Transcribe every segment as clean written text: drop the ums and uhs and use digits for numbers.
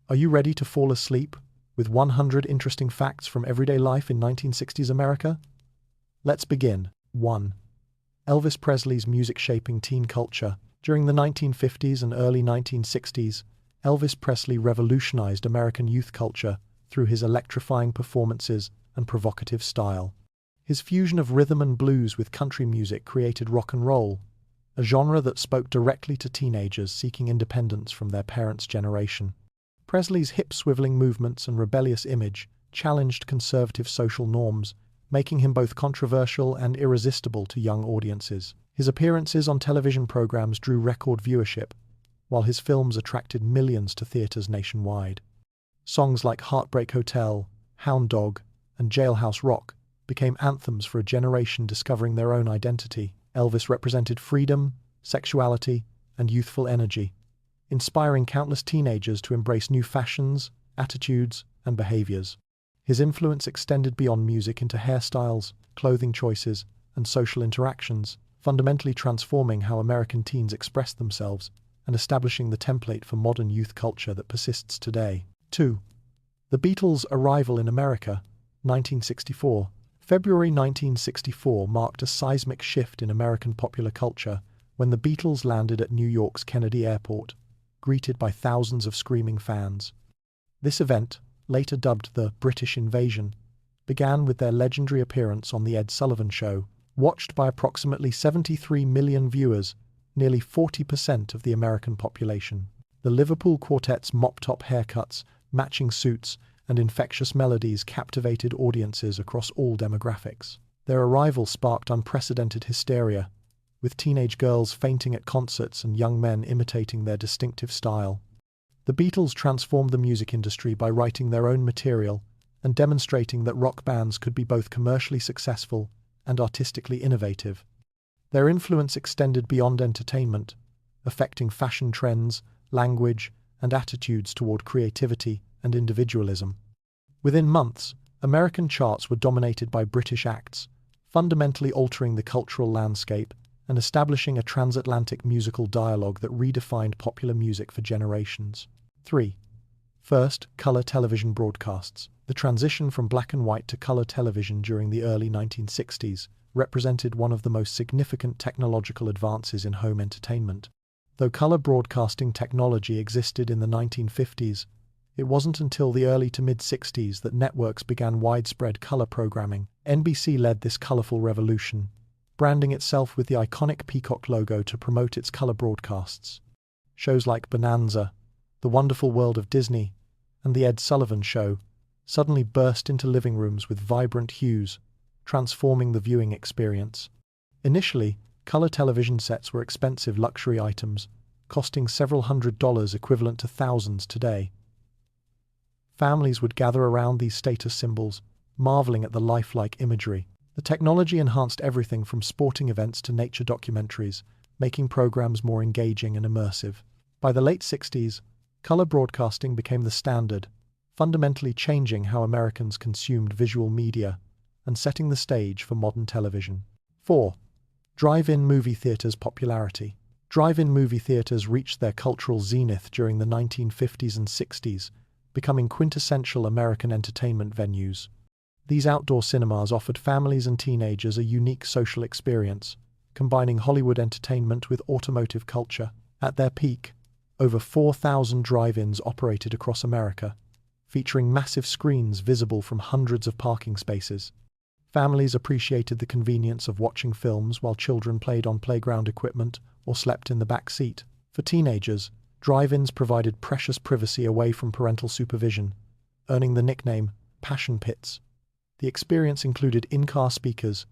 Are you ready to fall asleep with 100 interesting facts from everyday life in 1960s America? Let's begin. 1. Elvis Presley's music shaping teen culture. During the 1950s and early 1960s, Elvis Presley revolutionized American youth culture through his electrifying performances and provocative style. His fusion of rhythm and blues with country music created rock and roll, a genre that spoke directly to teenagers seeking independence from their parents' generation. Presley's hip-swiveling movements and rebellious image challenged conservative social norms, making him both controversial and irresistible to young audiences. His appearances on television programs drew record viewership, while his films attracted millions to theaters nationwide. Songs like Heartbreak Hotel, Hound Dog, and Jailhouse Rock became anthems for a generation discovering their own identity. Elvis represented freedom, sexuality, and youthful energy, inspiring countless teenagers to embrace new fashions, attitudes, and behaviors. His influence extended beyond music into hairstyles, clothing choices, and social interactions, fundamentally transforming how American teens express themselves and establishing the template for modern youth culture that persists today. 2. The Beatles' arrival in America, 1964. February 1964 marked a seismic shift in American popular culture when the Beatles landed at New York's Kennedy Airport, greeted by thousands of screaming fans. This event, later dubbed the British Invasion, began with their legendary appearance on The Ed Sullivan Show, watched by approximately 73 million viewers, nearly 40% of the American population. The Liverpool Quartet's mop-top haircuts, matching suits, and infectious melodies captivated audiences across all demographics. Their arrival sparked unprecedented hysteria, with teenage girls fainting at concerts and young men imitating their distinctive style. The Beatles transformed the music industry by writing their own material and demonstrating that rock bands could be both commercially successful and artistically innovative. Their influence extended beyond entertainment, affecting fashion trends, language, and attitudes toward creativity and individualism. Within months, American charts were dominated by British acts, fundamentally altering the cultural landscape and establishing a transatlantic musical dialogue that redefined popular music for generations. 3. First, color television broadcasts. The transition from black and white to color television during the early 1960s represented one of the most significant technological advances in home entertainment. Though color broadcasting technology existed in the 1950s, it wasn't until the early to mid-60s that networks began widespread color programming. NBC led this colorful revolution, branding itself with the iconic peacock logo to promote its color broadcasts. Shows like Bonanza, The Wonderful World of Disney, and The Ed Sullivan Show suddenly burst into living rooms with vibrant hues, transforming the viewing experience. Initially, color television sets were expensive luxury items, costing several $100s equivalent to thousands today. Families would gather around these status symbols, marveling at the lifelike imagery. The technology enhanced everything from sporting events to nature documentaries, making programs more engaging and immersive. By the late 60s, color broadcasting became the standard, fundamentally changing how Americans consumed visual media and setting the stage for modern television. 4. Drive-in movie theaters' popularity. Drive-in movie theaters reached their cultural zenith during the 1950s and 60s, becoming quintessential American entertainment venues. These outdoor cinemas offered families and teenagers a unique social experience, combining Hollywood entertainment with automotive culture. At their peak, over 4,000 drive-ins operated across America, featuring massive screens visible from hundreds of parking spaces. Families appreciated the convenience of watching films while children played on playground equipment or slept in the back seat. For teenagers, drive-ins provided precious privacy away from parental supervision, earning the nickname Passion Pits. The experience included in-car speakers,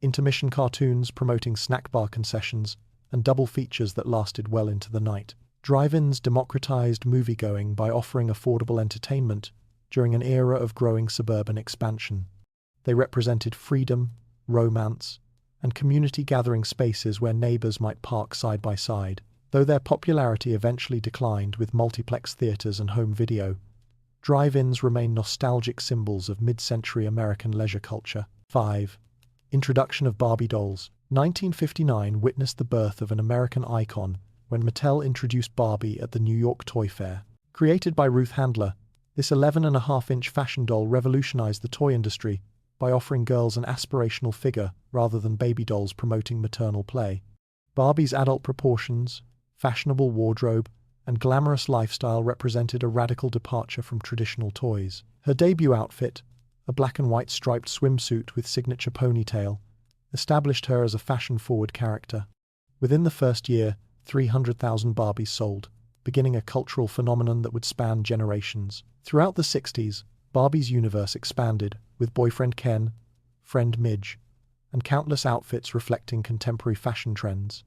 intermission cartoons promoting snack bar concessions, and double features that lasted well into the night. Drive-ins democratized moviegoing by offering affordable entertainment during an era of growing suburban expansion. They represented freedom, romance, and community gathering spaces where neighbors might park side by side. Though their popularity eventually declined with multiplex theaters and home video, drive-ins remain nostalgic symbols of mid-century American leisure culture. 5. Introduction of Barbie dolls. 1959 witnessed the birth of an American icon when Mattel introduced Barbie at the New York Toy Fair. Created by Ruth Handler, this 11.5-inch fashion doll revolutionized the toy industry by offering girls an aspirational figure rather than baby dolls promoting maternal play. Barbie's adult proportions, fashionable wardrobe, and glamorous lifestyle represented a radical departure from traditional toys. Her debut outfit, a black and white striped swimsuit with signature ponytail, established her as a fashion-forward character. Within the first year, 300,000 Barbies sold, beginning a cultural phenomenon that would span generations. Throughout the 60s, Barbie's universe expanded, with boyfriend Ken, friend Midge, and countless outfits reflecting contemporary fashion trends.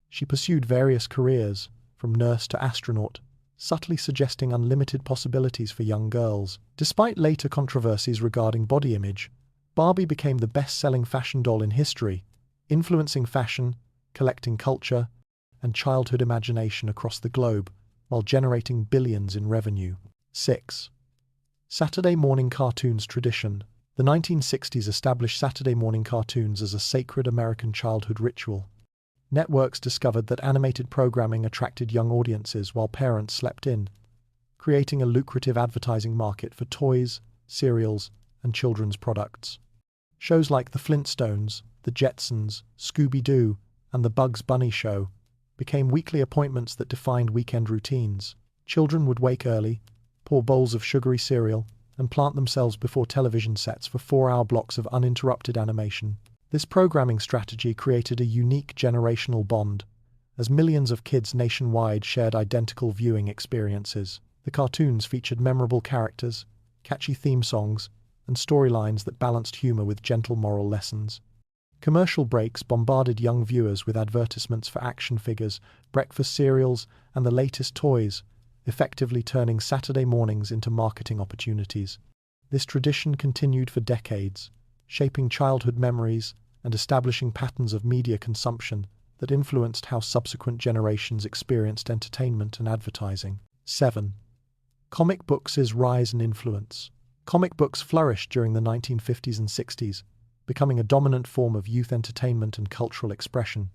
She pursued various careers, from nurse to astronaut, subtly suggesting unlimited possibilities for young girls. Despite later controversies regarding body image, Barbie became the best-selling fashion doll in history, influencing fashion, collecting culture, and childhood imagination across the globe, while generating billions in revenue. 6. Saturday morning cartoons tradition. The 1960s established Saturday morning cartoons as a sacred American childhood ritual. Networks discovered that animated programming attracted young audiences while parents slept in, creating a lucrative advertising market for toys, cereals, and children's products. Shows like The Flintstones, The Jetsons, Scooby-Doo, and The Bugs Bunny Show became weekly appointments that defined weekend routines. Children would wake early, pour bowls of sugary cereal, and plant themselves before television sets for 4-hour blocks of uninterrupted animation. This programming strategy created a unique generational bond, as millions of kids nationwide shared identical viewing experiences. The cartoons featured memorable characters, catchy theme songs, and storylines that balanced humor with gentle moral lessons. Commercial breaks bombarded young viewers with advertisements for action figures, breakfast cereals, and the latest toys, effectively turning Saturday mornings into marketing opportunities. This tradition continued for decades, shaping childhood memories and establishing patterns of media consumption that influenced how subsequent generations experienced entertainment and advertising. 7. Comic books' rise and influence. Comic books flourished during the 1950s and 60s, becoming a dominant form of youth entertainment and cultural expression.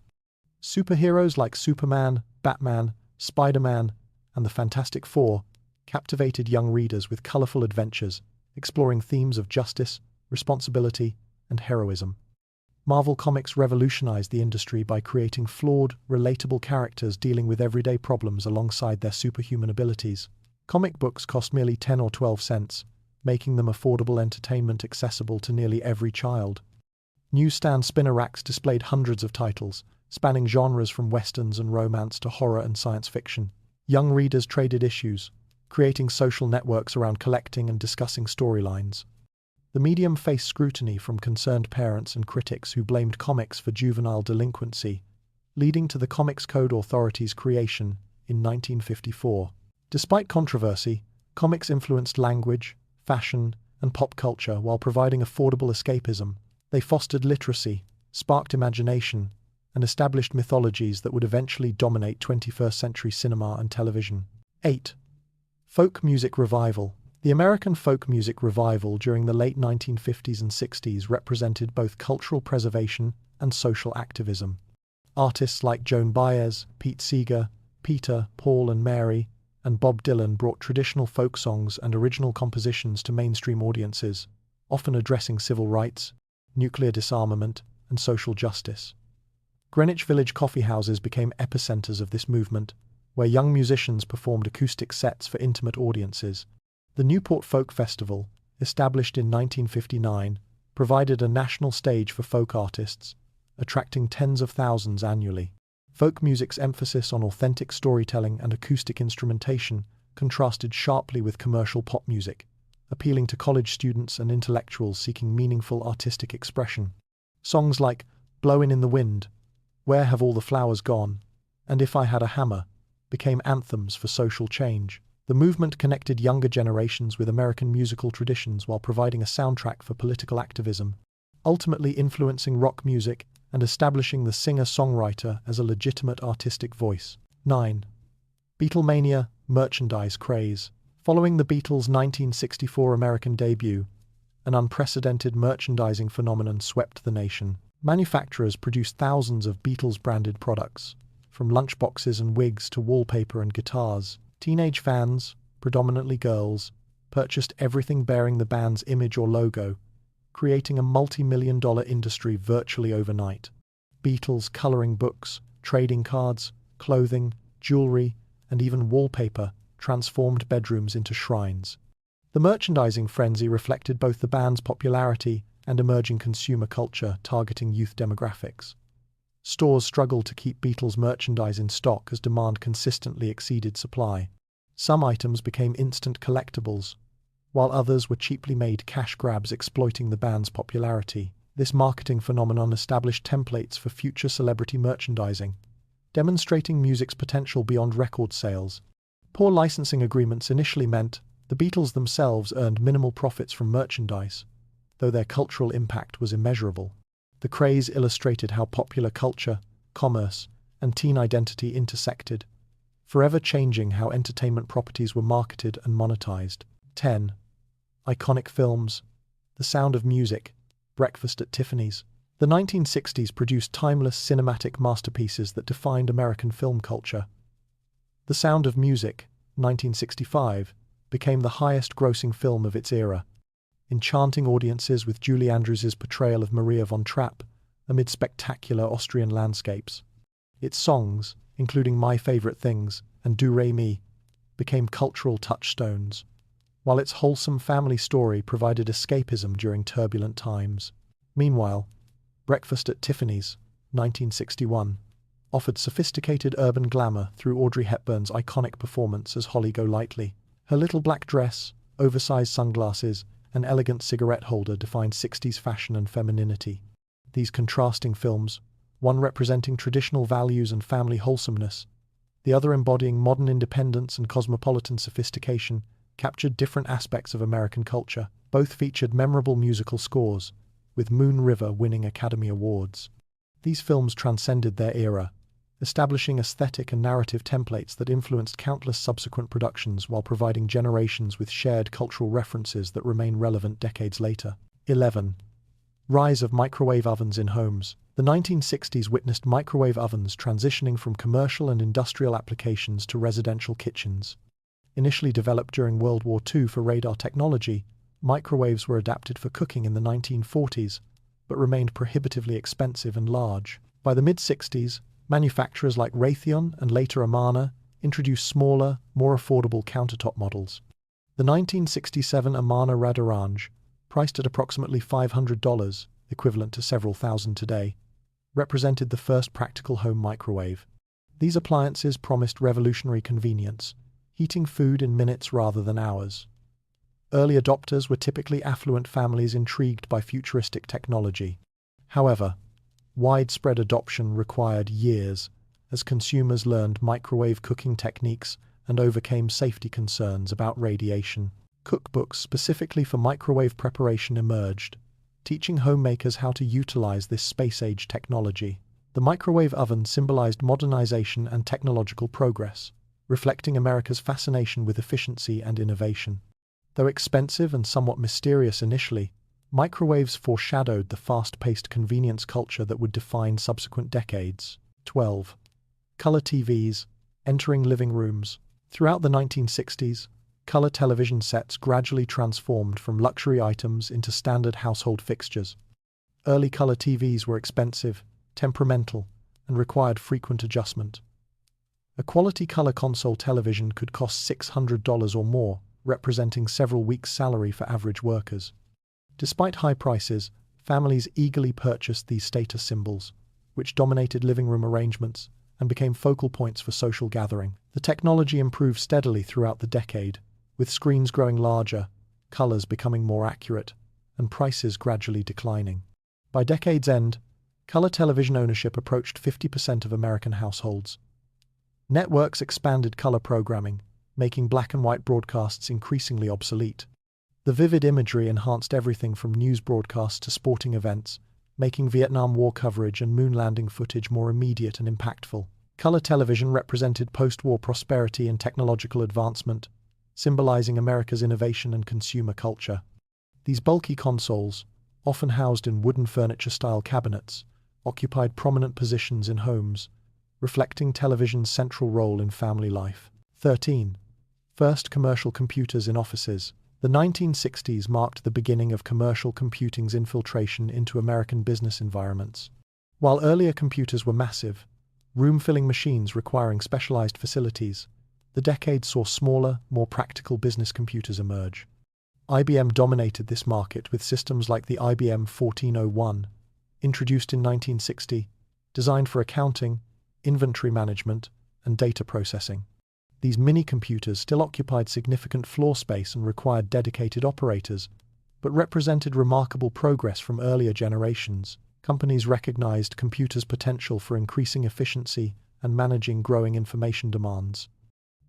Superheroes like Superman, Batman, Spider-Man, and the Fantastic Four captivated young readers with colorful adventures, exploring themes of justice, responsibility, and heroism. Marvel Comics revolutionized the industry by creating flawed, relatable characters dealing with everyday problems alongside their superhuman abilities. Comic books cost merely 10 or 12 cents, making them affordable entertainment accessible to nearly every child. Newsstand spinner racks displayed hundreds of titles, spanning genres from westerns and romance to horror and science fiction. Young readers traded issues, creating social networks around collecting and discussing storylines. The medium faced scrutiny from concerned parents and critics who blamed comics for juvenile delinquency, leading to the Comics Code Authority's creation in 1954. Despite controversy, comics influenced language, fashion, and pop culture while providing affordable escapism. They fostered literacy, sparked imagination, and established mythologies that would eventually dominate 21st century cinema and television. 8. Folk music revival. The American folk music revival during the late 1950s and 60s represented both cultural preservation and social activism. Artists like Joan Baez, Pete Seeger, Peter, Paul and Mary, and Bob Dylan brought traditional folk songs and original compositions to mainstream audiences, often addressing civil rights, nuclear disarmament, and social justice. Greenwich Village coffeehouses became epicenters of this movement, where young musicians performed acoustic sets for intimate audiences. The Newport Folk Festival, established in 1959, provided a national stage for folk artists, attracting tens of thousands annually. Folk music's emphasis on authentic storytelling and acoustic instrumentation contrasted sharply with commercial pop music, appealing to college students and intellectuals seeking meaningful artistic expression. Songs like Blowin' in the Wind, Where Have All the Flowers Gone, and If I Had a Hammer became anthems for social change. The movement connected younger generations with American musical traditions while providing a soundtrack for political activism, ultimately influencing rock music and establishing the singer-songwriter as a legitimate artistic voice. 9. Beatlemania, merchandise craze. Following the Beatles' 1964 American debut, an unprecedented merchandising phenomenon swept the nation. Manufacturers produced thousands of Beatles-branded products, from lunchboxes and wigs to wallpaper and guitars. Teenage fans, predominantly girls, purchased everything bearing the band's image or logo, creating a multi-million-dollar industry virtually overnight. Beatles coloring books, trading cards, clothing, jewelry, and even wallpaper transformed bedrooms into shrines. The merchandising frenzy reflected both the band's popularity and emerging consumer culture targeting youth demographics. Stores struggled to keep Beatles merchandise in stock as demand consistently exceeded supply. Some items became instant collectibles, while others were cheaply made cash grabs exploiting the band's popularity. This marketing phenomenon established templates for future celebrity merchandising, demonstrating music's potential beyond record sales. Poor licensing agreements initially meant the Beatles themselves earned minimal profits from merchandise, though their cultural impact was immeasurable. The craze illustrated how popular culture, commerce, and teen identity intersected, forever changing how entertainment properties were marketed and monetized. 10. Iconic films. The Sound of Music. Breakfast at Tiffany's. The 1960s produced timeless cinematic masterpieces that defined American film culture. The Sound of Music, 1965, became the highest-grossing film of its era, enchanting audiences with Julie Andrews's portrayal of Maria von Trapp amid spectacular Austrian landscapes. Its songs, including My Favorite Things and Do Re Mi, became cultural touchstones, while its wholesome family story provided escapism during turbulent times. Meanwhile, Breakfast at Tiffany's, 1961, offered sophisticated urban glamour through Audrey Hepburn's iconic performance as Holly Golightly. Her little black dress, oversized sunglasses, and elegant cigarette holder defined 60s fashion and femininity. These contrasting films, one representing traditional values and family wholesomeness, the other embodying modern independence and cosmopolitan sophistication, captured different aspects of American culture. Both featured memorable musical scores, with Moon River winning Academy Awards. These films transcended their era, establishing aesthetic and narrative templates that influenced countless subsequent productions while providing generations with shared cultural references that remain relevant decades later. 11. Rise of microwave ovens in homes. The 1960s witnessed microwave ovens transitioning from commercial and industrial applications to residential kitchens. Initially developed during World War II for radar technology, microwaves were adapted for cooking in the 1940s, but remained prohibitively expensive and large. By the mid-60s, manufacturers like Raytheon and later Amana introduced smaller, more affordable countertop models. The 1967 Amana Radarange, priced at approximately $500, equivalent to several thousand today, represented the first practical home microwave. These appliances promised revolutionary convenience, heating food in minutes rather than hours. Early adopters were typically affluent families intrigued by futuristic technology. However, widespread adoption required years as consumers learned microwave cooking techniques and overcame safety concerns about radiation. Cookbooks specifically for microwave preparation emerged, teaching homemakers how to utilize this space-age technology. The microwave oven symbolized modernization and technological progress, reflecting America's fascination with efficiency and innovation. Though expensive and somewhat mysterious initially, microwaves foreshadowed the fast-paced convenience culture that would define subsequent decades. 12. Color TVs, entering living rooms. Throughout the 1960s, color television sets gradually transformed from luxury items into standard household fixtures. Early color TVs were expensive, temperamental, and required frequent adjustment. A quality color console television could cost $600 or more, representing several weeks' salary for average workers. Despite high prices, families eagerly purchased these status symbols, which dominated living room arrangements and became focal points for social gathering. The technology improved steadily throughout the decade, with screens growing larger, colors becoming more accurate, and prices gradually declining. By decade's end, color television ownership approached 50% of American households. Networks expanded color programming, making black and white broadcasts increasingly obsolete. The vivid imagery enhanced everything from news broadcasts to sporting events, making Vietnam War coverage and moon landing footage more immediate and impactful. Color television represented post-war prosperity and technological advancement, symbolizing America's innovation and consumer culture. These bulky consoles, often housed in wooden furniture-style cabinets, occupied prominent positions in homes, reflecting television's central role in family life. 13. First commercial computers in offices. The 1960s marked the beginning of commercial computing's infiltration into American business environments. While earlier computers were massive, room-filling machines requiring specialized facilities, the decade saw smaller, more practical business computers emerge. IBM dominated this market with systems like the IBM 1401, introduced in 1960, designed for accounting, inventory management, and data processing. These mini-computers still occupied significant floor space and required dedicated operators, but represented remarkable progress from earlier generations. Companies recognized computers' potential for increasing efficiency and managing growing information demands.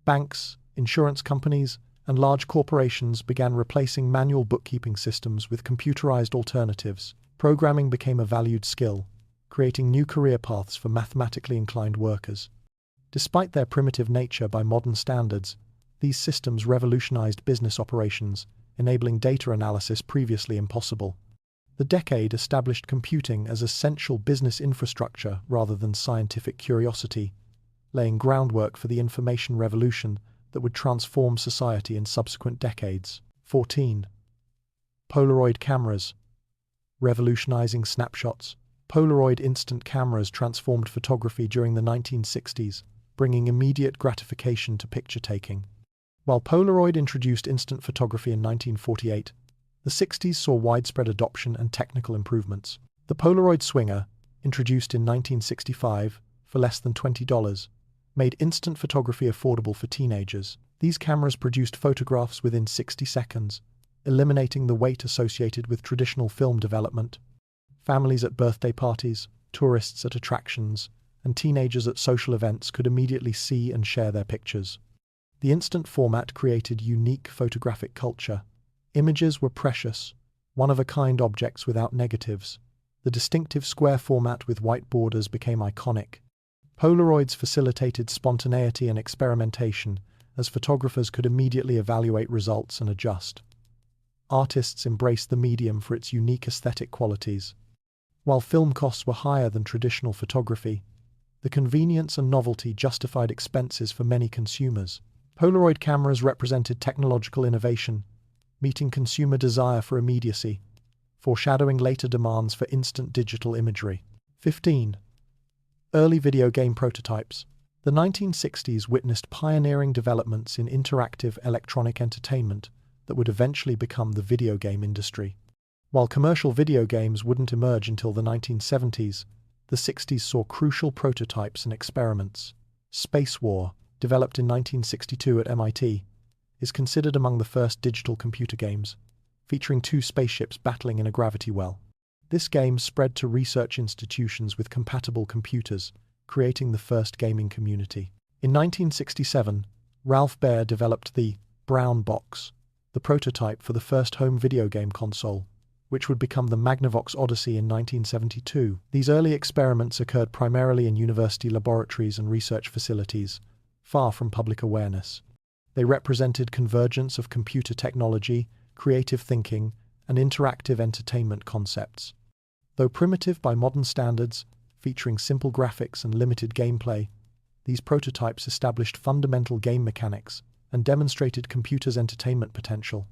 Banks, insurance companies, and large corporations began replacing manual bookkeeping systems with computerized alternatives. Programming became a valued skill, creating new career paths for mathematically inclined workers. Despite their primitive nature by modern standards, these systems revolutionized business operations, enabling data analysis previously impossible. The decade established computing as essential business infrastructure rather than scientific curiosity, laying groundwork for the information revolution that would transform society in subsequent decades. 14. Polaroid cameras. Revolutionizing snapshots. Polaroid instant cameras transformed photography during the 1960s, bringing immediate gratification to picture-taking. While Polaroid introduced instant photography in 1948, the 60s saw widespread adoption and technical improvements. The Polaroid Swinger, introduced in 1965 for less than $20, made instant photography affordable for teenagers. These cameras produced photographs within 60 seconds, eliminating the wait associated with traditional film development. Families at birthday parties, tourists at attractions, and teenagers at social events could immediately see and share their pictures. The instant format created unique photographic culture. Images were precious, one-of-a-kind objects without negatives. The distinctive square format with white borders became iconic. Polaroids facilitated spontaneity and experimentation, as photographers could immediately evaluate results and adjust. Artists embraced the medium for its unique aesthetic qualities. While film costs were higher than traditional photography, the convenience and novelty justified expenses for many consumers. Polaroid cameras represented technological innovation, meeting consumer desire for immediacy, foreshadowing later demands for instant digital imagery. 15. Early video game prototypes. The 1960s witnessed pioneering developments in interactive electronic entertainment that would eventually become the video game industry. While commercial video games wouldn't emerge until the 1970s, the 60s saw crucial prototypes and experiments. Space War, developed in 1962 at MIT, is considered among the first digital computer games, featuring two spaceships battling in a gravity well. This game spread to research institutions with compatible computers, creating the first gaming community. In 1967, Ralph Baer developed the Brown Box, the prototype for the first home video game console, which would become the Magnavox Odyssey in 1972. These early experiments occurred primarily in university laboratories and research facilities, far from public awareness. They represented convergence of computer technology, creative thinking, and interactive entertainment concepts. Though primitive by modern standards, featuring simple graphics and limited gameplay, these prototypes established fundamental game mechanics and demonstrated computers' entertainment potential.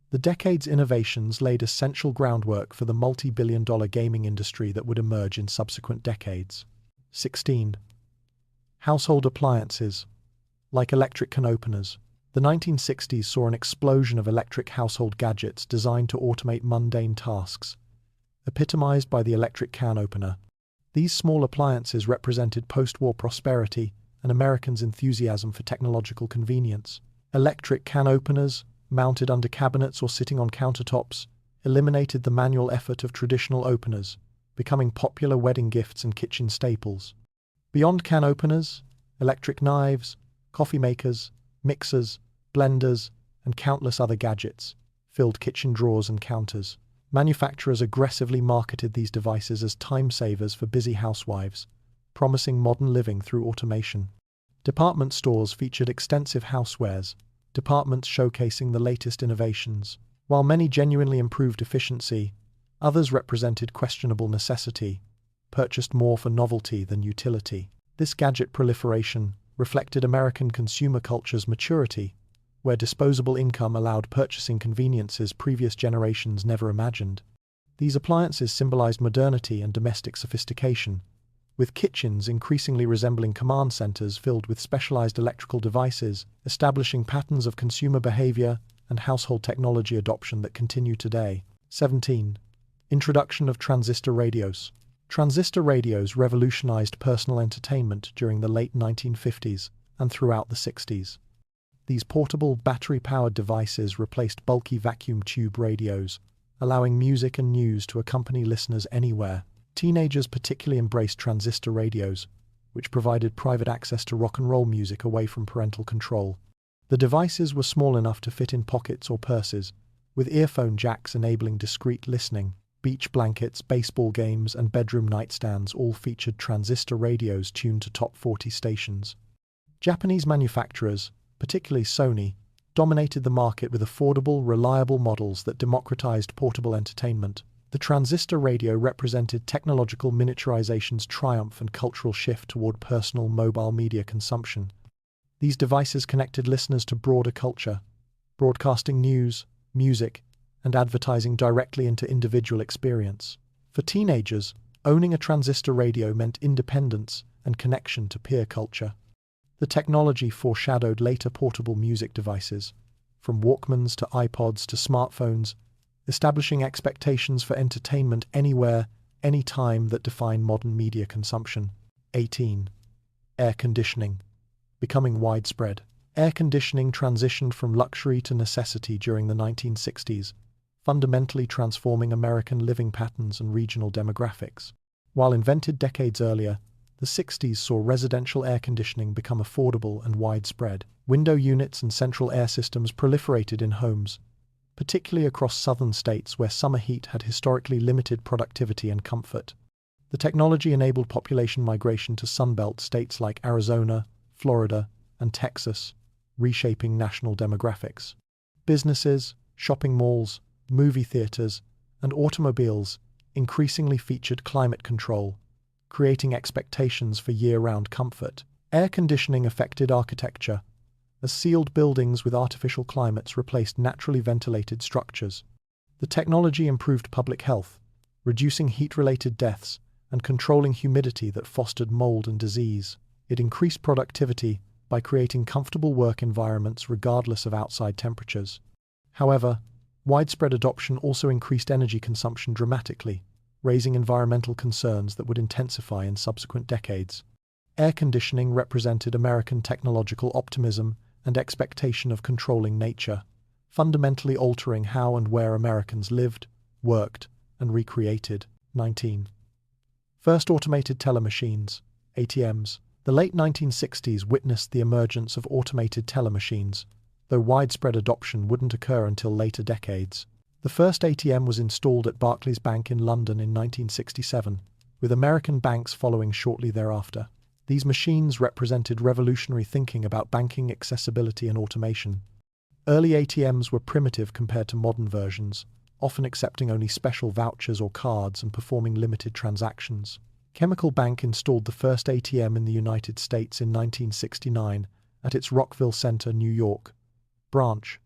The decade's innovations laid essential groundwork for the multi-billion-dollar gaming industry that would emerge in subsequent decades. 16. Household appliances. Like electric can openers, the 1960s saw an explosion of electric household gadgets designed to automate mundane tasks, epitomized by the electric can opener. These small appliances represented post-war prosperity and Americans' enthusiasm for technological convenience. Electric can openers, mounted under cabinets or sitting on countertops, eliminated the manual effort of traditional openers, becoming popular wedding gifts and kitchen staples. Beyond can openers, electric knives, coffee makers, mixers, blenders, and countless other gadgets filled kitchen drawers and counters. Manufacturers aggressively marketed these devices as time savers for busy housewives, promising modern living through automation. Department stores featured extensive housewares, departments showcasing the latest innovations. While many genuinely improved efficiency, others represented questionable necessity, purchased more for novelty than utility. This gadget proliferation reflected American consumer culture's maturity, where disposable income allowed purchasing conveniences previous generations never imagined. These appliances symbolized modernity and domestic sophistication, with kitchens increasingly resembling command centers filled with specialized electrical devices, establishing patterns of consumer behavior and household technology adoption that continue today. 17. Introduction of transistor radios. Transistor radios revolutionized personal entertainment during the late 1950s and throughout the 60s. These portable, battery-powered devices replaced bulky vacuum tube radios, allowing music and news to accompany listeners anywhere. Teenagers particularly embraced transistor radios, which provided private access to rock and roll music away from parental control. The devices were small enough to fit in pockets or purses, with earphone jacks enabling discreet listening. Beach blankets, baseball games, and bedroom nightstands all featured transistor radios tuned to top 40 stations. Japanese manufacturers, particularly Sony, dominated the market with affordable, reliable models that democratized portable entertainment. The transistor radio represented technological miniaturization's triumph and cultural shift toward personal mobile media consumption. These devices connected listeners to broader culture, broadcasting news, music, and advertising directly into individual experience. For teenagers, owning a transistor radio meant independence and connection to peer culture. The technology foreshadowed later portable music devices, from Walkmans to iPods to smartphones, establishing expectations for entertainment anywhere, anytime that define modern media consumption. 18. Air conditioning. Becoming widespread. Air conditioning transitioned from luxury to necessity during the 1960s, fundamentally transforming American living patterns and regional demographics. While invented decades earlier, the 60s saw residential air conditioning become affordable and widespread. Window units and central air systems proliferated in homes, particularly across southern states where summer heat had historically limited productivity and comfort. The technology enabled population migration to Sunbelt states like Arizona, Florida, and Texas, reshaping national demographics. Businesses, shopping malls, movie theaters, and automobiles increasingly featured climate control, creating expectations for year-round comfort. Air conditioning affected architecture, as sealed buildings with artificial climates replaced naturally ventilated structures. The technology improved public health, reducing heat-related deaths and controlling humidity that fostered mold and disease. It increased productivity by creating comfortable work environments regardless of outside temperatures. However, widespread adoption also increased energy consumption dramatically, raising environmental concerns that would intensify in subsequent decades. Air conditioning represented American technological optimism and expectation of controlling nature, fundamentally altering how and where Americans lived, worked, and recreated. 19. First automated teller machines, ATMs. The late 1960s witnessed the emergence of automated teller machines, though widespread adoption wouldn't occur until later decades. The first ATM was installed at Barclays Bank in London in 1967, with American banks following shortly thereafter. These machines represented revolutionary thinking about banking accessibility and automation. Early ATMs were primitive compared to modern versions, often accepting only special vouchers or cards and performing limited transactions. Chemical Bank installed the first ATM in the United States in 1969 at its Rockville Center, New York, branch.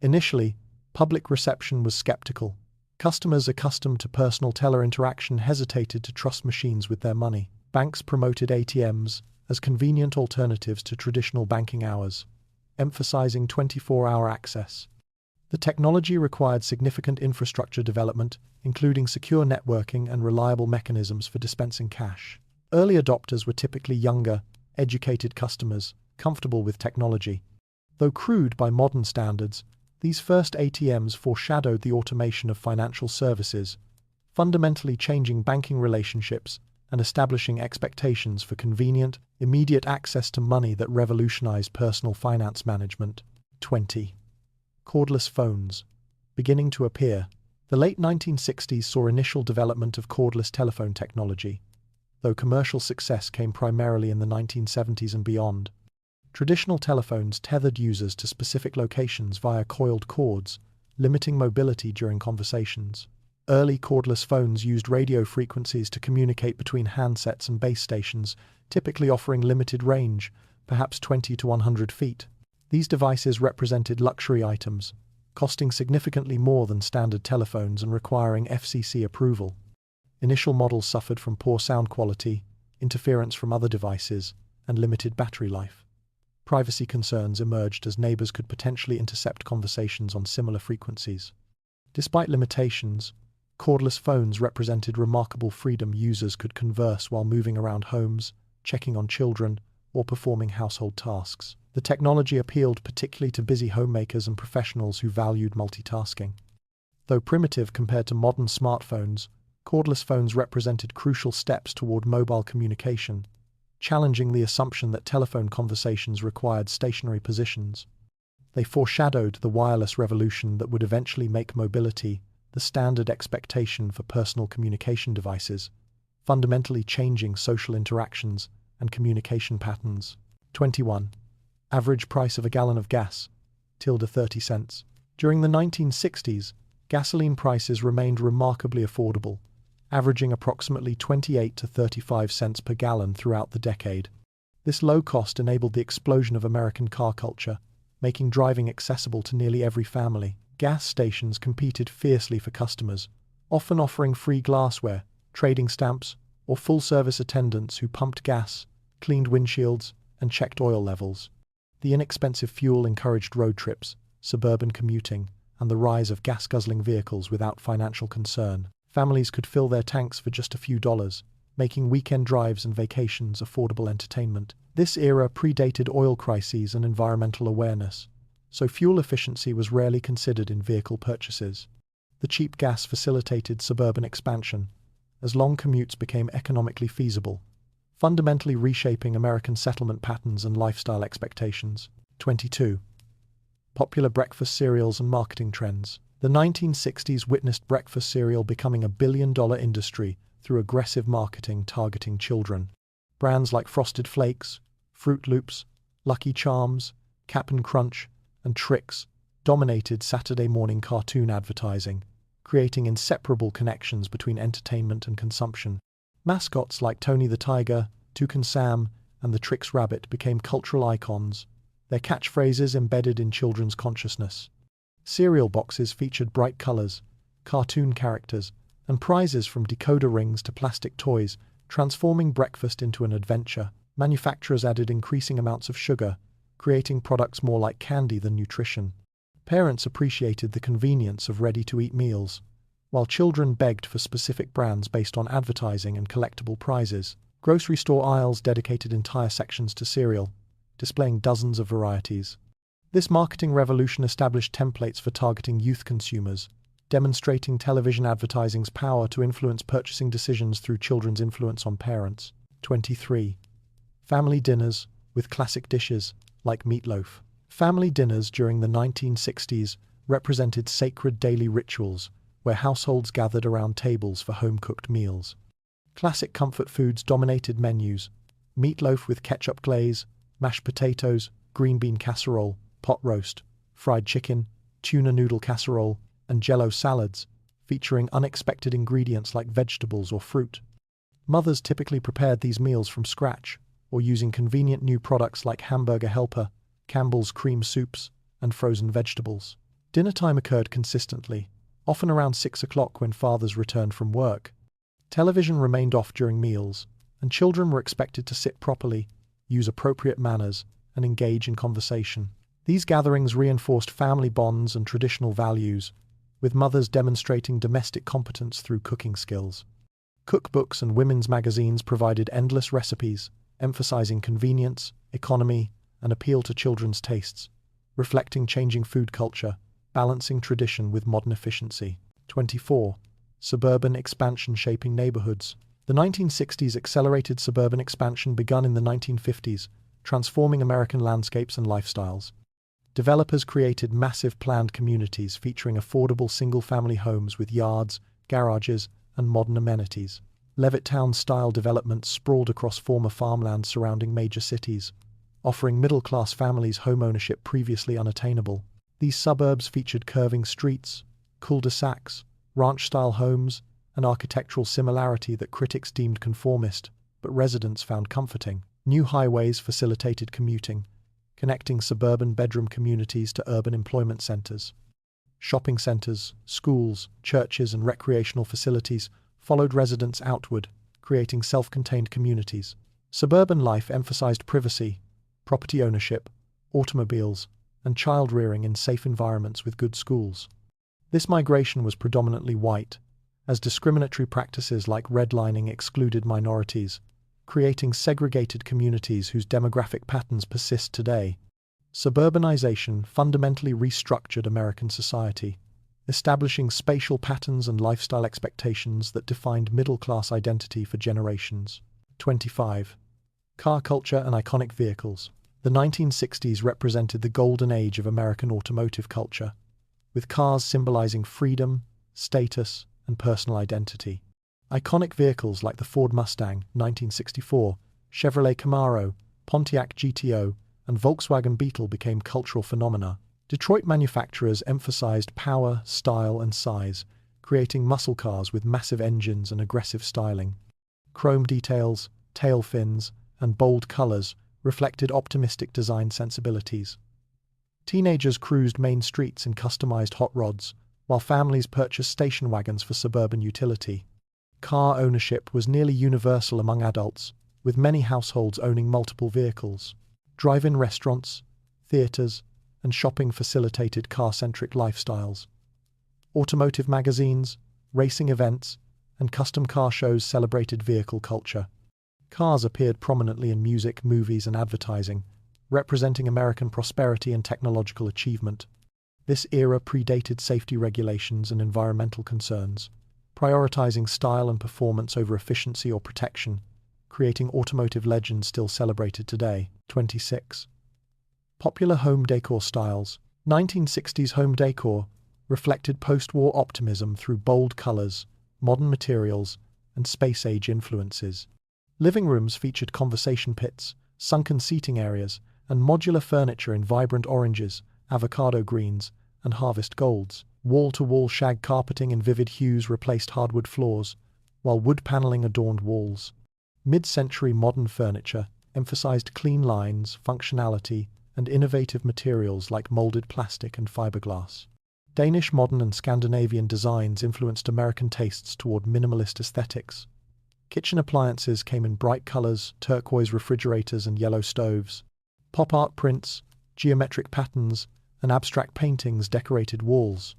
Initially, public reception was skeptical. Customers accustomed to personal teller interaction hesitated to trust machines with their money. Banks promoted ATMs as convenient alternatives to traditional banking hours, emphasizing 24-hour access. The technology required significant infrastructure development, including secure networking and reliable mechanisms for dispensing cash. Early adopters were typically younger, educated customers, comfortable with technology. Though crude by modern standards, these first ATMs foreshadowed the automation of financial services, fundamentally changing banking relationships and establishing expectations for convenient, immediate access to money that revolutionized personal finance management. 20. Cordless phones. Beginning to appear. The late 1960s saw initial development of cordless telephone technology, though commercial success came primarily in the 1970s and beyond. Traditional telephones tethered users to specific locations via coiled cords, limiting mobility during conversations. Early cordless phones used radio frequencies to communicate between handsets and base stations, typically offering limited range, perhaps 20 to 100 feet. These devices represented luxury items, costing significantly more than standard telephones and requiring FCC approval. Initial models suffered from poor sound quality, interference from other devices, and limited battery life. Privacy concerns emerged as neighbors could potentially intercept conversations on similar frequencies. Despite limitations, cordless phones represented remarkable freedom. Users could converse while moving around homes, checking on children, or performing household tasks. The technology appealed particularly to busy homemakers and professionals who valued multitasking. Though primitive compared to modern smartphones, cordless phones represented crucial steps toward mobile communication, challenging the assumption that telephone conversations required stationary positions. They foreshadowed the wireless revolution that would eventually make mobility the standard expectation for personal communication devices, fundamentally changing social interactions and communication patterns. 21. Average price of a gallon of gas, 30 cents. During the 1960s, gasoline prices remained remarkably affordable, averaging approximately 28 to 35 cents per gallon throughout the decade. This low cost enabled the explosion of American car culture, making driving accessible to nearly every family. Gas stations competed fiercely for customers, often offering free glassware, trading stamps, or full-service attendants who pumped gas, cleaned windshields, and checked oil levels. The inexpensive fuel encouraged road trips, suburban commuting, and the rise of gas-guzzling vehicles without financial concern. Families could fill their tanks for just a few dollars, making weekend drives and vacations affordable entertainment. This era predated oil crises and environmental awareness, so fuel efficiency was rarely considered in vehicle purchases. The cheap gas facilitated suburban expansion, as long commutes became economically feasible, fundamentally reshaping American settlement patterns and lifestyle expectations. 22. Popular breakfast cereals and marketing trends. The 1960s witnessed breakfast cereal becoming a billion-dollar industry through aggressive marketing targeting children. Brands like Frosted Flakes, Fruit Loops, Lucky Charms, Cap'n Crunch, and Trix dominated Saturday morning cartoon advertising, creating inseparable connections between entertainment and consumption. Mascots like Tony the Tiger, Toucan Sam, and the Trix Rabbit became cultural icons, their catchphrases embedded in children's consciousness. Cereal boxes featured bright colors, cartoon characters, and prizes from decoder rings to plastic toys, transforming breakfast into an adventure. Manufacturers added increasing amounts of sugar, creating products more like candy than nutrition. Parents appreciated the convenience of ready-to-eat meals, while children begged for specific brands based on advertising and collectible prizes. Grocery store aisles dedicated entire sections to cereal, displaying dozens of varieties. This marketing revolution established templates for targeting youth consumers, demonstrating television advertising's power to influence purchasing decisions through children's influence on parents. 23. Family dinners with classic dishes like meatloaf. Family dinners during the 1960s represented sacred daily rituals where households gathered around tables for home-cooked meals. Classic comfort foods dominated menus: meatloaf with ketchup glaze, mashed potatoes, green bean casserole, pot roast, fried chicken, tuna noodle casserole, and Jell-O salads, featuring unexpected ingredients like vegetables or fruit. Mothers typically prepared these meals from scratch, or using convenient new products like Hamburger Helper, Campbell's cream soups, and frozen vegetables. Dinner time occurred consistently, often around 6 o'clock when fathers returned from work. Television remained off during meals, and children were expected to sit properly, use appropriate manners, and engage in conversation. These gatherings reinforced family bonds and traditional values, with mothers demonstrating domestic competence through cooking skills. Cookbooks and women's magazines provided endless recipes, emphasizing convenience, economy, and appeal to children's tastes, reflecting changing food culture, balancing tradition with modern efficiency. 24. Suburban expansion shaping neighborhoods. The 1960s accelerated suburban expansion begun in the 1950s, transforming American landscapes and lifestyles. Developers created massive planned communities featuring affordable single-family homes with yards, garages, and modern amenities. Levittown-style developments sprawled across former farmland surrounding major cities, offering middle-class families homeownership previously unattainable. These suburbs featured curving streets, cul-de-sacs, ranch-style homes, and architectural similarity that critics deemed conformist, but residents found comforting. New highways facilitated commuting, connecting suburban bedroom communities to urban employment centers. Shopping centers, schools, churches, and recreational facilities followed residents outward, creating self-contained communities. Suburban life emphasized privacy, property ownership, automobiles, and child rearing in safe environments with good schools. This migration was predominantly white, as discriminatory practices like redlining excluded minorities, creating segregated communities whose demographic patterns persist today. Suburbanization fundamentally restructured American society, establishing spatial patterns and lifestyle expectations that defined middle-class identity for generations. 25. Car culture and iconic vehicles. The 1960s represented the golden age of American automotive culture, with cars symbolizing freedom, status, and personal identity. Iconic vehicles like the Ford Mustang, 1964, Chevrolet Camaro, Pontiac GTO, and Volkswagen Beetle became cultural phenomena. Detroit manufacturers emphasized power, style, and size, creating muscle cars with massive engines and aggressive styling. Chrome details, tail fins, and bold colors reflected optimistic design sensibilities. Teenagers cruised main streets in customized hot rods, while families purchased station wagons for suburban utility. Car ownership was nearly universal among adults, with many households owning multiple vehicles. Drive-in restaurants, theaters, and shopping facilitated car-centric lifestyles. Automotive magazines, racing events, and custom car shows celebrated vehicle culture. Cars appeared prominently in music, movies, and advertising, representing American prosperity and technological achievement. This era predated safety regulations and environmental concerns, prioritizing style and performance over efficiency or protection, creating automotive legends still celebrated today. 26. Popular home decor styles. 1960s home decor reflected post-war optimism through bold colors, modern materials, and space-age influences. Living rooms featured conversation pits, sunken seating areas, and modular furniture in vibrant oranges, avocado greens, and harvest golds. Wall-to-wall shag carpeting in vivid hues replaced hardwood floors, while wood paneling adorned walls. Mid-century modern furniture emphasized clean lines, functionality, and innovative materials like molded plastic and fiberglass. Danish modern and Scandinavian designs influenced American tastes toward minimalist aesthetics. Kitchen appliances came in bright colors, turquoise refrigerators, and yellow stoves. Pop art prints, geometric patterns, and abstract paintings decorated walls.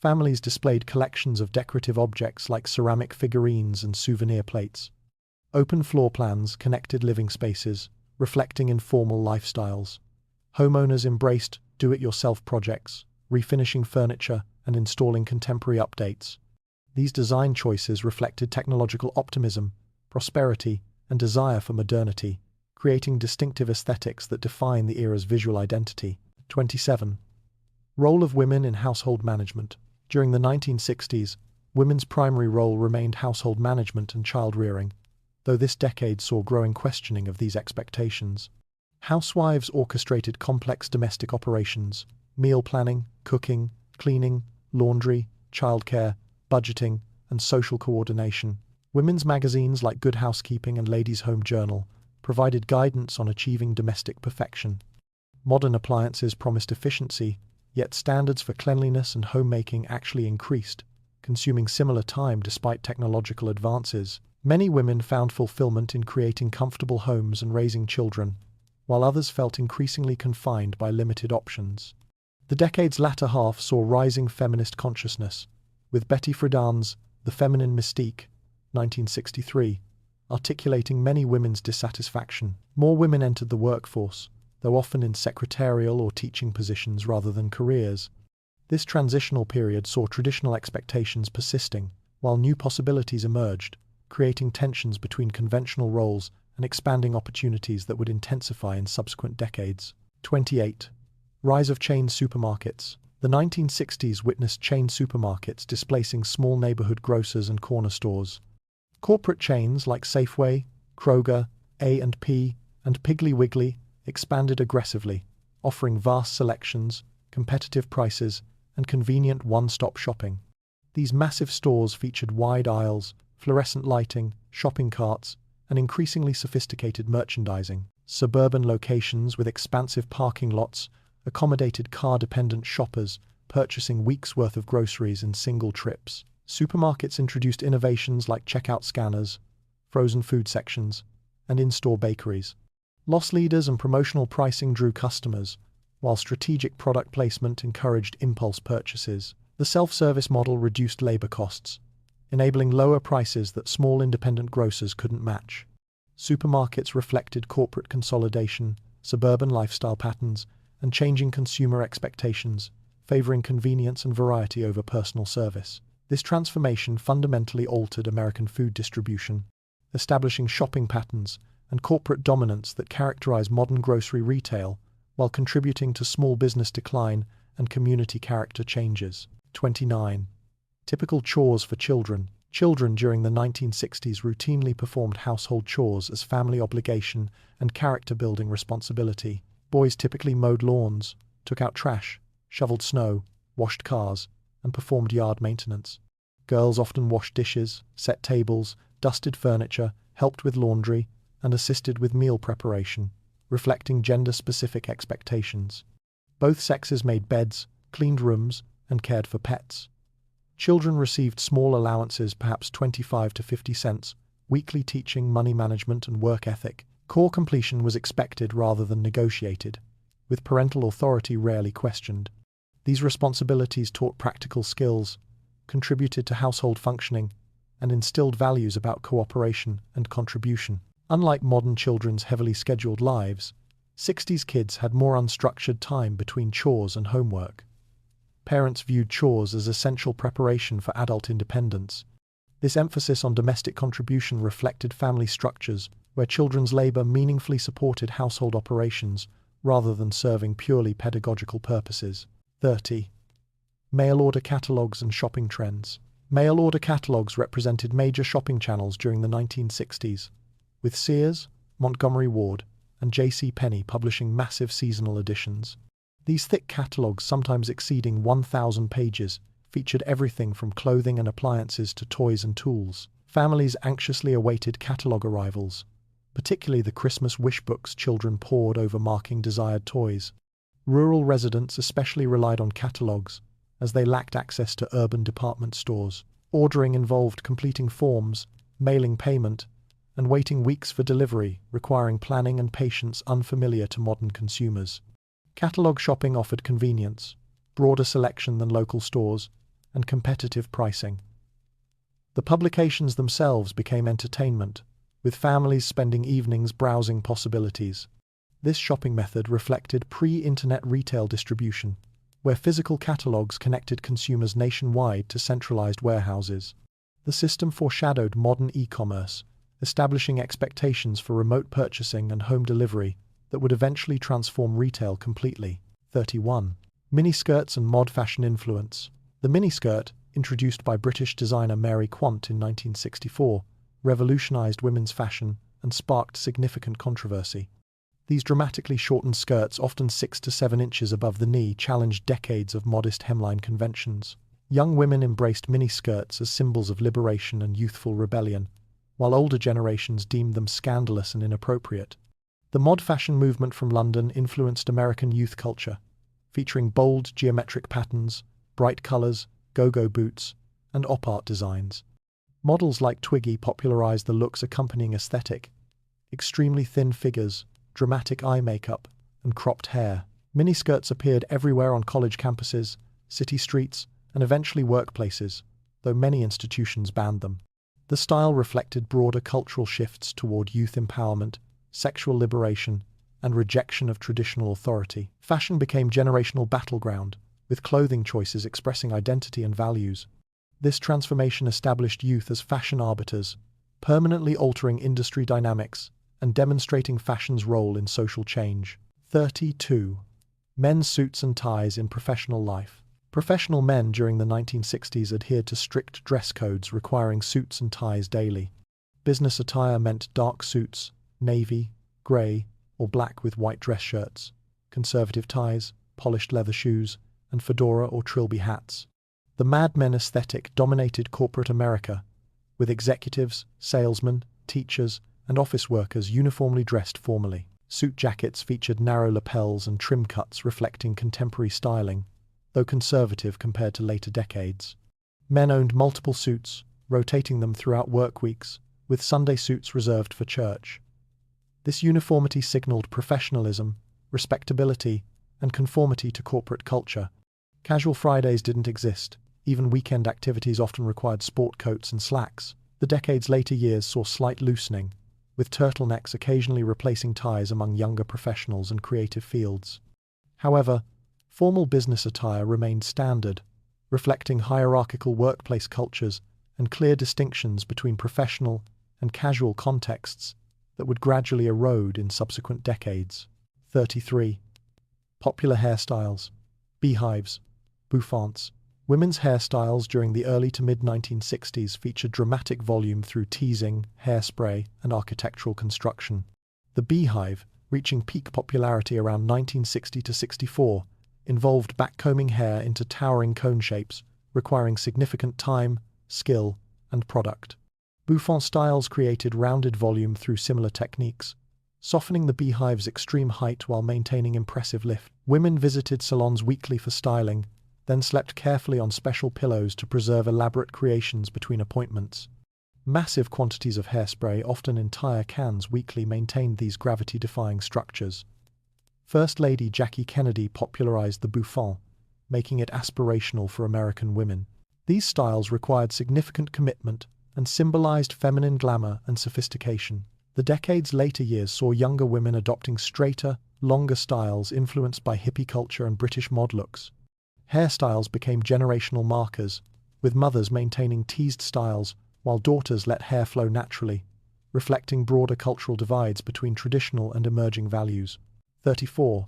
Families displayed collections of decorative objects like ceramic figurines and souvenir plates. Open floor plans connected living spaces, reflecting informal lifestyles. Homeowners embraced do-it-yourself projects, refinishing furniture and installing contemporary updates. These design choices reflected technological optimism, prosperity, and desire for modernity, creating distinctive aesthetics that define the era's visual identity. 27. Role of women in household management. During the 1960s, women's primary role remained household management and child-rearing, though this decade saw growing questioning of these expectations. Housewives orchestrated complex domestic operations, meal planning, cooking, cleaning, laundry, childcare, budgeting, and social coordination. Women's magazines like Good Housekeeping and Ladies' Home Journal provided guidance on achieving domestic perfection. Modern appliances promised efficiency, yet standards for cleanliness and homemaking actually increased, consuming similar time despite technological advances. Many women found fulfillment in creating comfortable homes and raising children, while others felt increasingly confined by limited options. The decade's latter half saw rising feminist consciousness, with Betty Friedan's The Feminine Mystique, 1963, articulating many women's dissatisfaction. More women entered the workforce, though often in secretarial or teaching positions rather than careers. This transitional period saw traditional expectations persisting, while new possibilities emerged, creating tensions between conventional roles and expanding opportunities that would intensify in subsequent decades. 28. Rise of chain supermarkets. The 1960s witnessed chain supermarkets displacing small neighborhood grocers and corner stores. Corporate chains like Safeway, Kroger, A&P, and Piggly Wiggly expanded aggressively, offering vast selections, competitive prices, and convenient one-stop shopping. These massive stores featured wide aisles, fluorescent lighting, shopping carts, and increasingly sophisticated merchandising. Suburban locations with expansive parking lots accommodated car-dependent shoppers purchasing weeks' worth of groceries in single trips. Supermarkets introduced innovations like checkout scanners, frozen food sections, and in-store bakeries. Loss leaders and promotional pricing drew customers, while strategic product placement encouraged impulse purchases. The self-service model reduced labor costs, enabling lower prices that small independent grocers couldn't match. Supermarkets reflected corporate consolidation, suburban lifestyle patterns, and changing consumer expectations, favoring convenience and variety over personal service. This transformation fundamentally altered American food distribution, establishing shopping patterns and corporate dominance that characterize modern grocery retail, while contributing to small business decline and community character changes. 29. Typical chores for children. Children during the 1960s routinely performed household chores as family obligation and character-building responsibility. Boys typically mowed lawns, took out trash, shoveled snow, washed cars, and performed yard maintenance. Girls often washed dishes, set tables, dusted furniture, helped with laundry, and assisted with meal preparation, reflecting gender-specific expectations. Both sexes made beds, cleaned rooms, and cared for pets. Children received small allowances, perhaps 25 to 50 cents, weekly teaching money management and work ethic. Core completion was expected rather than negotiated, with parental authority rarely questioned. These responsibilities taught practical skills, contributed to household functioning, and instilled values about cooperation and contribution. Unlike modern children's heavily scheduled lives, 60s kids had more unstructured time between chores and homework. Parents viewed chores as essential preparation for adult independence. This emphasis on domestic contribution reflected family structures where children's labor meaningfully supported household operations rather than serving purely pedagogical purposes. 30. Mail-order catalogs and shopping trends. Mail-order catalogs represented major shopping channels during the 1960s, with Sears, Montgomery Ward, and J.C. Penney publishing massive seasonal editions. These thick catalogs, sometimes exceeding 1,000 pages, featured everything from clothing and appliances to toys and tools. Families anxiously awaited catalog arrivals, particularly the Christmas wish books children pored over marking desired toys. Rural residents especially relied on catalogs, as they lacked access to urban department stores. Ordering involved completing forms, mailing payment, and waiting weeks for delivery, requiring planning and patience unfamiliar to modern consumers. Catalog shopping offered convenience, broader selection than local stores, and competitive pricing. The publications themselves became entertainment, with families spending evenings browsing possibilities. This shopping method reflected pre-internet retail distribution, where physical catalogs connected consumers nationwide to centralized warehouses. The system foreshadowed modern e-commerce, establishing expectations for remote purchasing and home delivery that would eventually transform retail completely. 31. Miniskirts and mod fashion influence. The miniskirt, introduced by British designer Mary Quant in 1964, revolutionized women's fashion and sparked significant controversy. These dramatically shortened skirts, often 6 to 7 inches above the knee, challenged decades of modest hemline conventions. Young women embraced miniskirts as symbols of liberation and youthful rebellion, while older generations deemed them scandalous and inappropriate. The mod fashion movement from London influenced American youth culture, featuring bold geometric patterns, bright colors, go-go boots, and op-art designs. Models like Twiggy popularized the look's accompanying aesthetic: extremely thin figures, dramatic eye makeup, and cropped hair. Miniskirts appeared everywhere on college campuses, city streets, and eventually workplaces, though many institutions banned them. The style reflected broader cultural shifts toward youth empowerment, sexual liberation, and rejection of traditional authority. Fashion became generational battleground, with clothing choices expressing identity and values. This transformation established youth as fashion arbiters, permanently altering industry dynamics and demonstrating fashion's role in social change. 32. Men's suits and ties in professional life. Professional men during the 1960s adhered to strict dress codes requiring suits and ties daily. Business attire meant dark suits, navy, grey, or black with white dress shirts, conservative ties, polished leather shoes, and fedora or trilby hats. The Mad Men aesthetic dominated corporate America, with executives, salesmen, teachers, and office workers uniformly dressed formally. Suit jackets featured narrow lapels and trim cuts reflecting contemporary styling, though conservative compared to later decades. Men owned multiple suits, rotating them throughout work weeks, with Sunday suits reserved for church. This uniformity signaled professionalism, respectability, and conformity to corporate culture. Casual Fridays didn't exist. Even weekend activities often required sport coats and slacks. The decade's later years saw slight loosening, with turtlenecks occasionally replacing ties among younger professionals and creative fields. However, formal business attire remained standard, reflecting hierarchical workplace cultures and clear distinctions between professional and casual contexts that would gradually erode in subsequent decades. 33. Popular hairstyles. Beehives. Bouffants. Women's hairstyles during the early to mid-1960s featured dramatic volume through teasing, hairspray, and architectural construction. The beehive, reaching peak popularity around 1960 to 64, involved backcombing hair into towering cone shapes, requiring significant time, skill, and product. Bouffant styles created rounded volume through similar techniques, softening the beehive's extreme height while maintaining impressive lift. Women visited salons weekly for styling, then slept carefully on special pillows to preserve elaborate creations between appointments. Massive quantities of hairspray, often entire cans weekly, maintained these gravity-defying structures. First Lady Jackie Kennedy popularized the bouffant, making it aspirational for American women. These styles required significant commitment and symbolized feminine glamour and sophistication. The decade's later years saw younger women adopting straighter, longer styles influenced by hippie culture and British mod looks. Hairstyles became generational markers, with mothers maintaining teased styles while daughters let hair flow naturally, reflecting broader cultural divides between traditional and emerging values. 34.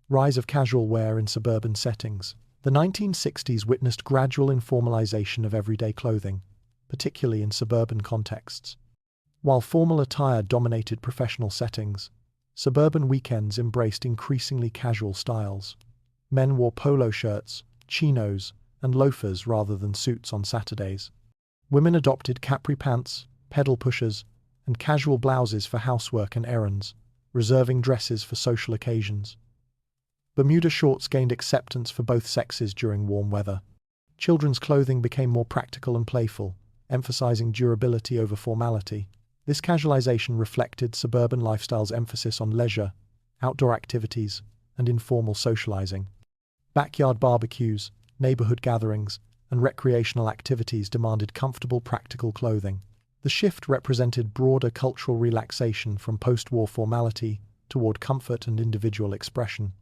Rise of casual wear in suburban settings. The 1960s witnessed gradual informalization of everyday clothing, particularly in suburban contexts. While formal attire dominated professional settings, suburban weekends embraced increasingly casual styles. Men wore polo shirts, chinos, and loafers rather than suits on Saturdays. Women adopted capri pants, pedal pushers, and casual blouses for housework and errands, reserving dresses for social occasions. Bermuda shorts gained acceptance for both sexes during warm weather. Children's clothing became more practical and playful, emphasizing durability over formality. This casualization reflected suburban lifestyle's emphasis on leisure, outdoor activities, and informal socializing. Backyard barbecues, neighborhood gatherings, and recreational activities demanded comfortable, practical clothing. The shift represented broader cultural relaxation from post-war formality toward comfort and individual expression.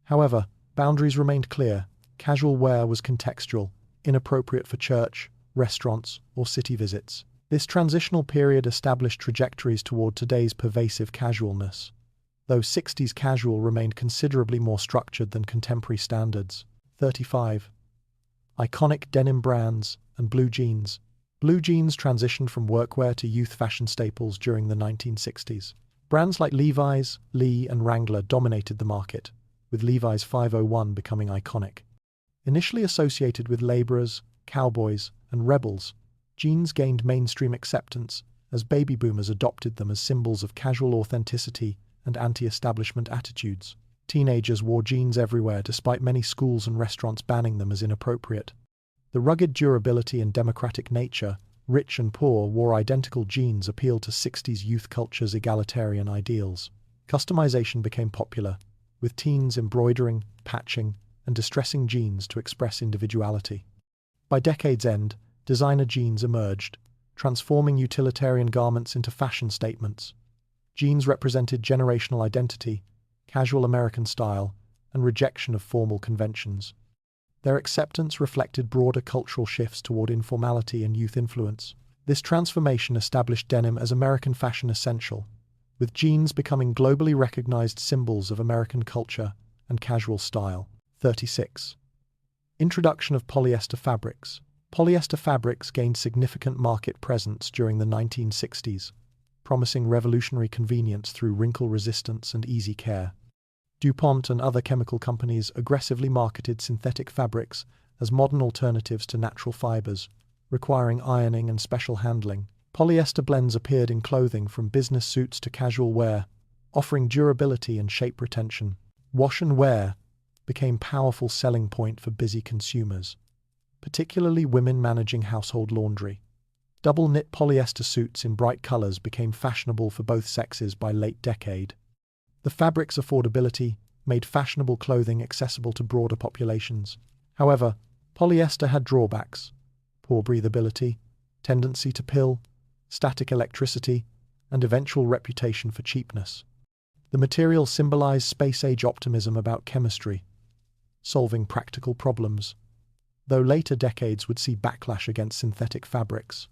However, boundaries remained clear. Casual wear was contextual, inappropriate for church, restaurants, or city visits. This transitional period established trajectories toward today's pervasive casualness, though 60s casual remained considerably more structured than contemporary standards. 35. Iconic denim brands and blue jeans. Blue jeans transitioned from workwear to youth fashion staples during the 1960s. Brands like Levi's, Lee, and Wrangler dominated the market, with Levi's 501 becoming iconic. Initially associated with laborers, cowboys, and rebels, jeans gained mainstream acceptance as baby boomers adopted them as symbols of casual authenticity and anti-establishment attitudes. Teenagers wore jeans everywhere despite many schools and restaurants banning them as inappropriate. The rugged durability and democratic nature, rich and poor wore identical jeans, appealed to 60s youth culture's egalitarian ideals. Customization became popular, with teens embroidering, patching, and distressing jeans to express individuality. By decade's end, designer jeans emerged, transforming utilitarian garments into fashion statements. Jeans represented generational identity, casual American style, and rejection of formal conventions. Their acceptance reflected broader cultural shifts toward informality and youth influence. This transformation established denim as American fashion essential, with jeans becoming globally recognized symbols of American culture and casual style. 36. Introduction of polyester fabrics. Polyester fabrics gained significant market presence during the 1960s, promising revolutionary convenience through wrinkle resistance and easy care. DuPont and other chemical companies aggressively marketed synthetic fabrics as modern alternatives to natural fibers, requiring ironing and special handling. Polyester blends appeared in clothing from business suits to casual wear, offering durability and shape retention. Wash and wear became a powerful selling point for busy consumers, particularly women managing household laundry. Double-knit polyester suits in bright colors became fashionable for both sexes by late decade. The fabric's affordability made fashionable clothing accessible to broader populations. However, polyester had drawbacks: poor breathability, tendency to pill, static electricity, and eventual reputation for cheapness. The material symbolized space-age optimism about chemistry, solving practical problems, though later decades would see backlash against synthetic fabrics.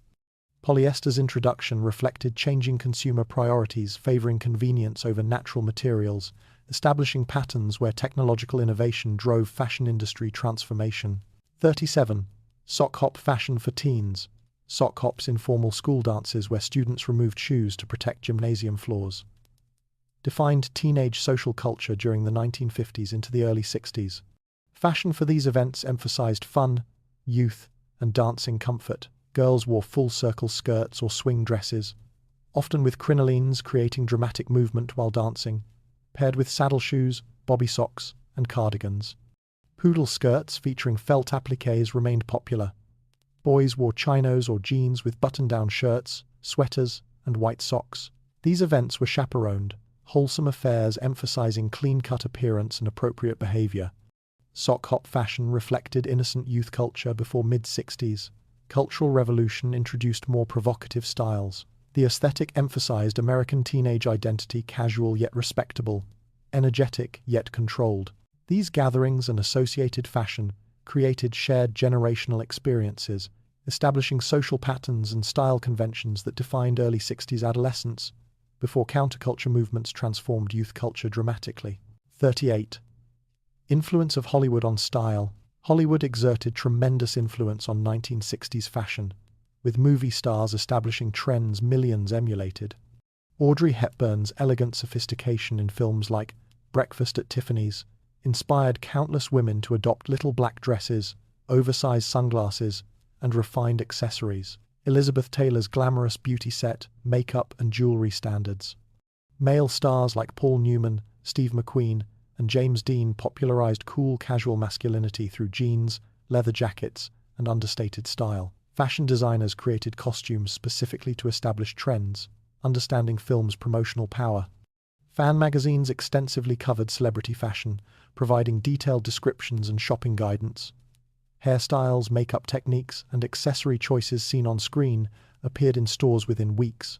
Polyester's introduction reflected changing consumer priorities, favoring convenience over natural materials, establishing patterns where technological innovation drove fashion industry transformation. 37. Sock hop fashion for teens. Sock hops in formal school dances where students removed shoes to protect gymnasium floors defined teenage social culture during the 1950s into the early 60s. Fashion for these events emphasized fun, youth, and dancing comfort. Girls wore full-circle skirts or swing dresses, often with crinolines creating dramatic movement while dancing, paired with saddle shoes, bobby socks, and cardigans. Poodle skirts featuring felt appliques remained popular. Boys wore chinos or jeans with button-down shirts, sweaters, and white socks. These events were chaperoned, wholesome affairs emphasizing clean-cut appearance and appropriate behavior. Sock hop fashion reflected innocent youth culture before mid-60s. Cultural Revolution introduced more provocative styles. The aesthetic emphasized American teenage identity, casual yet respectable, energetic yet controlled. These gatherings and associated fashion created shared generational experiences, establishing social patterns and style conventions that defined early 60s adolescence, before counterculture movements transformed youth culture dramatically. 38. Influence of Hollywood on style. Hollywood exerted tremendous influence on 1960s fashion, with movie stars establishing trends millions emulated. Audrey Hepburn's elegant sophistication in films like Breakfast at Tiffany's inspired countless women to adopt little black dresses, oversized sunglasses, and refined accessories. Elizabeth Taylor's glamorous beauty set, makeup, and jewelry standards. Male stars like Paul Newman, Steve McQueen, and James Dean popularized cool casual masculinity through jeans, leather jackets, and understated style. Fashion designers created costumes specifically to establish trends, understanding film's promotional power. Fan magazines extensively covered celebrity fashion, providing detailed descriptions and shopping guidance. Hairstyles, makeup techniques, and accessory choices seen on screen appeared in stores within weeks.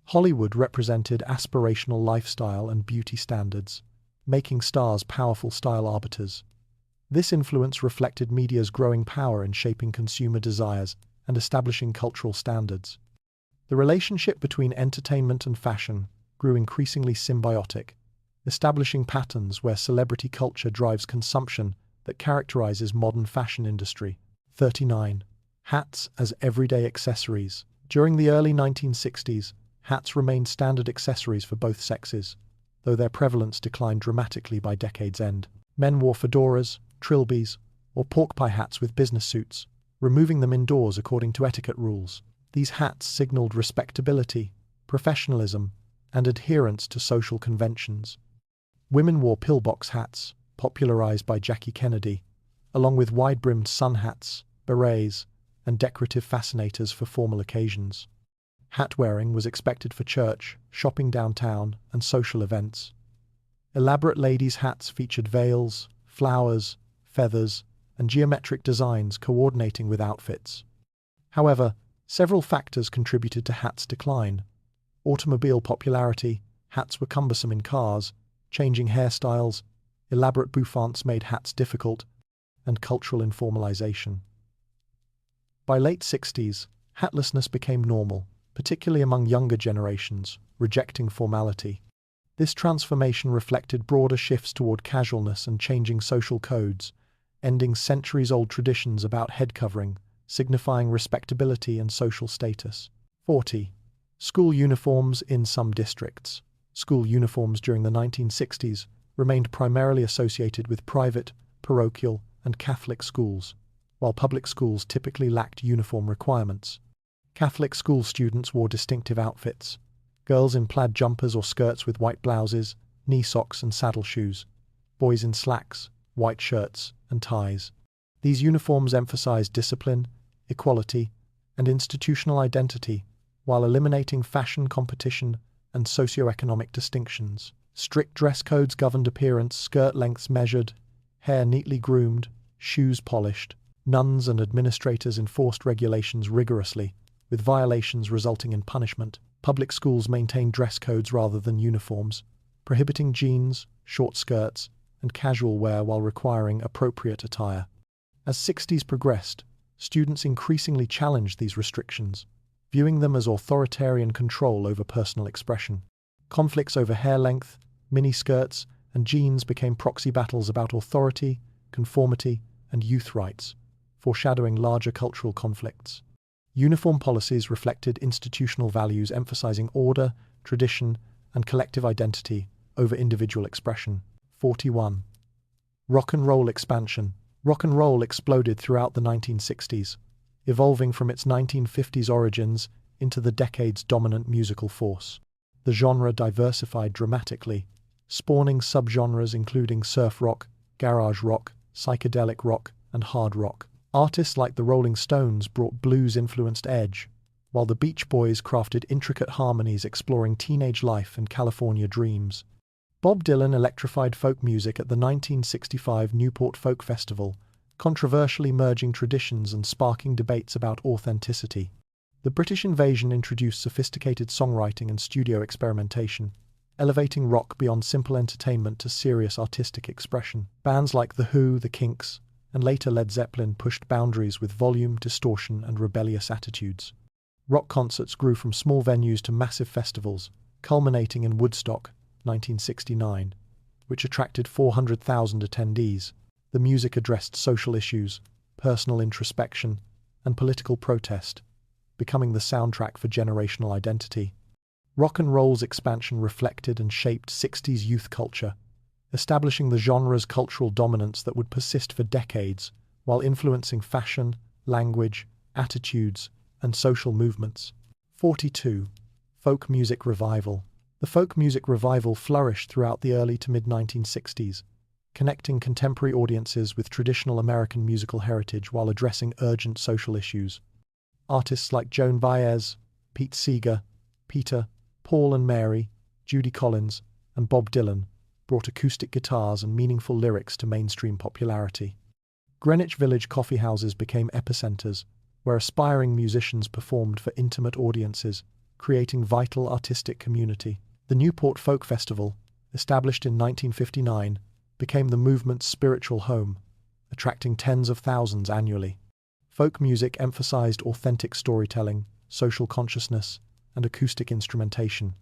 Hollywood represented aspirational lifestyle and beauty standards, making stars powerful style arbiters. This influence reflected media's growing power in shaping consumer desires and establishing cultural standards. The relationship between entertainment and fashion grew increasingly symbiotic, establishing patterns where celebrity culture drives consumption that characterizes modern fashion industry. 39. Hats as everyday accessories. During the early 1960s, hats remained standard accessories for both sexes, though their prevalence declined dramatically by decade's end. Men wore fedoras, trilbies, or pork pie hats with business suits, removing them indoors according to etiquette rules. These hats signaled respectability, professionalism, and adherence to social conventions. Women wore pillbox hats, popularized by Jackie Kennedy, along with wide-brimmed sun hats, berets, and decorative fascinators for formal occasions. Hat wearing was expected for church, shopping downtown, and social events. Elaborate ladies' hats featured veils, flowers, feathers, and geometric designs coordinating with outfits. However, several factors contributed to hats' decline. Automobile popularity, hats were cumbersome in cars, changing hairstyles, elaborate bouffants made hats difficult, and cultural informalization. By late 60s, hatlessness became normal, particularly among younger generations, rejecting formality. This transformation reflected broader shifts toward casualness and changing social codes, ending centuries-old traditions about head covering, signifying respectability and social status. 40. School uniforms in some districts. School uniforms during the 1960s remained primarily associated with private, parochial, and Catholic schools, while public schools typically lacked uniform requirements. Catholic school students wore distinctive outfits, Girls in plaid jumpers or skirts with white blouses, knee socks and saddle shoes. Boys in slacks, white shirts and ties. These uniforms emphasize discipline, equality, and institutional identity, while eliminating fashion competition and socioeconomic distinctions. Strict dress codes governed appearance, skirt lengths measured, hair neatly groomed, shoes polished. Nuns and administrators enforced regulations rigorously, with violations resulting in punishment. Public schools maintained dress codes rather than uniforms, prohibiting jeans, short skirts, and casual wear while requiring appropriate attire. As 60s progressed, students increasingly challenged these restrictions, viewing them as authoritarian control over personal expression. Conflicts over hair length, miniskirts, and jeans became proxy battles about authority, conformity, and youth rights, foreshadowing larger cultural conflicts. Uniform policies reflected institutional values emphasizing order, tradition, and collective identity over individual expression. 41. Rock and roll expansion. Rock and roll exploded throughout the 1960s, evolving from its 1950s origins into the decade's dominant musical force. The genre diversified dramatically, spawning subgenres including surf rock, garage rock, psychedelic rock, and hard rock. Artists like the Rolling Stones brought blues-influenced edge, while the Beach Boys crafted intricate harmonies exploring teenage life and California dreams. Bob Dylan electrified folk music at the 1965 Newport Folk Festival, controversially merging traditions and sparking debates about authenticity. The British invasion introduced sophisticated songwriting and studio experimentation, elevating rock beyond simple entertainment to serious artistic expression. Bands like The Who, The Kinks, and later Led Zeppelin pushed boundaries with volume, distortion, and rebellious attitudes. Rock concerts grew from small venues to massive festivals, culminating in Woodstock, 1969, which attracted 400,000 attendees. The music addressed social issues, personal introspection, and political protest, becoming the soundtrack for generational identity. Rock and roll's expansion reflected and shaped 60s youth culture, establishing the genre's cultural dominance that would persist for decades, while influencing fashion, language, attitudes, and social movements. 42. Folk music revival. The folk music revival flourished throughout the early to mid-1960s, connecting contemporary audiences with traditional American musical heritage while addressing urgent social issues. Artists like Joan Baez, Pete Seeger, Peter, Paul and Mary, Judy Collins, and Bob Dylan brought acoustic guitars and meaningful lyrics to mainstream popularity. Greenwich Village coffeehouses became epicenters, where aspiring musicians performed for intimate audiences, creating vital artistic community. The Newport Folk Festival, established in 1959, became the movement's spiritual home, attracting tens of thousands annually. Folk music emphasized authentic storytelling, social consciousness, and acoustic instrumentation,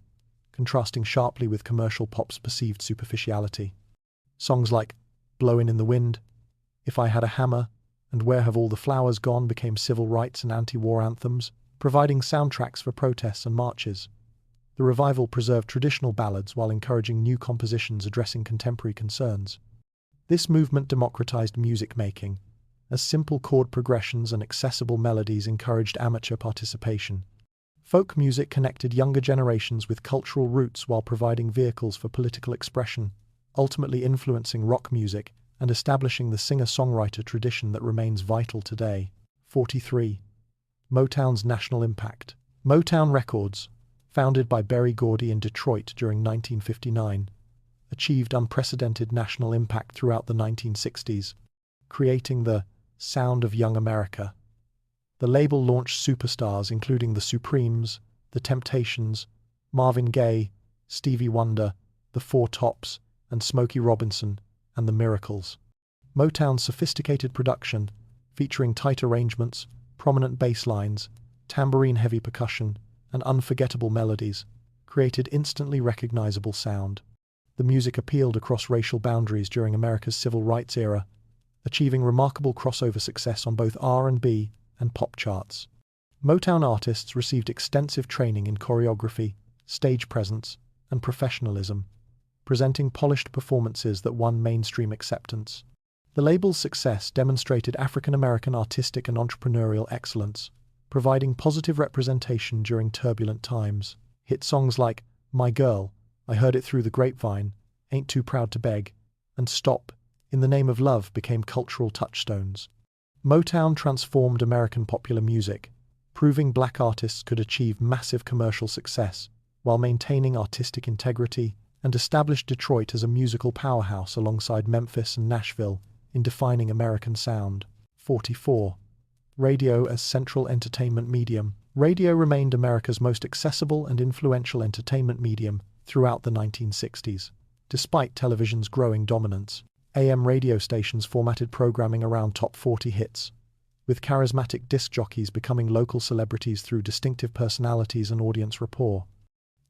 contrasting sharply with commercial pop's perceived superficiality. Songs like Blowin' in the Wind, If I Had a Hammer, and Where Have All the Flowers Gone became civil rights and anti-war anthems, providing soundtracks for protests and marches. The revival preserved traditional ballads while encouraging new compositions addressing contemporary concerns. This movement democratized music making, as simple chord progressions and accessible melodies encouraged amateur participation. Folk music connected younger generations with cultural roots while providing vehicles for political expression, ultimately influencing rock music and establishing the singer-songwriter tradition that remains vital today. 43. Motown's national impact. Motown Records, founded by Berry Gordy in Detroit during 1959, achieved unprecedented national impact throughout the 1960s, creating the sound of young America. The label launched superstars including the Supremes, the Temptations, Marvin Gaye, Stevie Wonder, the Four Tops, and Smokey Robinson, and the Miracles. Motown's sophisticated production, featuring tight arrangements, prominent bass lines, tambourine-heavy percussion, and unforgettable melodies, created instantly recognizable sound. The music appealed across racial boundaries during America's civil rights era, achieving remarkable crossover success on both R&B and pop charts. Motown artists received extensive training in choreography, stage presence, and professionalism, presenting polished performances that won mainstream acceptance. The label's success demonstrated African-American artistic and entrepreneurial excellence, providing positive representation during turbulent times. Hit songs like My Girl, I Heard It Through the Grapevine, Ain't Too Proud to Beg, and Stop, In the Name of Love became cultural touchstones. Motown transformed American popular music, proving black artists could achieve massive commercial success while maintaining artistic integrity, and established Detroit as a musical powerhouse alongside Memphis and Nashville in defining American sound. 44. Radio as central entertainment medium. Radio remained America's most accessible and influential entertainment medium throughout the 1960s. Despite television's growing dominance, AM radio stations formatted programming around top 40 hits, with charismatic disc jockeys becoming local celebrities through distinctive personalities and audience rapport.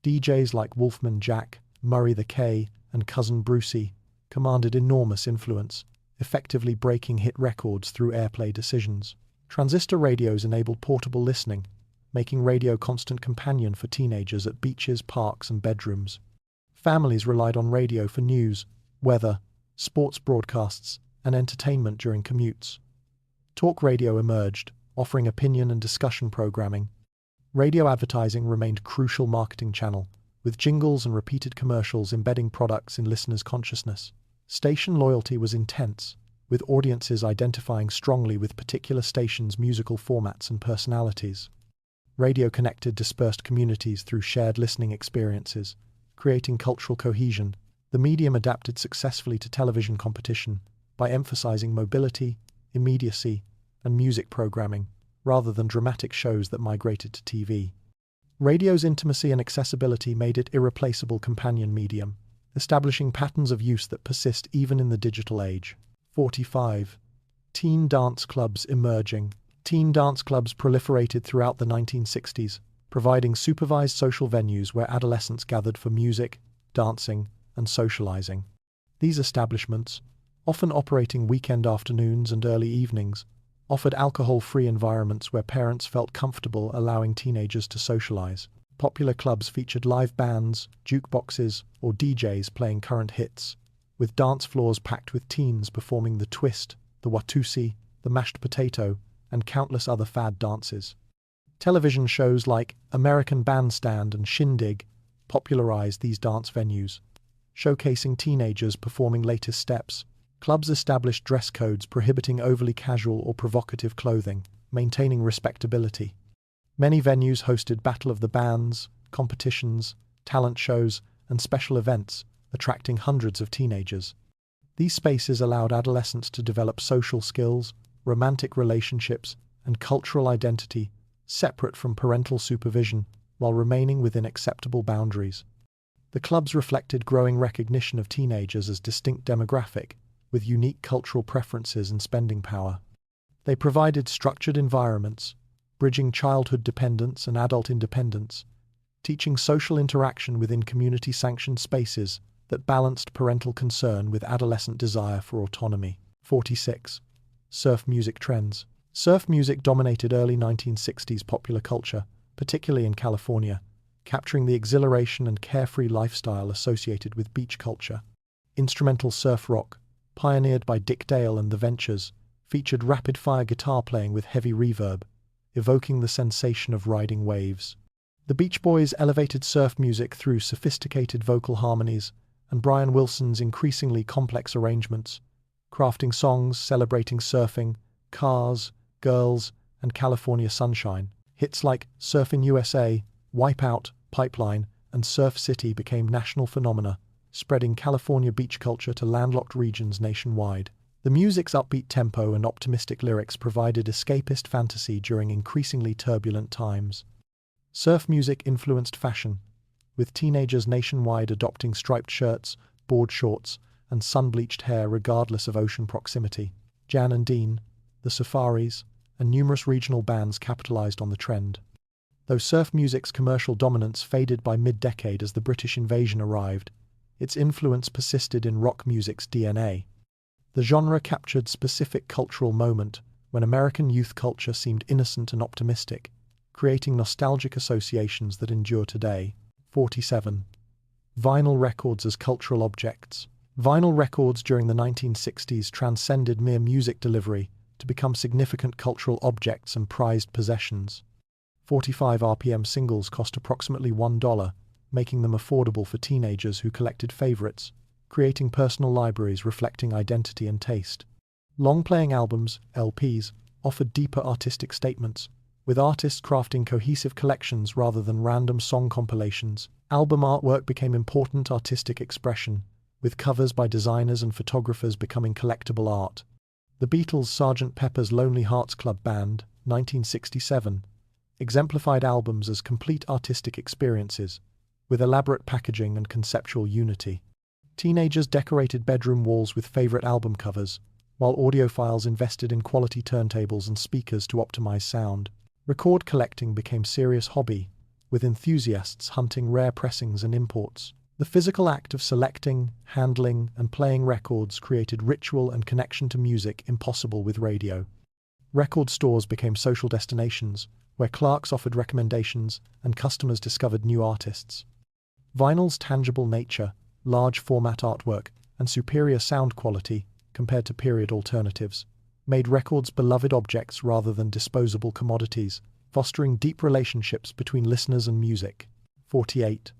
DJs like Wolfman Jack, Murray the K, and Cousin Brucey commanded enormous influence, effectively breaking hit records through airplay decisions. Transistor radios enabled portable listening, making radio constant companion for teenagers at beaches, parks, and bedrooms. Families relied on radio for news, weather, sports broadcasts, and entertainment during commutes. Talk radio emerged, offering opinion and discussion programming. Radio advertising remained a crucial marketing channel, with jingles and repeated commercials embedding products in listeners' consciousness. Station loyalty was intense, with audiences identifying strongly with particular stations' musical formats and personalities. Radio connected dispersed communities through shared listening experiences, creating cultural cohesion. The medium adapted successfully to television competition by emphasizing mobility, immediacy, and music programming, rather than dramatic shows that migrated to TV. Radio's intimacy and accessibility made it irreplaceable companion medium, establishing patterns of use that persist even in the digital age. 45. Teen dance clubs emerging. Teen dance clubs proliferated throughout the 1960s, providing supervised social venues where adolescents gathered for music, dancing, and socializing. These establishments, often operating weekend afternoons and early evenings, offered alcohol-free environments where parents felt comfortable allowing teenagers to socialize. Popular clubs featured live bands, jukeboxes, or DJs playing current hits, with dance floors packed with teens performing the twist, the watusi, the mashed potato, and countless other fad dances. Television shows like American Bandstand and Shindig popularized these dance venues, showcasing teenagers performing latest steps. Clubs established dress codes prohibiting overly casual or provocative clothing, maintaining respectability. Many venues hosted Battle of the Bands, competitions, talent shows, and special events, attracting hundreds of teenagers. These spaces allowed adolescents to develop social skills, romantic relationships, and cultural identity separate from parental supervision, while remaining within acceptable boundaries. The clubs reflected growing recognition of teenagers as distinct demographic, with unique cultural preferences and spending power. They provided structured environments, bridging childhood dependence and adult independence, teaching social interaction within community-sanctioned spaces that balanced parental concern with adolescent desire for autonomy. 46. Surf music trends. Surf music dominated early 1960s popular culture, particularly in California, capturing the exhilaration and carefree lifestyle associated with beach culture. Instrumental surf rock, pioneered by Dick Dale and the Ventures, featured rapid-fire guitar playing with heavy reverb, evoking the sensation of riding waves. The Beach Boys elevated surf music through sophisticated vocal harmonies and Brian Wilson's increasingly complex arrangements, crafting songs celebrating surfing, cars, girls, and California sunshine. Hits like Surfin' USA, Wipeout, Pipeline, and Surf City became national phenomena, spreading California beach culture to landlocked regions nationwide. The music's upbeat tempo and optimistic lyrics provided escapist fantasy during increasingly turbulent times. Surf music influenced fashion, with teenagers nationwide adopting striped shirts, board shorts, and sun-bleached hair regardless of ocean proximity. Jan and Dean, the Safaris, and numerous regional bands capitalized on the trend. Though surf music's commercial dominance faded by mid-decade as the British invasion arrived, its influence persisted in rock music's DNA. The genre captured specific cultural moment when American youth culture seemed innocent and optimistic, creating nostalgic associations that endure today. 47. Vinyl records as cultural objects. Vinyl records during the 1960s transcended mere music delivery to become significant cultural objects and prized possessions. 45 RPM singles cost approximately $1, making them affordable for teenagers who collected favorites, creating personal libraries reflecting identity and taste. Long-playing albums, LPs, offered deeper artistic statements, with artists crafting cohesive collections rather than random song compilations. Album artwork became important artistic expression, with covers by designers and photographers becoming collectible art. The Beatles' Sgt. Pepper's Lonely Hearts Club Band, 1967, exemplified albums as complete artistic experiences, with elaborate packaging and conceptual unity. Teenagers decorated bedroom walls with favorite album covers, while audiophiles invested in quality turntables and speakers to optimize sound. Record collecting became a serious hobby, with enthusiasts hunting rare pressings and imports. The physical act of selecting, handling, and playing records created ritual and connection to music impossible with radio. Record stores became social destinations, where clerks offered recommendations and customers discovered new artists. Vinyl's tangible nature, large format artwork, and superior sound quality, compared to period alternatives, made records beloved objects rather than disposable commodities, fostering deep relationships between listeners and music. 48.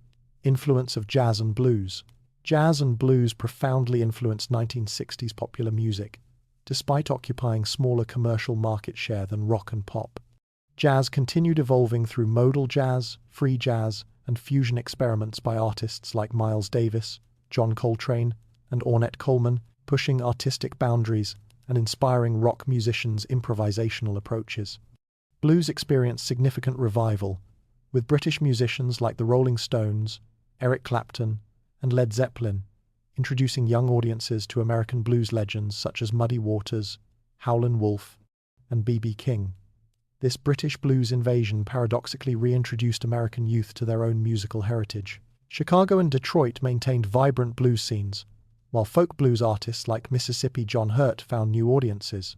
Influence of jazz and blues. Jazz and blues profoundly influenced 1960s popular music, despite occupying smaller commercial market share than rock and pop. Jazz continued evolving through modal jazz, free jazz, and fusion experiments by artists like Miles Davis, John Coltrane, and Ornette Coleman, pushing artistic boundaries and inspiring rock musicians' improvisational approaches. Blues experienced significant revival, with British musicians like the Rolling Stones, Eric Clapton, and Led Zeppelin introducing young audiences to American blues legends such as Muddy Waters, Howlin' Wolf, and B.B. King. This British blues invasion paradoxically reintroduced American youth to their own musical heritage. Chicago and Detroit maintained vibrant blues scenes, while folk blues artists like Mississippi John Hurt found new audiences.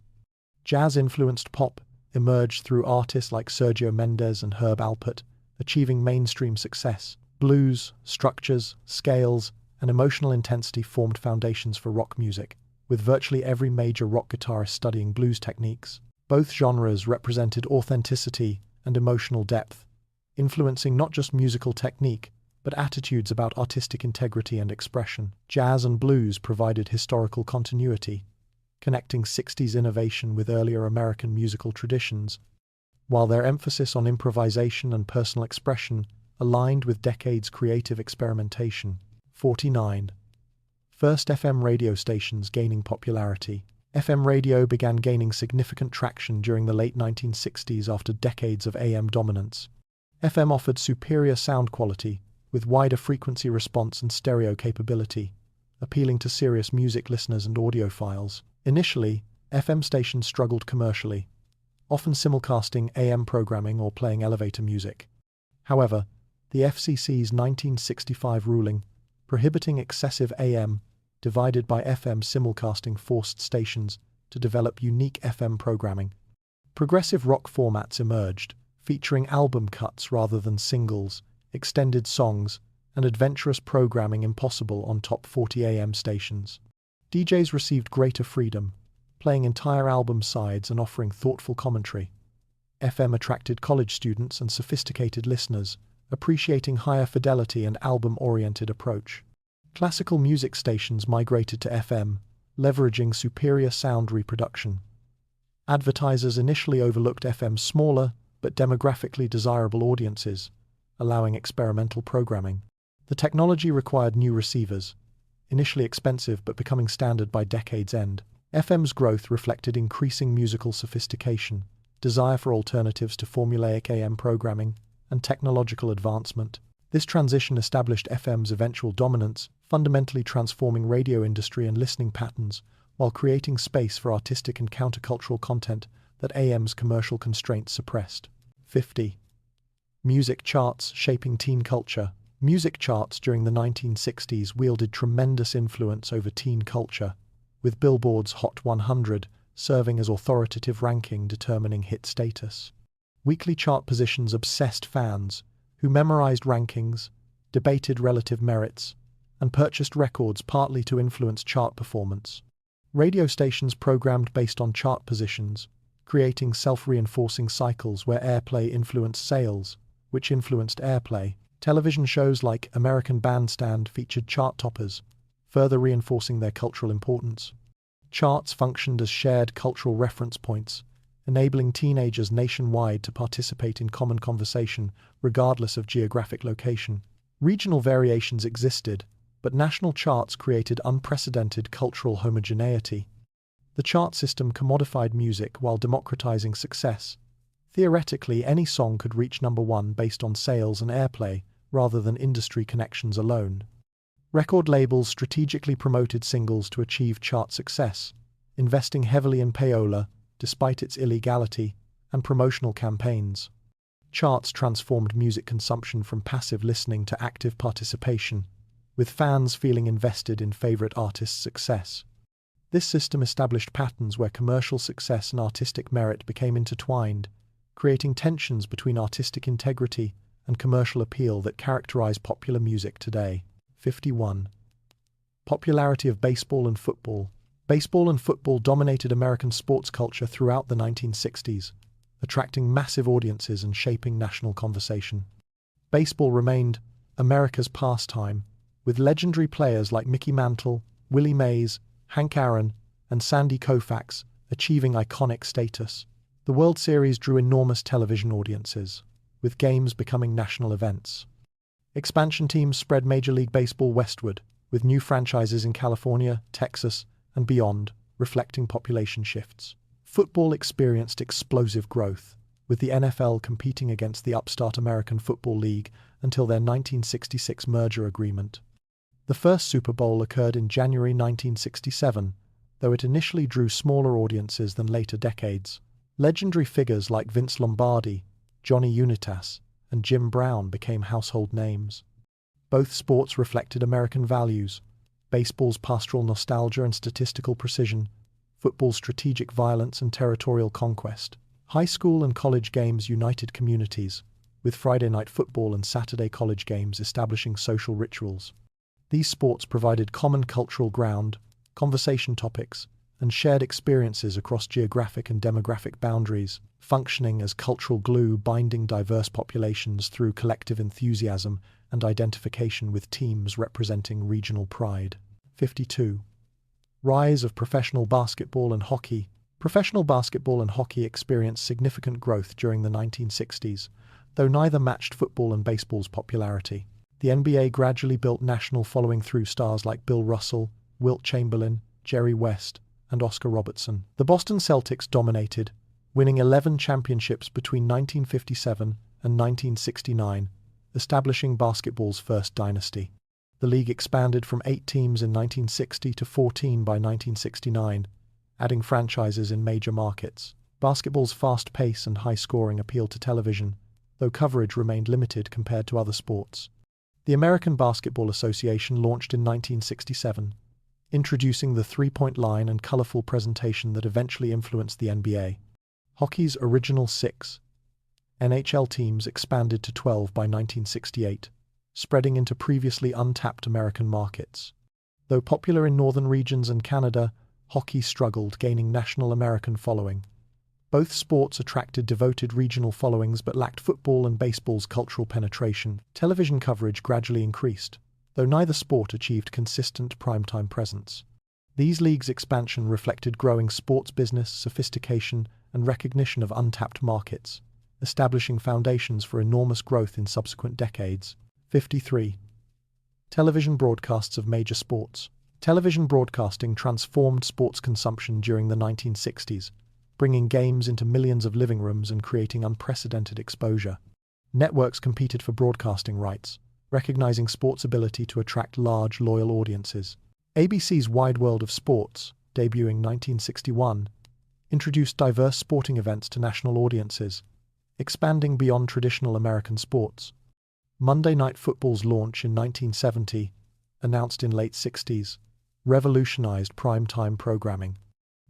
Jazz-influenced pop emerged through artists like Sergio Mendes and Herb Alpert, achieving mainstream success. Blues, structures, scales, and emotional intensity formed foundations for rock music, with virtually every major rock guitarist studying blues techniques. Both genres represented authenticity and emotional depth, influencing not just musical technique, but attitudes about artistic integrity and expression. Jazz and blues provided historical continuity, connecting 60s innovation with earlier American musical traditions, while their emphasis on improvisation and personal expression aligned with decades' creative experimentation. 49. First FM radio stations gaining popularity. FM radio began gaining significant traction during the late 1960s after decades of AM dominance. FM offered superior sound quality, with wider frequency response and stereo capability, appealing to serious music listeners and audiophiles. Initially, FM stations struggled commercially, often simulcasting AM programming or playing elevator music. However, the FCC's 1965 ruling, prohibiting excessive AM, divided by FM simulcasting forced stations to develop unique FM programming. Progressive rock formats emerged, featuring album cuts rather than singles, extended songs, and adventurous programming impossible on top 40 AM stations. DJs received greater freedom, playing entire album sides and offering thoughtful commentary. FM attracted college students and sophisticated listeners, appreciating higher fidelity and album-oriented approach. Classical music stations migrated to FM, leveraging superior sound reproduction. Advertisers initially overlooked FM's smaller, but demographically desirable audiences, allowing experimental programming. The technology required new receivers, initially expensive but becoming standard by decade's end. FM's growth reflected increasing musical sophistication, desire for alternatives to formulaic AM programming, and technological advancement. This transition established FM's eventual dominance, fundamentally transforming radio industry and listening patterns, while creating space for artistic and countercultural content that AM's commercial constraints suppressed. 50. Music charts shaping teen culture. Music charts during the 1960s wielded tremendous influence over teen culture, with Billboard's Hot 100 serving as authoritative ranking determining hit status. Weekly chart positions obsessed fans, who memorized rankings, debated relative merits, and purchased records partly to influence chart performance. Radio stations programmed based on chart positions, creating self-reinforcing cycles where airplay influenced sales, which influenced airplay. Television shows like American Bandstand featured chart toppers, further reinforcing their cultural importance. Charts functioned as shared cultural reference points, enabling teenagers nationwide to participate in common conversation regardless of geographic location. Regional variations existed, but national charts created unprecedented cultural homogeneity. The chart system commodified music while democratizing success. Theoretically, any song could reach number one based on sales and airplay, rather than industry connections alone. Record labels strategically promoted singles to achieve chart success, investing heavily in payola, despite its illegality, and promotional campaigns. Charts transformed music consumption from passive listening to active participation, with fans feeling invested in favorite artists' success. This system established patterns where commercial success and artistic merit became intertwined, creating tensions between artistic integrity and commercial appeal that characterize popular music today. 51. Popularity of baseball and football. Baseball and football dominated American sports culture throughout the 1960s, attracting massive audiences and shaping national conversation. Baseball remained America's pastime, with legendary players like Mickey Mantle, Willie Mays, Hank Aaron, and Sandy Koufax achieving iconic status. The World Series drew enormous television audiences, with games becoming national events. Expansion teams spread Major League Baseball westward, with new franchises in California, Texas, and beyond, reflecting population shifts. Football experienced explosive growth, with the NFL competing against the upstart American Football League until their 1966 merger agreement. The first Super Bowl occurred in January 1967, though it initially drew smaller audiences than later decades. Legendary figures like Vince Lombardi, Johnny Unitas, and Jim Brown became household names. Both sports reflected American values: baseball's pastoral nostalgia and statistical precision, football's strategic violence and territorial conquest. High school and college games united communities, with Friday night football and Saturday college games establishing social rituals. These sports provided common cultural ground, conversation topics, and shared experiences across geographic and demographic boundaries, functioning as cultural glue binding diverse populations through collective enthusiasm and identification with teams representing regional pride. 52. Rise of professional basketball and hockey. Professional basketball and hockey experienced significant growth during the 1960s, though neither matched football and baseball's popularity. The NBA gradually built national following through stars like Bill Russell, Wilt Chamberlain, Jerry West, and Oscar Robertson. The Boston Celtics dominated, winning 11 championships between 1957 and 1969, establishing basketball's first dynasty. The league expanded from 8 teams in 1960 to 14 by 1969, adding franchises in major markets. Basketball's fast pace and high scoring appealed to television, though coverage remained limited compared to other sports. The American Basketball Association launched in 1967, introducing the three-point line and colorful presentation that eventually influenced the NBA. Hockey's original 6 NHL teams expanded to 12 by 1968, spreading into previously untapped American markets. Though popular in northern regions and Canada, hockey struggled, gaining national American following. Both sports attracted devoted regional followings but lacked football and baseball's cultural penetration. Television coverage gradually increased, though neither sport achieved consistent primetime presence. These leagues' expansion reflected growing sports business, sophistication, and recognition of untapped markets, establishing foundations for enormous growth in subsequent decades. 53. Television broadcasts of major sports. Television broadcasting transformed sports consumption during the 1960s, bringing games into millions of living rooms and creating unprecedented exposure. Networks competed for broadcasting rights, recognizing sports' ability to attract large, loyal audiences. ABC's Wide World of Sports, debuting 1961, introduced diverse sporting events to national audiences, expanding beyond traditional American sports. Monday Night Football's launch in 1970, announced in late 60s, revolutionized primetime programming.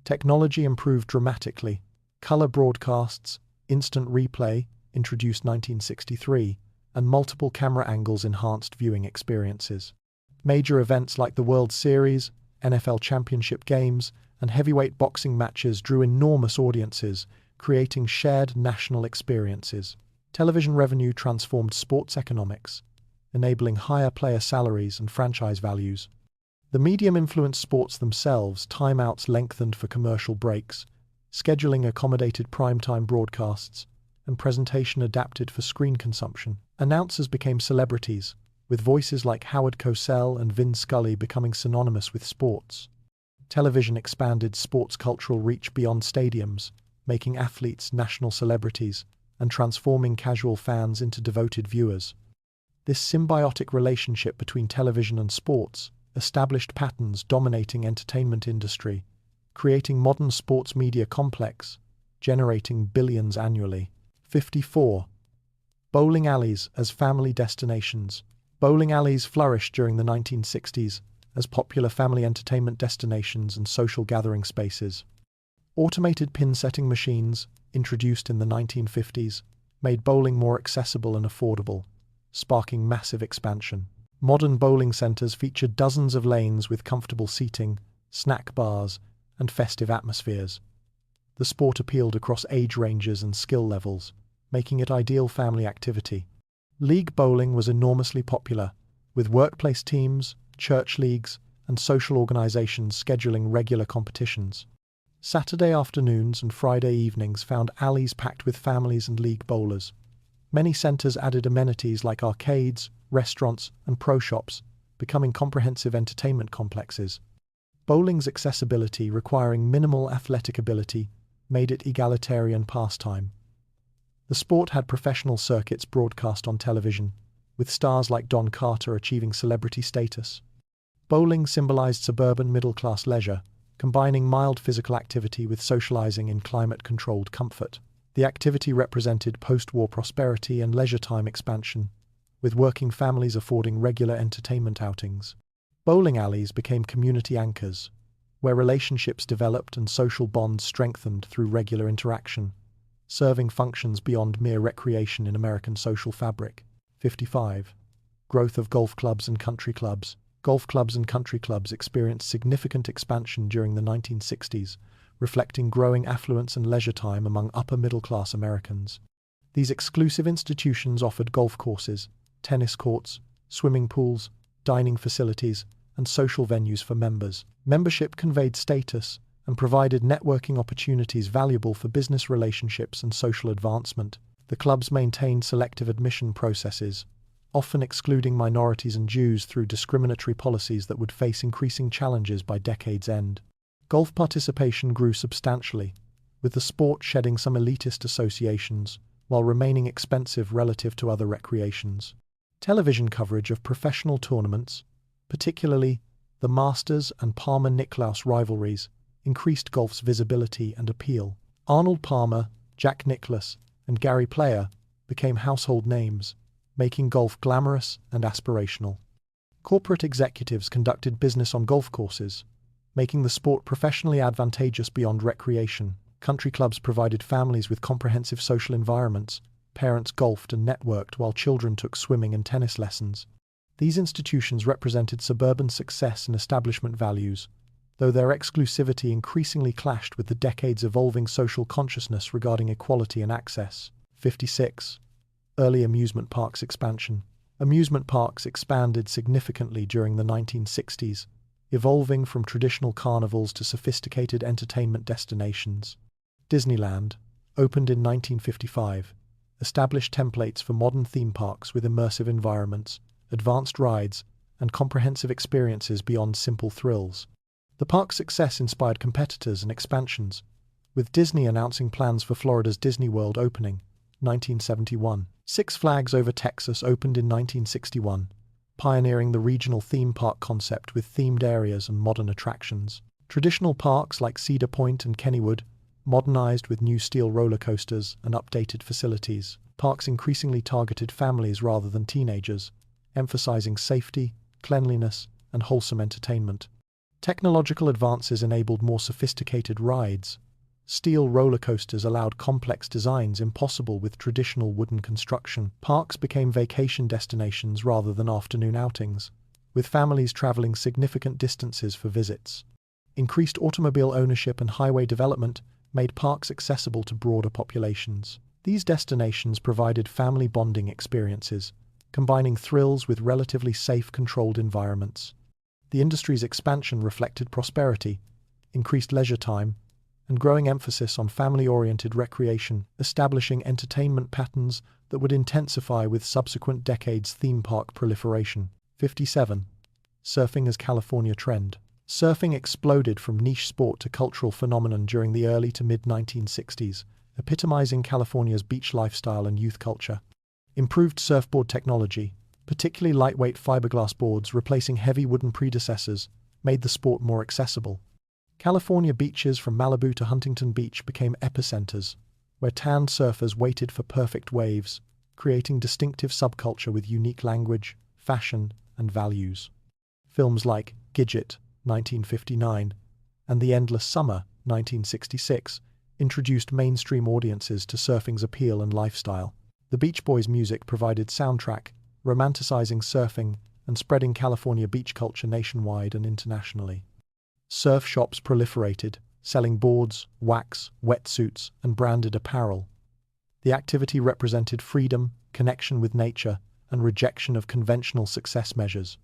Technology improved dramatically. Color broadcasts, instant replay, introduced 1963, and multiple camera angles enhanced viewing experiences. Major events like the World Series, NFL championship games, and heavyweight boxing matches drew enormous audiences, creating shared national experiences. Television revenue transformed sports economics, enabling higher player salaries and franchise values. The medium influenced sports themselves. Timeouts lengthened for commercial breaks, scheduling accommodated primetime broadcasts, and presentation adapted for screen consumption. Announcers became celebrities, with voices like Howard Cosell and Vin Scully becoming synonymous with sports. Television expanded sports' cultural reach beyond stadiums, making athletes national celebrities and transforming casual fans into devoted viewers. This symbiotic relationship between television and sports established patterns dominating entertainment industry, creating modern sports media complex, generating billions annually. 54. Bowling alleys as family destinations. Bowling alleys flourished during the 1960s as popular family entertainment destinations and social gathering spaces. Automated pin-setting machines, introduced in the 1950s, made bowling more accessible and affordable, sparking massive expansion. Modern bowling centers feature dozens of lanes with comfortable seating, snack bars, and festive atmospheres. The sport appealed across age ranges and skill levels, making it ideal family activity. League bowling was enormously popular, with workplace teams, church leagues, and social organizations scheduling regular competitions. Saturday afternoons and Friday evenings found alleys packed with families and league bowlers. Many centers added amenities like arcades, restaurants, and pro shops, becoming comprehensive entertainment complexes. Bowling's accessibility, requiring minimal athletic ability, made it egalitarian pastime. The sport had professional circuits broadcast on television, with stars like Don Carter achieving celebrity status. Bowling symbolized suburban middle-class leisure, combining mild physical activity with socializing in climate-controlled comfort. The activity represented post-war prosperity and leisure time expansion, with working families affording regular entertainment outings. Bowling alleys became community anchors, where relationships developed and social bonds strengthened through regular interaction, serving functions beyond mere recreation in American social fabric. 55. Growth of golf clubs and country clubs. Golf clubs and country clubs experienced significant expansion during the 1960s, reflecting growing affluence and leisure time among upper-middle-class Americans. These exclusive institutions offered golf courses, tennis courts, swimming pools, dining facilities, and social venues for members. Membership conveyed status and provided networking opportunities valuable for business relationships and social advancement. The clubs maintained selective admission processes, often excluding minorities and Jews through discriminatory policies that would face increasing challenges by decade's end. Golf participation grew substantially, with the sport shedding some elitist associations while remaining expensive relative to other recreations. Television coverage of professional tournaments, particularly the Masters and Palmer-Nicklaus rivalries, increased golf's visibility and appeal. Arnold Palmer, Jack Nicklaus, and Gary Player became household names, making golf glamorous and aspirational. Corporate executives conducted business on golf courses, making the sport professionally advantageous beyond recreation. Country clubs provided families with comprehensive social environments. Parents golfed and networked while children took swimming and tennis lessons. These institutions represented suburban success and establishment values, though their exclusivity increasingly clashed with the decade's evolving social consciousness regarding equality and access. 56. Early amusement parks expansion. Amusement parks expanded significantly during the 1960s, evolving from traditional carnivals to sophisticated entertainment destinations. Disneyland, opened in 1955, established templates for modern theme parks with immersive environments, advanced rides, and comprehensive experiences beyond simple thrills. The park's success inspired competitors and expansions, with Disney announcing plans for Florida's Disney World opening, 1971. Six Flags Over Texas opened in 1961, pioneering the regional theme park concept with themed areas and modern attractions. Traditional parks like Cedar Point and Kennywood modernized with new steel roller coasters and updated facilities. Parks increasingly targeted families rather than teenagers, emphasizing safety, cleanliness, and wholesome entertainment. Technological advances enabled more sophisticated rides. Steel roller coasters allowed complex designs impossible with traditional wooden construction. Parks became vacation destinations rather than afternoon outings, with families traveling significant distances for visits. Increased automobile ownership and highway development made parks accessible to broader populations. These destinations provided family bonding experiences, combining thrills with relatively safe, controlled environments. The industry's expansion reflected prosperity, increased leisure time, and growing emphasis on family-oriented recreation, establishing entertainment patterns that would intensify with subsequent decades' theme park proliferation. 57. Surfing as California trend. Surfing exploded from niche sport to cultural phenomenon during the early to mid-1960s, epitomizing California's beach lifestyle and youth culture. Improved surfboard technology, particularly lightweight fiberglass boards replacing heavy wooden predecessors, made the sport more accessible. California beaches from Malibu to Huntington Beach became epicenters, where tanned surfers waited for perfect waves, creating distinctive subculture with unique language, fashion, and values. Films like Gidget, 1959, and The Endless Summer, 1966, introduced mainstream audiences to surfing's appeal and lifestyle. The Beach Boys' music provided soundtrack, romanticizing surfing and spreading California beach culture nationwide and internationally. Surf shops proliferated, selling boards, wax, wetsuits, and branded apparel. The activity represented freedom, connection with nature, and rejection of conventional success measures.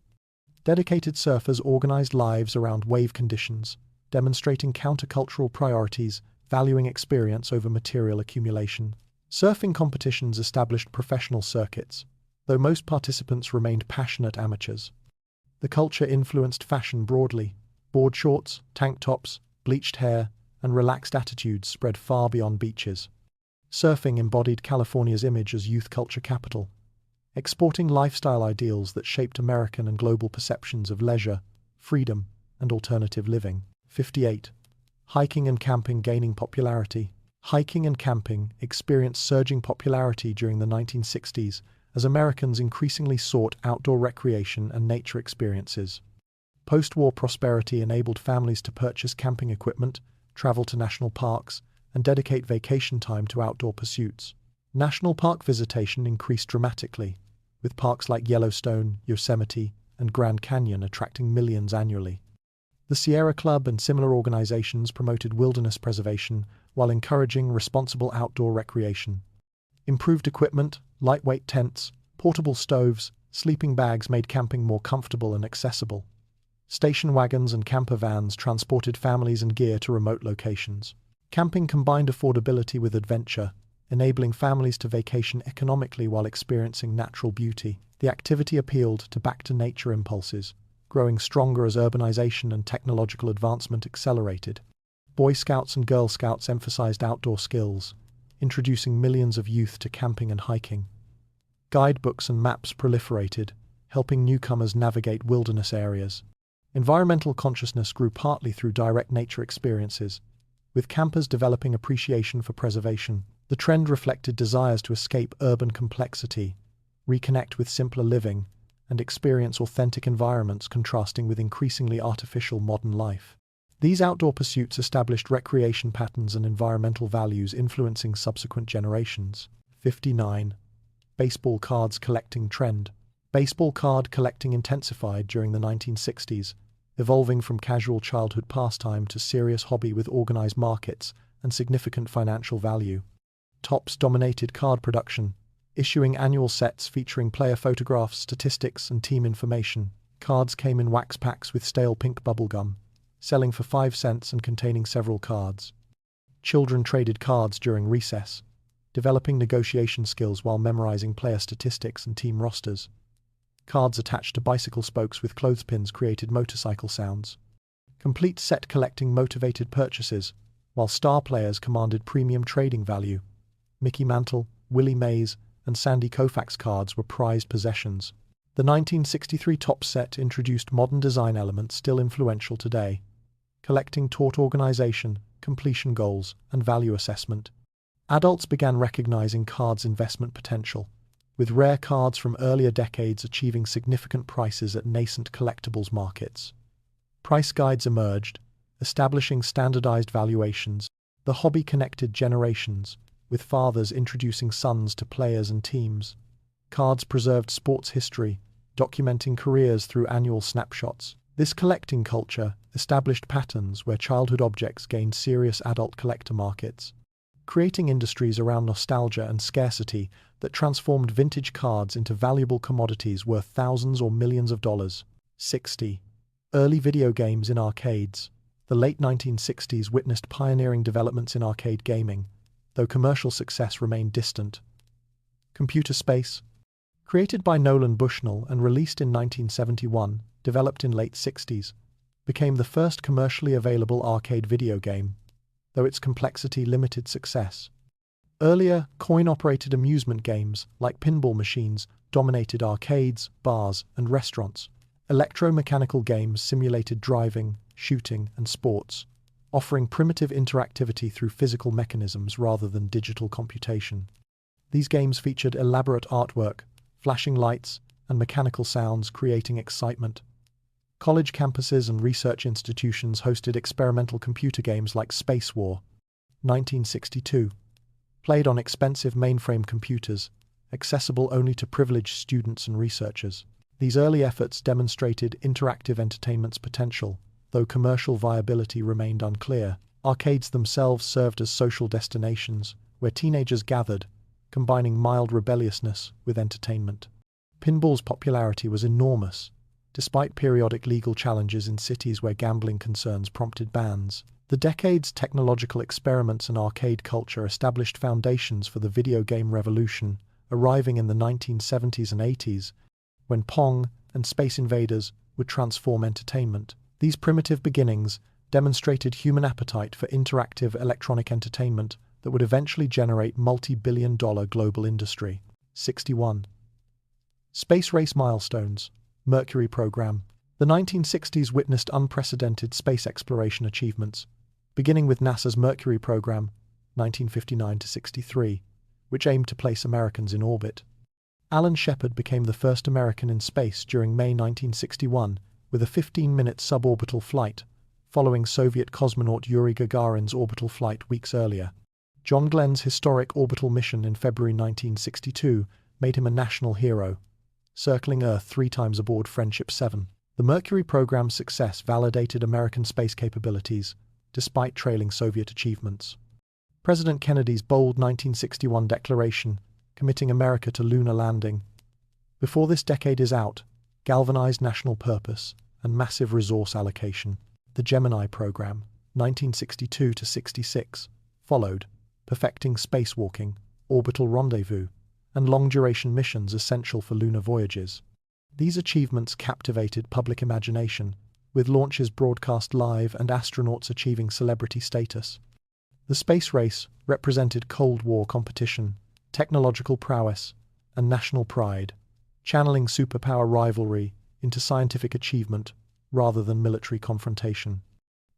Dedicated surfers organized lives around wave conditions, demonstrating countercultural priorities, valuing experience over material accumulation. Surfing competitions established professional circuits, though most participants remained passionate amateurs. The culture influenced fashion broadly. Board shorts, tank tops, bleached hair, and relaxed attitudes spread far beyond beaches. Surfing embodied California's image as youth culture capital, exporting lifestyle ideals that shaped American and global perceptions of leisure, freedom, and alternative living. 58. Hiking and camping gaining popularity. Hiking and camping experienced surging popularity during the 1960s as Americans increasingly sought outdoor recreation and nature experiences. Post-war prosperity enabled families to purchase camping equipment, travel to national parks, and dedicate vacation time to outdoor pursuits. National park visitation increased dramatically, with parks like Yellowstone, Yosemite, and Grand Canyon attracting millions annually. The Sierra Club and similar organizations promoted wilderness preservation while encouraging responsible outdoor recreation. Improved equipment, lightweight tents, portable stoves, sleeping bags made camping more comfortable and accessible. Station wagons and camper vans transported families and gear to remote locations. Camping combined affordability with adventure, enabling families to vacation economically while experiencing natural beauty. The activity appealed to back-to-nature impulses, growing stronger as urbanization and technological advancement accelerated. Boy Scouts and Girl Scouts emphasized outdoor skills, introducing millions of youth to camping and hiking. Guidebooks and maps proliferated, helping newcomers navigate wilderness areas. Environmental consciousness grew partly through direct nature experiences, with campers developing appreciation for preservation. The trend reflected desires to escape urban complexity, reconnect with simpler living, and experience authentic environments contrasting with increasingly artificial modern life. These outdoor pursuits established recreation patterns and environmental values influencing subsequent generations. 59. Baseball cards collecting trend. Baseball card collecting intensified during the 1960s, evolving from casual childhood pastime to serious hobby with organized markets and significant financial value. Topps dominated card production, issuing annual sets featuring player photographs, statistics, and team information. Cards came in wax packs with stale pink bubblegum, selling for 5 cents and containing several cards. Children traded cards during recess, developing negotiation skills while memorizing player statistics and team rosters. Cards attached to bicycle spokes with clothespins created motorcycle sounds. Complete set collecting motivated purchases, while star players commanded premium trading value. Mickey Mantle, Willie Mays, and Sandy Koufax cards were prized possessions. The 1963 Topps set introduced modern design elements still influential today. Collecting taught organization, completion goals, and value assessment. Adults began recognizing cards' investment potential, with rare cards from earlier decades achieving significant prices at nascent collectibles markets. Price guides emerged, establishing standardized valuations. The hobby connected generations, with fathers introducing sons to players and teams. Cards preserved sports history, documenting careers through annual snapshots. This collecting culture established patterns where childhood objects gained serious adult collector markets, creating industries around nostalgia and scarcity that transformed vintage cards into valuable commodities worth thousands or millions of dollars. 60. Early video games in arcades. The late 1960s witnessed pioneering developments in arcade gaming, though commercial success remained distant. Computer Space. Created by Nolan Bushnell and released in 1971, developed in late 60s, became the first commercially available arcade video game, though its complexity limited success. Earlier, coin-operated amusement games, like pinball machines, dominated arcades, bars, and restaurants. Electromechanical games simulated driving, shooting, and sports, offering primitive interactivity through physical mechanisms rather than digital computation. These games featured elaborate artwork, flashing lights, and mechanical sounds, creating excitement. College campuses and research institutions hosted experimental computer games like Space War. 1962. Played on expensive mainframe computers, accessible only to privileged students and researchers. These early efforts demonstrated interactive entertainment's potential, though commercial viability remained unclear. Arcades themselves served as social destinations, where teenagers gathered, combining mild rebelliousness with entertainment. Pinball's popularity was enormous, despite periodic legal challenges in cities where gambling concerns prompted bans. The decade's technological experiments in arcade culture established foundations for the video game revolution, arriving in the 1970s and 80s, when Pong and Space Invaders would transform entertainment. These primitive beginnings demonstrated human appetite for interactive electronic entertainment that would eventually generate multi-billion-dollar global industry. 61. Space race milestones. Mercury program. The 1960s witnessed unprecedented space exploration achievements, beginning with NASA's Mercury program, 1959-63, which aimed to place Americans in orbit. Alan Shepard became the first American in space during May 1961 with a 15-minute suborbital flight, following Soviet cosmonaut Yuri Gagarin's orbital flight weeks earlier. John Glenn's historic orbital mission in February 1962 made him a national hero, circling Earth 3 times aboard Friendship 7. The Mercury program's success validated American space capabilities, despite trailing Soviet achievements. President Kennedy's bold 1961 declaration, committing America to lunar landing, before this decade is out, galvanized national purpose and massive resource allocation. The Gemini program, 1962-66, followed, perfecting spacewalking, orbital rendezvous, and long-duration missions essential for lunar voyages. These achievements captivated public imagination, with launches broadcast live and astronauts achieving celebrity status. The space race represented Cold War competition, technological prowess, and national pride, channeling superpower rivalry into scientific achievement rather than military confrontation.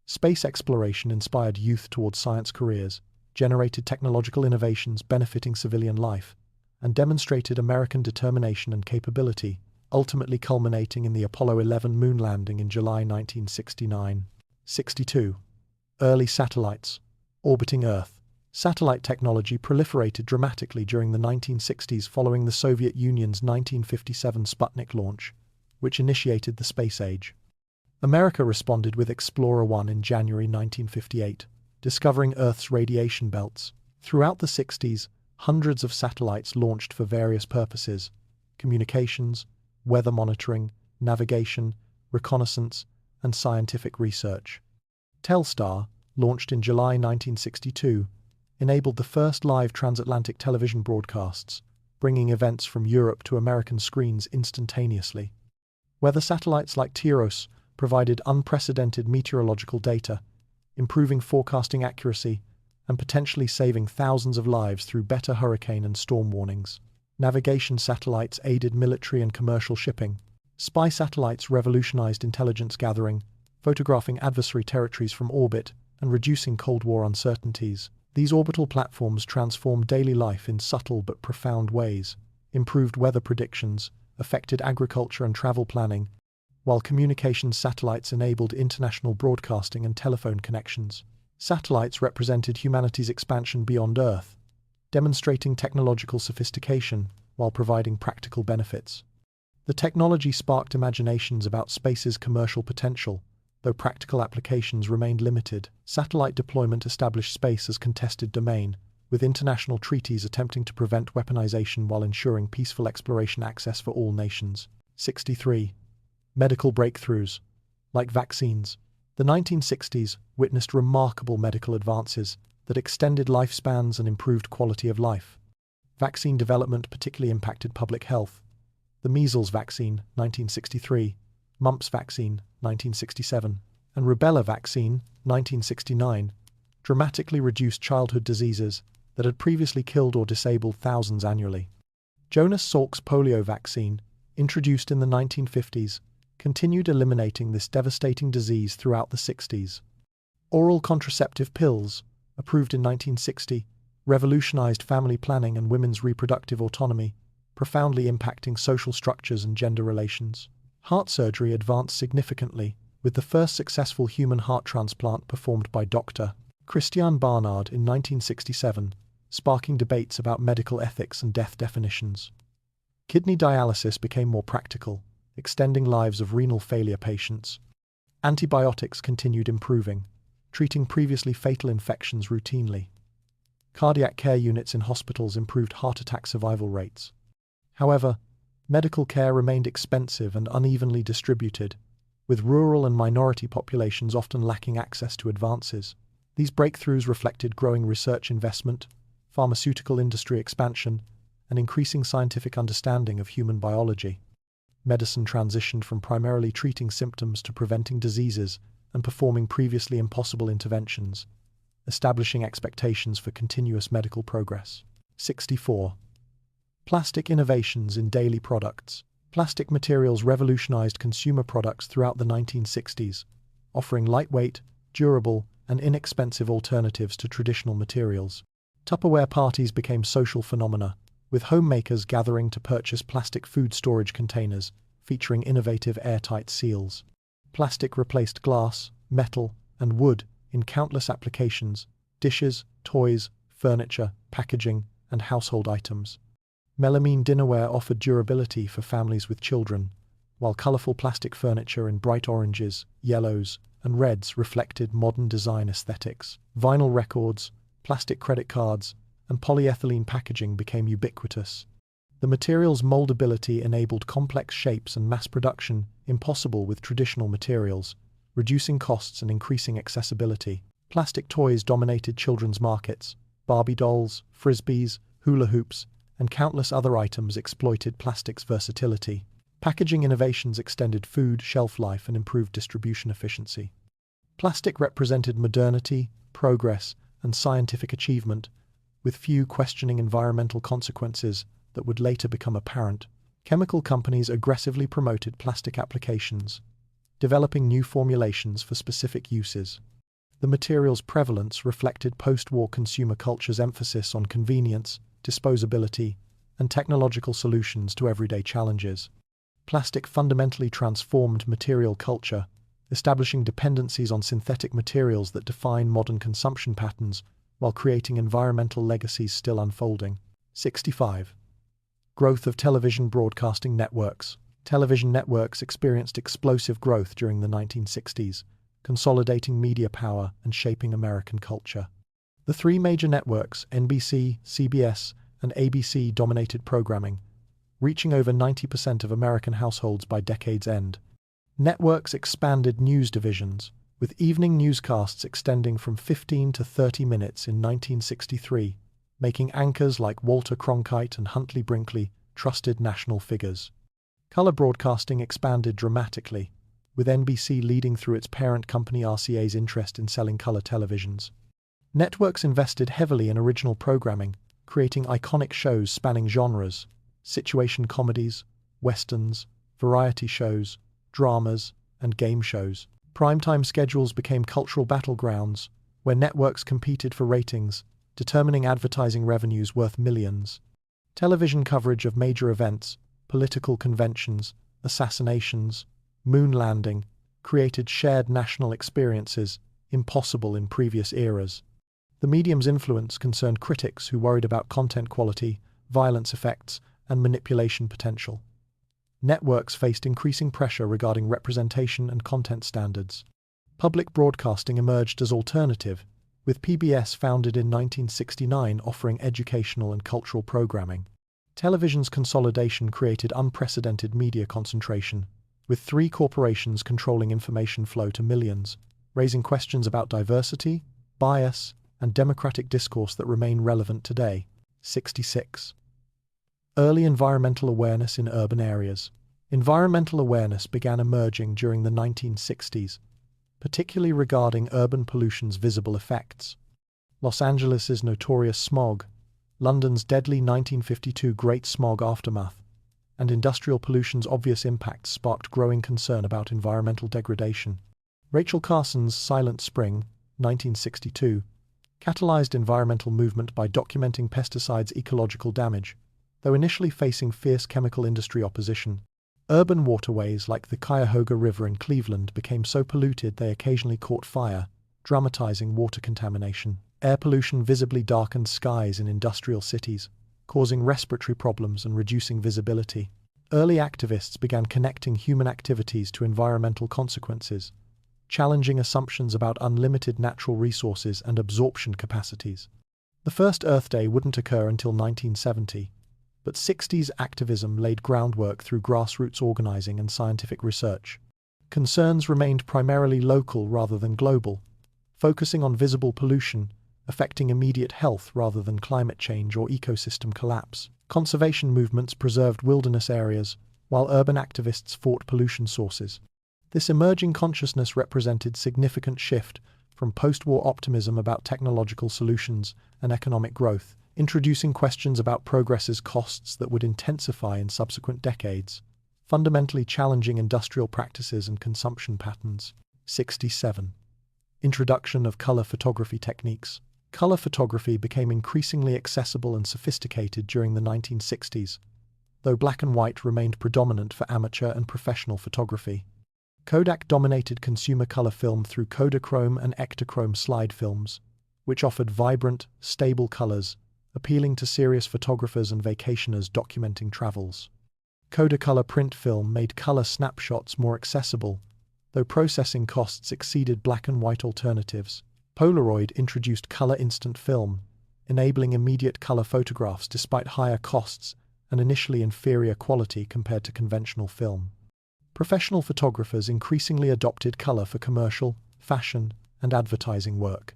Space exploration inspired youth towards science careers, generated technological innovations benefiting civilian life, and demonstrated American determination and capability, ultimately culminating in the Apollo 11 moon landing in July 1969. 62. Early satellites. Orbiting Earth. Satellite technology proliferated dramatically during the 1960s following the Soviet Union's 1957 Sputnik launch, which initiated the space age. America responded with Explorer 1 in January 1958, discovering Earth's radiation belts. Throughout the 60s, hundreds of satellites launched for various purposes: communications, weather monitoring, navigation, reconnaissance, and scientific research. Telstar, launched in July 1962, enabled the first live transatlantic television broadcasts, bringing events from Europe to American screens instantaneously. Weather satellites like TIROS provided unprecedented meteorological data, improving forecasting accuracy and potentially saving thousands of lives through better hurricane and storm warnings. Navigation satellites aided military and commercial shipping. Spy satellites revolutionized intelligence gathering, photographing adversary territories from orbit and reducing Cold War uncertainties. These orbital platforms transformed daily life in subtle but profound ways, improved weather predictions, affected agriculture and travel planning, while communications satellites enabled international broadcasting and telephone connections. Satellites represented humanity's expansion beyond Earth, demonstrating technological sophistication while providing practical benefits. The technology sparked imaginations about space's commercial potential, though practical applications remained limited. Satellite deployment established space as contested domain, with international treaties attempting to prevent weaponization while ensuring peaceful exploration access for all nations. 63. Medical breakthroughs. Like vaccines, the 1960s witnessed remarkable medical advances that extended lifespans and improved quality of life. Vaccine development particularly impacted public health. The measles vaccine, 1963, mumps vaccine, 1967, and rubella vaccine, 1969, dramatically reduced childhood diseases that had previously killed or disabled thousands annually. Jonas Salk's polio vaccine, introduced in the 1950s, continued eliminating this devastating disease throughout the 60s. Oral contraceptive pills, approved in 1960, revolutionized family planning and women's reproductive autonomy, profoundly impacting social structures and gender relations. Heart surgery advanced significantly, with the first successful human heart transplant performed by Dr. Christiaan Barnard in 1967, sparking debates about medical ethics and death definitions. Kidney dialysis became more practical, extending lives of renal failure patients. Antibiotics continued improving, treating previously fatal infections routinely. Cardiac care units in hospitals improved heart attack survival rates. However, medical care remained expensive and unevenly distributed, with rural and minority populations often lacking access to advances. These breakthroughs reflected growing research investment, pharmaceutical industry expansion, and increasing scientific understanding of human biology. Medicine transitioned from primarily treating symptoms to preventing diseases and performing previously impossible interventions, establishing expectations for continuous medical progress. 64. Plastic innovations in daily products. Plastic materials revolutionized consumer products throughout the 1960s, offering lightweight, durable, and inexpensive alternatives to traditional materials. Tupperware parties became social phenomena, with homemakers gathering to purchase plastic food storage containers featuring innovative airtight seals. Plastic replaced glass, metal, and wood in countless applications: dishes, toys, furniture, packaging, and household items. Melamine dinnerware offered durability for families with children, while colorful plastic furniture in bright oranges, yellows, and reds reflected modern design aesthetics. Vinyl records, plastic credit cards, and polyethylene packaging became ubiquitous. The material's moldability enabled complex shapes and mass production impossible with traditional materials, reducing costs and increasing accessibility. Plastic toys dominated children's markets. Barbie dolls, frisbees, hula hoops, and countless other items exploited plastic's versatility. Packaging innovations extended food shelf life and improved distribution efficiency. Plastic represented modernity, progress, and scientific achievement, with few questioning environmental consequences that would later become apparent. Chemical companies aggressively promoted plastic applications, developing new formulations for specific uses. The material's prevalence reflected post-war consumer culture's emphasis on convenience, disposability, and technological solutions to everyday challenges. Plastic fundamentally transformed material culture, establishing dependencies on synthetic materials that define modern consumption patterns while creating environmental legacies still unfolding. 65. Growth of television broadcasting networks. Television networks experienced explosive growth during the 1960s, consolidating media power and shaping American culture. The three major networks, NBC, CBS, and ABC, dominated programming, reaching over 90% of American households by decade's end. Networks expanded news divisions, with evening newscasts extending from 15 to 30 minutes in 1963, making anchors like Walter Cronkite and Huntley Brinkley trusted national figures. Color broadcasting expanded dramatically, with NBC leading through its parent company RCA's interest in selling color televisions. Networks invested heavily in original programming, creating iconic shows spanning genres: situation comedies, westerns, variety shows, dramas, and game shows. Primetime schedules became cultural battlegrounds, where networks competed for ratings, determining advertising revenues worth millions. Television coverage of major events, political conventions, assassinations, moon landing, created shared national experiences impossible in previous eras. The medium's influence concerned critics who worried about content quality, violence effects, and manipulation potential. Networks faced increasing pressure regarding representation and content standards. Public broadcasting emerged as alternative, with PBS founded in 1969 offering educational and cultural programming. Television's consolidation created unprecedented media concentration, with 3 corporations controlling information flow to millions, raising questions about diversity, bias, and democratic discourse that remain relevant today. 66. Early environmental awareness in urban areas. Environmental awareness began emerging during the 1960s, particularly regarding urban pollution's visible effects. Los Angeles's notorious smog, London's deadly 1952 Great Smog aftermath, and industrial pollution's obvious impacts sparked growing concern about environmental degradation. Rachel Carson's Silent Spring, 1962, catalyzed environmental movement by documenting pesticides' ecological damage, though initially facing fierce chemical industry opposition. Urban waterways like the Cuyahoga River in Cleveland became so polluted they occasionally caught fire, dramatizing water contamination. Air pollution visibly darkened skies in industrial cities, causing respiratory problems and reducing visibility. Early activists began connecting human activities to environmental consequences, challenging assumptions about unlimited natural resources and absorption capacities. The first Earth Day wouldn't occur until 1970, but 60s activism laid groundwork through grassroots organizing and scientific research. Concerns remained primarily local rather than global, focusing on visible pollution, affecting immediate health rather than climate change or ecosystem collapse. Conservation movements preserved wilderness areas, while urban activists fought pollution sources. This emerging consciousness represented significant shift from post-war optimism about technological solutions and economic growth, introducing questions about progress's costs that would intensify in subsequent decades, fundamentally challenging industrial practices and consumption patterns. 67. Introduction of color photography techniques. Color photography became increasingly accessible and sophisticated during the 1960s, though black and white remained predominant for amateur and professional photography. Kodak dominated consumer color film through Kodachrome and Ektachrome slide films, which offered vibrant, stable colors, appealing to serious photographers and vacationers documenting travels. Kodacolor print film made color snapshots more accessible, though processing costs exceeded black and white alternatives. Polaroid introduced color instant film, enabling immediate color photographs despite higher costs and initially inferior quality compared to conventional film. Professional photographers increasingly adopted color for commercial, fashion, and advertising work,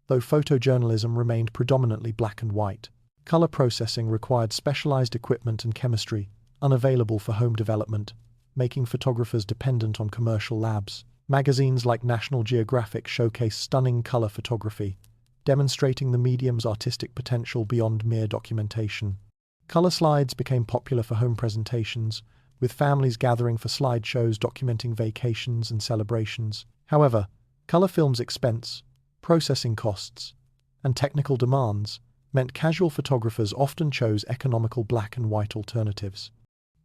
though photojournalism remained predominantly black and white. Color processing required specialized equipment and chemistry, unavailable for home development, making photographers dependent on commercial labs. Magazines like National Geographic showcased stunning color photography, demonstrating the medium's artistic potential beyond mere documentation. Color slides became popular for home presentations, with families gathering for slideshows documenting vacations and celebrations. However, color film's expense, processing costs, and technical demands meant casual photographers often chose economical black and white alternatives.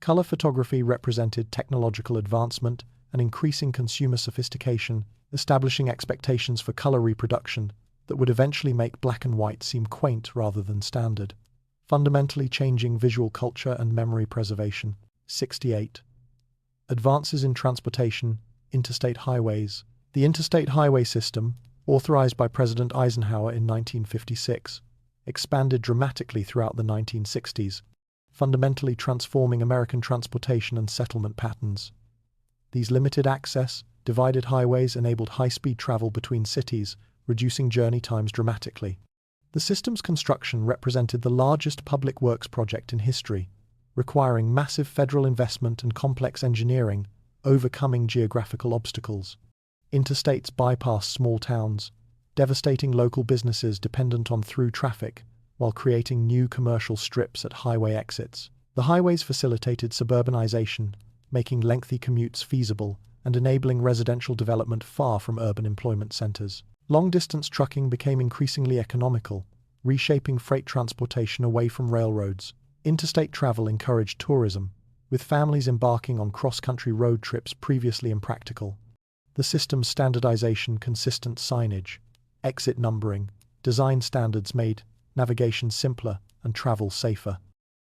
Color photography represented technological advancement and increasing consumer sophistication, establishing expectations for color reproduction that would eventually make black and white seem quaint rather than standard, fundamentally changing visual culture and memory preservation. 68. Advances in transportation, interstate highways. The interstate highway system, authorized by President Eisenhower in 1956, expanded dramatically throughout the 1960s, fundamentally transforming American transportation and settlement patterns. These limited access, divided highways enabled high-speed travel between cities, reducing journey times dramatically. The system's construction represented the largest public works project in history, requiring massive federal investment and complex engineering, overcoming geographical obstacles. Interstates bypass small towns, devastating local businesses dependent on through traffic, while creating new commercial strips at highway exits. The highways facilitated suburbanization, making lengthy commutes feasible and enabling residential development far from urban employment centers. Long-distance trucking became increasingly economical, reshaping freight transportation away from railroads. Interstate travel encouraged tourism, with families embarking on cross-country road trips previously impractical. The system's standardization, consistent signage, exit numbering, design standards made navigation simpler and travel safer.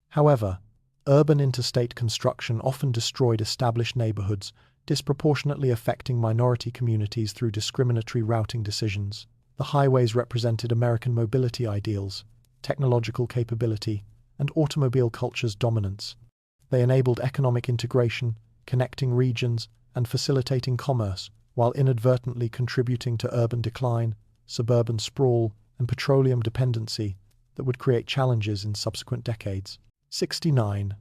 However, urban interstate construction often destroyed established neighborhoods, disproportionately affecting minority communities through discriminatory routing decisions. The highways represented American mobility ideals, technological capability, and automobile culture's dominance. They enabled economic integration, connecting regions, and facilitating commerce, while inadvertently contributing to urban decline, suburban sprawl, and petroleum dependency that would create challenges in subsequent decades. 69.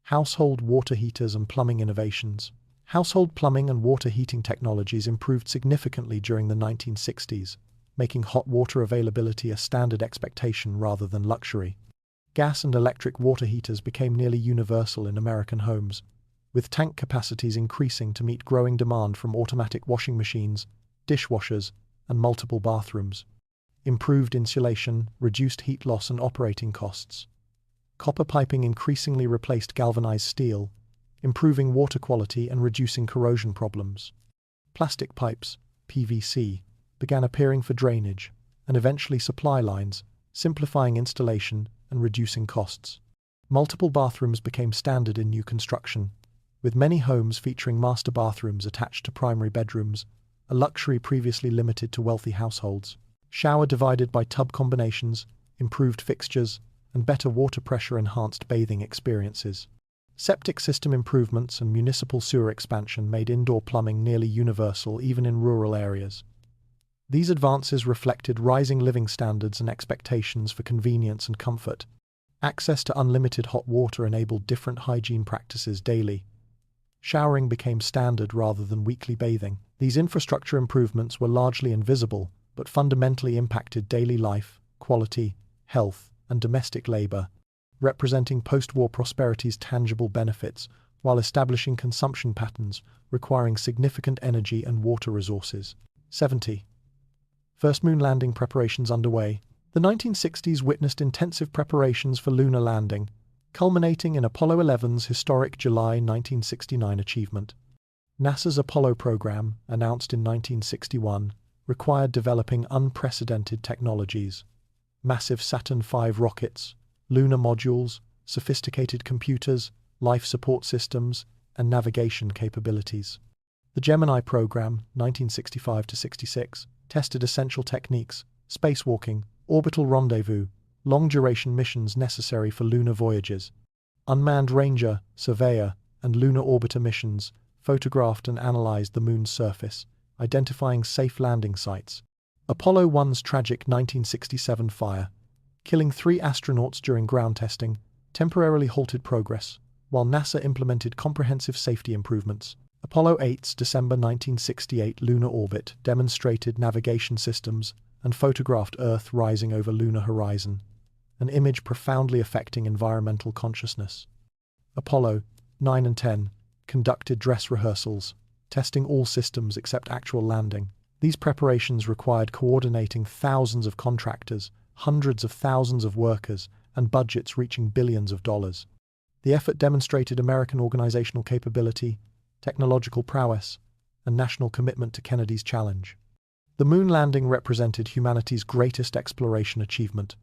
Household water heaters and plumbing innovations. Household plumbing and water heating technologies improved significantly during the 1960s, making hot water availability a standard expectation rather than luxury. Gas and electric water heaters became nearly universal in American homes, with tank capacities increasing to meet growing demand from automatic washing machines, dishwashers, and multiple bathrooms. Improved insulation, reduced heat loss and operating costs. Copper piping increasingly replaced galvanized steel, improving water quality and reducing corrosion problems. Plastic pipes, PVC, began appearing for drainage, and eventually supply lines, simplifying installation and reducing costs. Multiple bathrooms became standard in new construction, with many homes featuring master bathrooms attached to primary bedrooms, a luxury previously limited to wealthy households. Shower divided by tub combinations, improved fixtures, and better water pressure enhanced bathing experiences. Septic system improvements and municipal sewer expansion made indoor plumbing nearly universal even in rural areas. These advances reflected rising living standards and expectations for convenience and comfort. Access to unlimited hot water enabled different hygiene practices daily. Showering became standard rather than weekly bathing. These infrastructure improvements were largely invisible, but fundamentally impacted daily life, quality, health, and domestic labor, representing post-war prosperity's tangible benefits while establishing consumption patterns requiring significant energy and water resources. 70. First moon landing preparations underway. The 1960s witnessed intensive preparations for lunar landing, culminating in Apollo 11's historic July 1969 achievement. NASA's Apollo program, announced in 1961, required developing unprecedented technologies: massive Saturn V rockets, lunar modules, sophisticated computers, life support systems, and navigation capabilities. The Gemini program, 1965-66, tested essential techniques: spacewalking, orbital rendezvous, long-duration missions necessary for lunar voyages. Unmanned Ranger, Surveyor, and lunar orbiter missions photographed and analyzed the moon's surface, identifying safe landing sites. Apollo 1's tragic 1967 fire, killing 3 astronauts during ground testing, temporarily halted progress, while NASA implemented comprehensive safety improvements. Apollo 8's December 1968 lunar orbit demonstrated navigation systems and photographed Earth rising over lunar horizon, an image profoundly affecting environmental consciousness. Apollo 9 and 10 conducted dress rehearsals, testing all systems except actual landing. These preparations required coordinating thousands of contractors, hundreds of thousands of workers, and budgets reaching billions of dollars. The effort demonstrated American organizational capability, technological prowess, and national commitment to Kennedy's challenge. The moon landing represented humanity's greatest exploration achievement,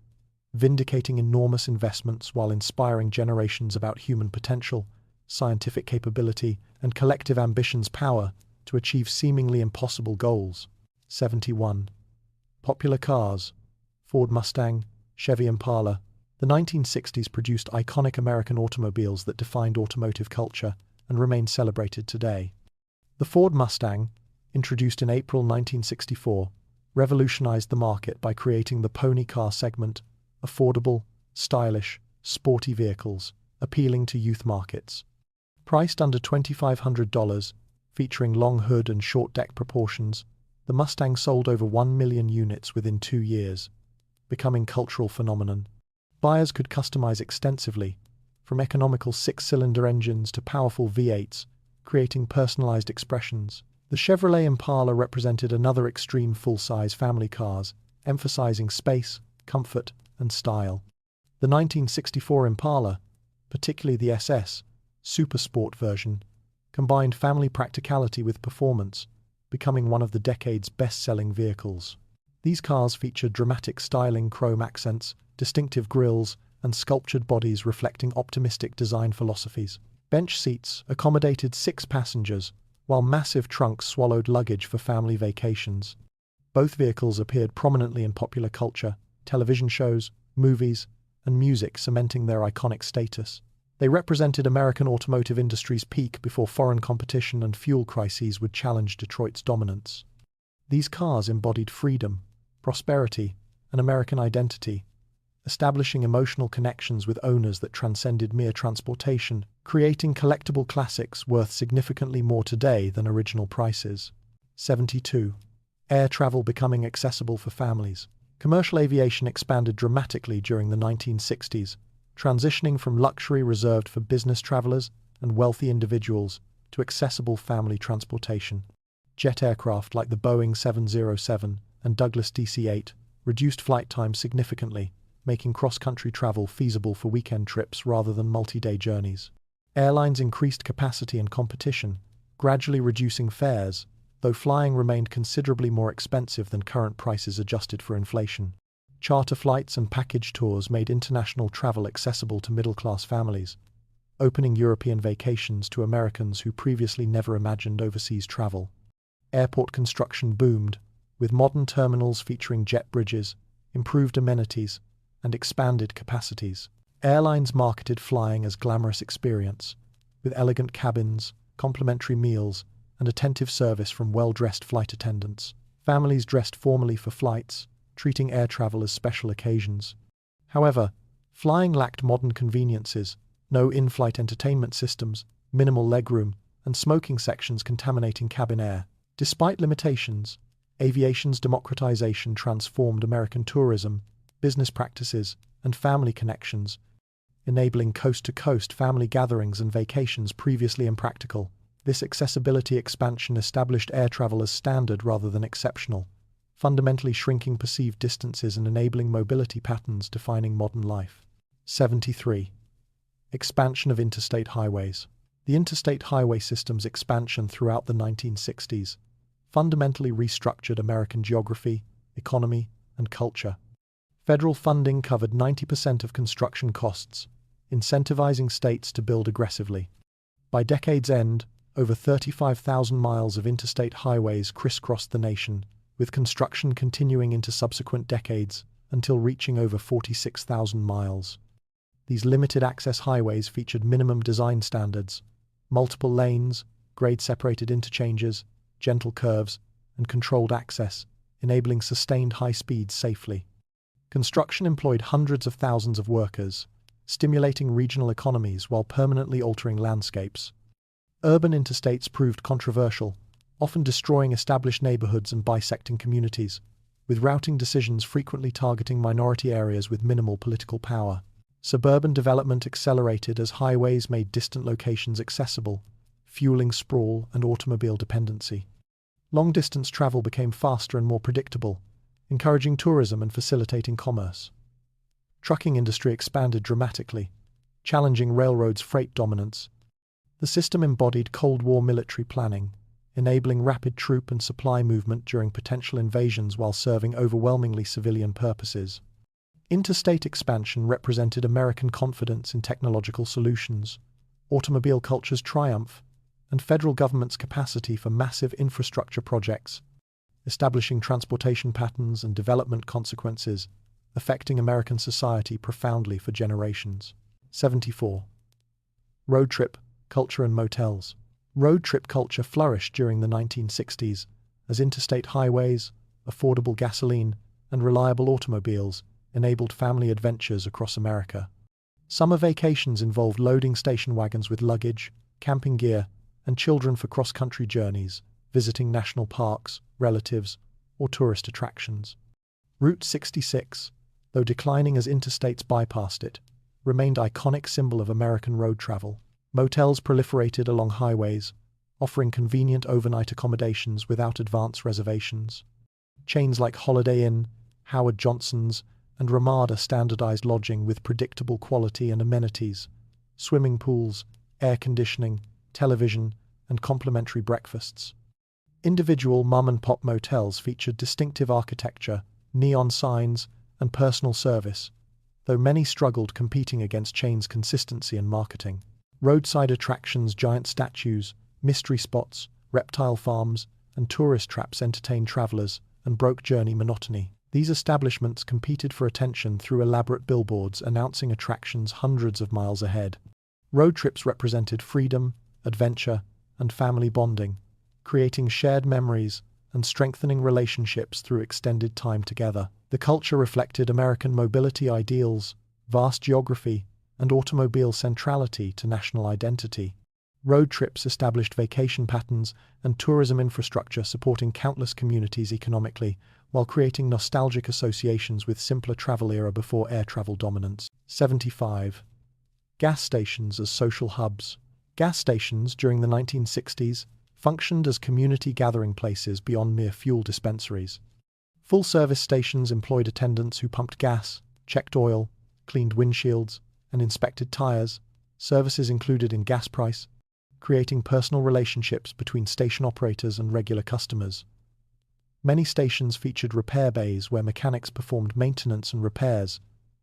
vindicating enormous investments while inspiring generations about human potential, scientific capability, and collective ambition's power to achieve seemingly impossible goals. 71. Popular cars: Ford Mustang, Chevy Impala. The 1960s produced iconic American automobiles that defined automotive culture and remain celebrated today. The Ford Mustang, introduced in April 1964, revolutionized the market by creating the pony car segment: affordable, stylish, sporty vehicles appealing to youth markets. Priced under $2,500, featuring long hood and short deck proportions, the Mustang sold over 1 million units within 2 years, becoming a cultural phenomenon. Buyers could customize extensively, from economical 6-cylinder engines to powerful V8s, creating personalized expressions. The Chevrolet Impala represented another extreme full-size family cars, emphasizing space, comfort, and style. The 1964 Impala, particularly the SS Super Sport version, combined family practicality with performance, becoming one of the decade's best-selling vehicles. These cars featured dramatic styling, chrome accents, distinctive grilles, and sculptured bodies reflecting optimistic design philosophies. Bench seats accommodated 6 passengers, while massive trunks swallowed luggage for family vacations. Both vehicles appeared prominently in popular culture, television shows, movies, and music, cementing their iconic status. They represented American automotive industry's peak before foreign competition and fuel crises would challenge Detroit's dominance. These cars embodied freedom, prosperity, and American identity, establishing emotional connections with owners that transcended mere transportation, creating collectible classics worth significantly more today than original prices. 72. Air travel becoming accessible for families. Commercial aviation expanded dramatically during the 1960s, transitioning from luxury reserved for business travelers and wealthy individuals to accessible family transportation. Jet aircraft like the Boeing 707 and Douglas DC-8 reduced flight time significantly, making cross-country travel feasible for weekend trips rather than multi-day journeys. Airlines increased capacity and competition, gradually reducing fares, though flying remained considerably more expensive than current prices adjusted for inflation. Charter flights and package tours made international travel accessible to middle-class families, opening European vacations to Americans who previously never imagined overseas travel. Airport construction boomed, with modern terminals featuring jet bridges, improved amenities, and expanded capacities. Airlines marketed flying as glamorous experience, with elegant cabins, complimentary meals, and attentive service from well-dressed flight attendants. Families dressed formally for flights, treating air travel as special occasions. However, flying lacked modern conveniences, no in-flight entertainment systems, minimal legroom, and smoking sections contaminating cabin air. Despite limitations, aviation's democratization transformed American tourism, business practices, and family connections, enabling coast-to-coast family gatherings and vacations previously impractical. This accessibility expansion established air travel as standard rather than exceptional, fundamentally shrinking perceived distances and enabling mobility patterns defining modern life. 73. Expansion of interstate highways. The interstate highway system's expansion throughout the 1960s fundamentally restructured American geography, economy, and culture. Federal funding covered 90% of construction costs, incentivizing states to build aggressively. By decade's end, over 35,000 miles of interstate highways crisscrossed the nation, with construction continuing into subsequent decades until reaching over 46,000 miles. These limited-access highways featured minimum design standards, multiple lanes, grade-separated interchanges, gentle curves, and controlled access, enabling sustained high speeds safely. Construction employed hundreds of thousands of workers, stimulating regional economies while permanently altering landscapes. Urban interstates proved controversial, often destroying established neighborhoods and bisecting communities, with routing decisions frequently targeting minority areas with minimal political power. Suburban development accelerated as highways made distant locations accessible, fueling sprawl and automobile dependency. Long-distance travel became faster and more predictable, encouraging tourism and facilitating commerce. Trucking industry expanded dramatically, challenging railroads' freight dominance. The system embodied Cold War military planning, enabling rapid troop and supply movement during potential invasions while serving overwhelmingly civilian purposes. Interstate expansion represented American confidence in technological solutions, automobile culture's triumph, and federal government's capacity for massive infrastructure projects, establishing transportation patterns and development consequences, affecting American society profoundly for generations. 74. Road trip, culture and motels. Road trip culture flourished during the 1960s as interstate highways, affordable gasoline, and reliable automobiles enabled family adventures across America. Summer vacations involved loading station wagons with luggage, camping gear, and children for cross-country journeys, visiting national parks, relatives, or tourist attractions. Route 66, though declining as interstates bypassed it, remained an iconic symbol of American road travel. Motels proliferated along highways, offering convenient overnight accommodations without advance reservations. Chains like Holiday Inn, Howard Johnson's, and Ramada standardized lodging with predictable quality and amenities, swimming pools, air conditioning, television, and complimentary breakfasts. Individual mom-and-pop motels featured distinctive architecture, neon signs, and personal service, though many struggled competing against chains' consistency and marketing. Roadside attractions, giant statues, mystery spots, reptile farms, and tourist traps entertained travelers and broke journey monotony. These establishments competed for attention through elaborate billboards announcing attractions hundreds of miles ahead. Road trips represented freedom, adventure, and family bonding, creating shared memories and strengthening relationships through extended time together. The culture reflected American mobility ideals, vast geography, and automobile centrality to national identity. Road trips established vacation patterns and tourism infrastructure supporting countless communities economically, while creating nostalgic associations with simpler travel era before air travel dominance. 75. Gas stations as social hubs. Gas stations during the 1960s functioned as community gathering places beyond mere fuel dispensaries. Full-service stations employed attendants who pumped gas, checked oil, cleaned windshields, and inspected tires, services included in gas price, creating personal relationships between station operators and regular customers. Many stations featured repair bays where mechanics performed maintenance and repairs,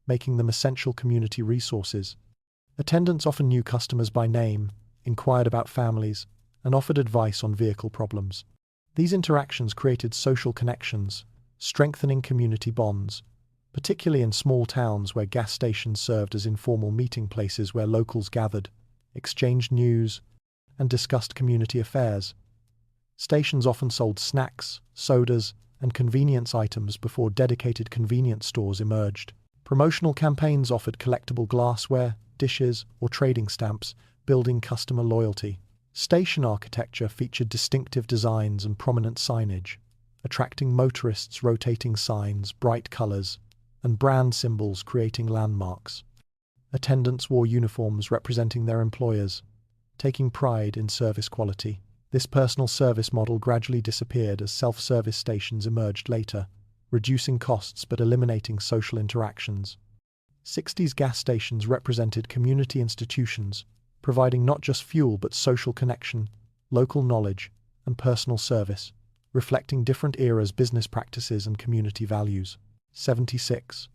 making them essential community resources. Attendants often knew customers by name, inquired about families, and offered advice on vehicle problems. These interactions created social connections, strengthening community bonds, particularly in small towns where gas stations served as informal meeting places where locals gathered, exchanged news, and discussed community affairs. Stations often sold snacks, sodas, and convenience items before dedicated convenience stores emerged. Promotional campaigns offered collectible glassware, dishes, or trading stamps, building customer loyalty. Station architecture featured distinctive designs and prominent signage, attracting motorists, rotating signs, bright colors, and brand symbols creating landmarks. Attendants wore uniforms representing their employers, taking pride in service quality. This personal service model gradually disappeared as self-service stations emerged later, reducing costs but eliminating social interactions. 60s gas stations represented community institutions, providing not just fuel but social connection, local knowledge, and personal service, reflecting different eras' business practices and community values. 76.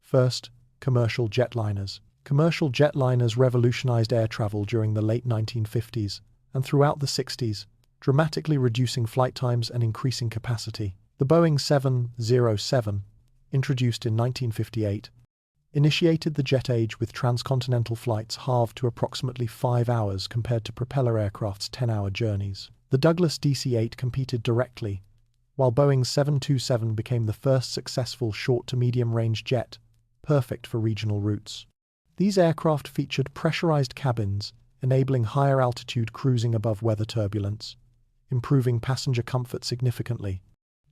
First, commercial jetliners. Commercial jetliners revolutionized air travel during the late 1950s and throughout the 60s, dramatically reducing flight times and increasing capacity. The Boeing 707, introduced in 1958, initiated the jet age with transcontinental flights halved to approximately 5 hours compared to propeller aircraft's 10-hour journeys. The Douglas DC-8 competed directly, while Boeing's 727 became the first successful short to medium-range jet, perfect for regional routes. These aircraft featured pressurized cabins, enabling higher altitude cruising above weather turbulence, improving passenger comfort significantly.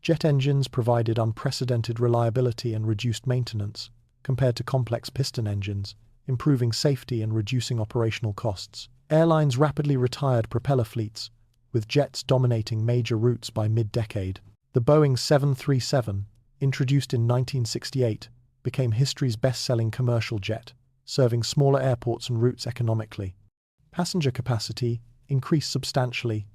Jet engines provided unprecedented reliability and reduced maintenance, compared to complex piston engines, improving safety and reducing operational costs. Airlines rapidly retired propeller fleets, with jets dominating major routes by mid-decade. The Boeing 737, introduced in 1968, became history's best-selling commercial jet, serving smaller airports and routes economically. Passenger capacity increased substantially.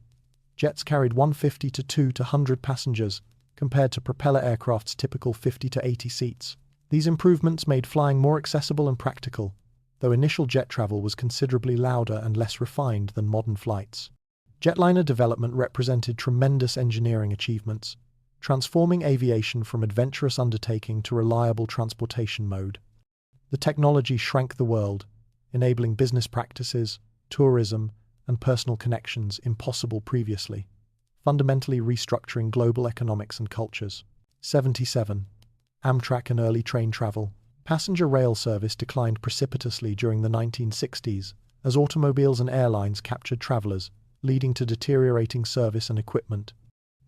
Jets carried 150 to 200 passengers, compared to propeller aircraft's typical 50 to 80 seats. These improvements made flying more accessible and practical, though initial jet travel was considerably louder and less refined than modern flights. Jetliner development represented tremendous engineering achievements, transforming aviation from adventurous undertaking to reliable transportation mode. The technology shrank the world, enabling business practices, tourism, and personal connections impossible previously, fundamentally restructuring global economics and cultures. 77. Amtrak and early train travel. Passenger rail service declined precipitously during the 1960s as automobiles and airlines captured travelers, leading to deteriorating service and equipment.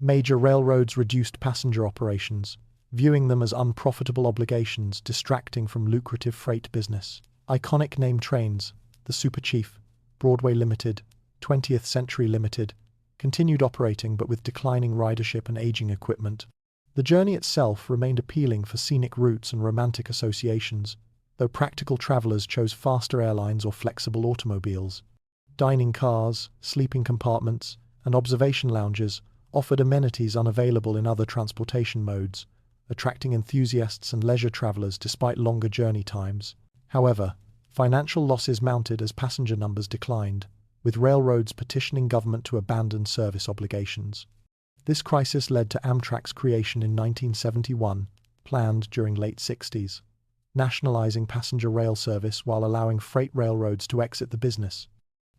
Major railroads reduced passenger operations, viewing them as unprofitable obligations distracting from lucrative freight business. Iconic name trains, the Super Chief, Broadway Limited, 20th Century Limited, continued operating but with declining ridership and aging equipment. The journey itself remained appealing for scenic routes and romantic associations, though practical travelers chose faster airlines or flexible automobiles. Dining cars, sleeping compartments, and observation lounges offered amenities unavailable in other transportation modes, attracting enthusiasts and leisure travelers despite longer journey times. However, financial losses mounted as passenger numbers declined, with railroads petitioning government to abandon service obligations. This crisis led to Amtrak's creation in 1971, planned during late 60s, nationalizing passenger rail service while allowing freight railroads to exit the business.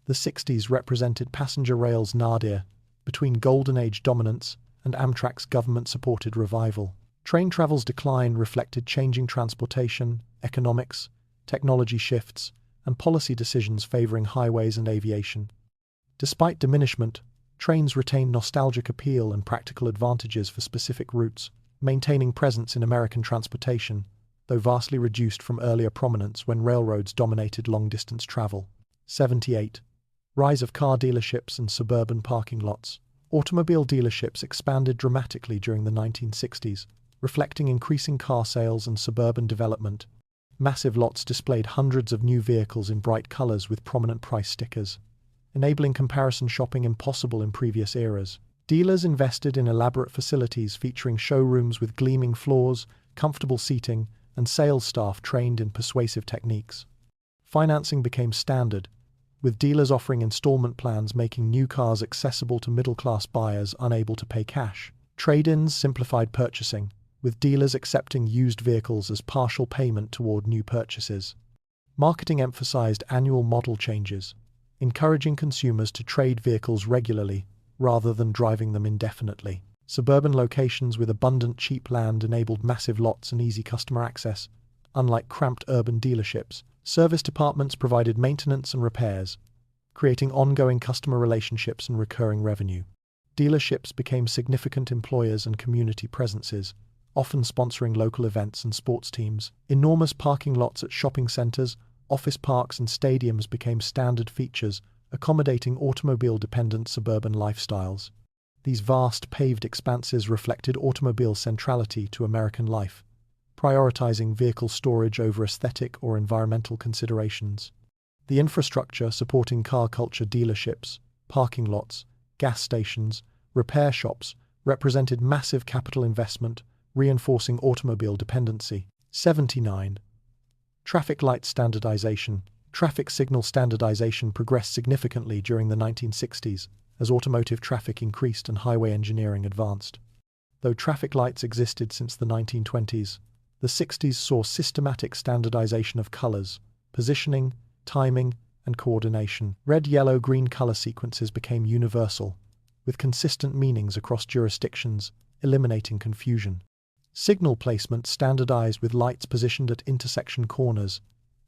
The 60s represented passenger rail's nadir between Golden Age dominance and Amtrak's government-supported revival. Train travel's decline reflected changing transportation, economics, technology shifts, and policy decisions favoring highways and aviation. Despite diminishment, trains retained nostalgic appeal and practical advantages for specific routes, maintaining presence in American transportation, though vastly reduced from earlier prominence when railroads dominated long-distance travel. 78. Rise of car dealerships and suburban parking lots. Automobile dealerships expanded dramatically during the 1960s, reflecting increasing car sales and suburban development. Massive lots displayed hundreds of new vehicles in bright colors with prominent price stickers, enabling comparison shopping impossible in previous eras. Dealers invested in elaborate facilities featuring showrooms with gleaming floors, comfortable seating, and sales staff trained in persuasive techniques. Financing became standard, with dealers offering installment plans making new cars accessible to middle-class buyers unable to pay cash. Trade-ins simplified purchasing, with dealers accepting used vehicles as partial payment toward new purchases. Marketing emphasized annual model changes, encouraging consumers to trade vehicles regularly rather than driving them indefinitely. Suburban locations with abundant cheap land enabled massive lots and easy customer access. Unlike cramped urban dealerships, service departments provided maintenance and repairs, creating ongoing customer relationships and recurring revenue. Dealerships became significant employers and community presences, often sponsoring local events and sports teams. Enormous parking lots at shopping centers, office parks, and stadiums became standard features, accommodating automobile-dependent suburban lifestyles. These vast paved expanses reflected automobile centrality to American life, prioritizing vehicle storage over aesthetic or environmental considerations. The infrastructure supporting car culture, dealerships, parking lots, gas stations, repair shops, represented massive capital investment, reinforcing automobile dependency. 79. Traffic light standardization. Traffic signal standardization progressed significantly during the 1960s as automotive traffic increased and highway engineering advanced. Though traffic lights existed since the 1920s, the 60s saw systematic standardization of colors, positioning, timing, and coordination. Red, yellow, green color sequences became universal, with consistent meanings across jurisdictions, eliminating confusion. Signal placement standardized with lights positioned at intersection corners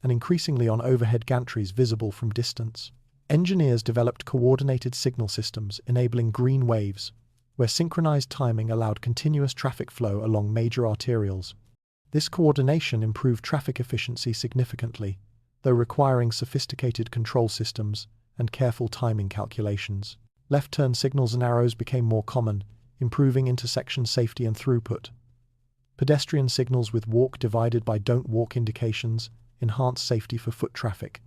and increasingly on overhead gantries visible from distance. Engineers developed coordinated signal systems enabling green waves, where synchronized timing allowed continuous traffic flow along major arterials. This coordination improved traffic efficiency significantly, though requiring sophisticated control systems and careful timing calculations. Left turn signals and arrows became more common, improving intersection safety and throughput. Pedestrian signals with walk divided by don't walk indications enhanced safety for foot traffic.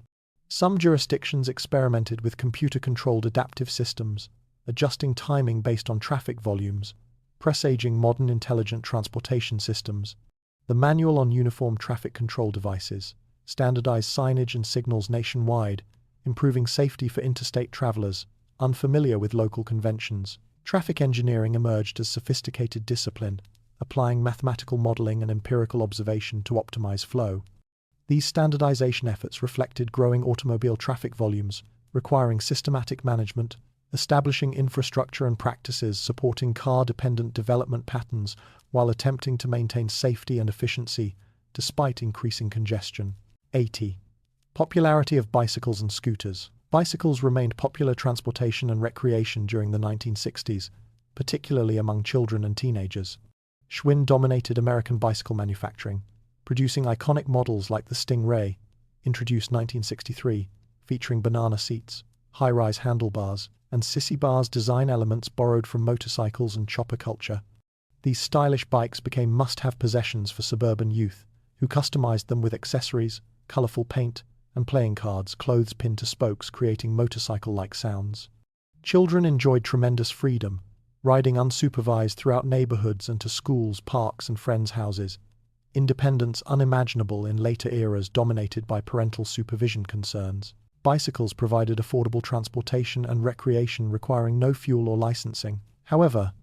Some jurisdictions experimented with computer-controlled adaptive systems, adjusting timing based on traffic volumes, presaging modern intelligent transportation systems. The Manual on Uniform Traffic Control Devices standardized signage and signals nationwide, improving safety for interstate travelers unfamiliar with local conventions. Traffic engineering emerged as sophisticated discipline, applying mathematical modeling and empirical observation to optimize flow. These standardization efforts reflected growing automobile traffic volumes, requiring systematic management, establishing infrastructure and practices supporting car-dependent development patterns while attempting to maintain safety and efficiency despite increasing congestion. 80. Popularity of bicycles and scooters. Bicycles remained popular transportation and recreation during the 1960s, particularly among children and teenagers. Schwinn dominated American bicycle manufacturing, producing iconic models like the Stingray, introduced 1963, featuring banana seats, high-rise handlebars, and sissy bars design elements borrowed from motorcycles and chopper culture. These stylish bikes became must-have possessions for suburban youth, who customized them with accessories, colorful paint, and playing cards, clothes pinned to spokes, creating motorcycle-like sounds. Children enjoyed tremendous freedom, riding unsupervised throughout neighborhoods and to schools, parks, and friends' houses. Independence unimaginable in later eras dominated by parental supervision concerns. Bicycles provided affordable transportation and recreation requiring no fuel or licensing. However,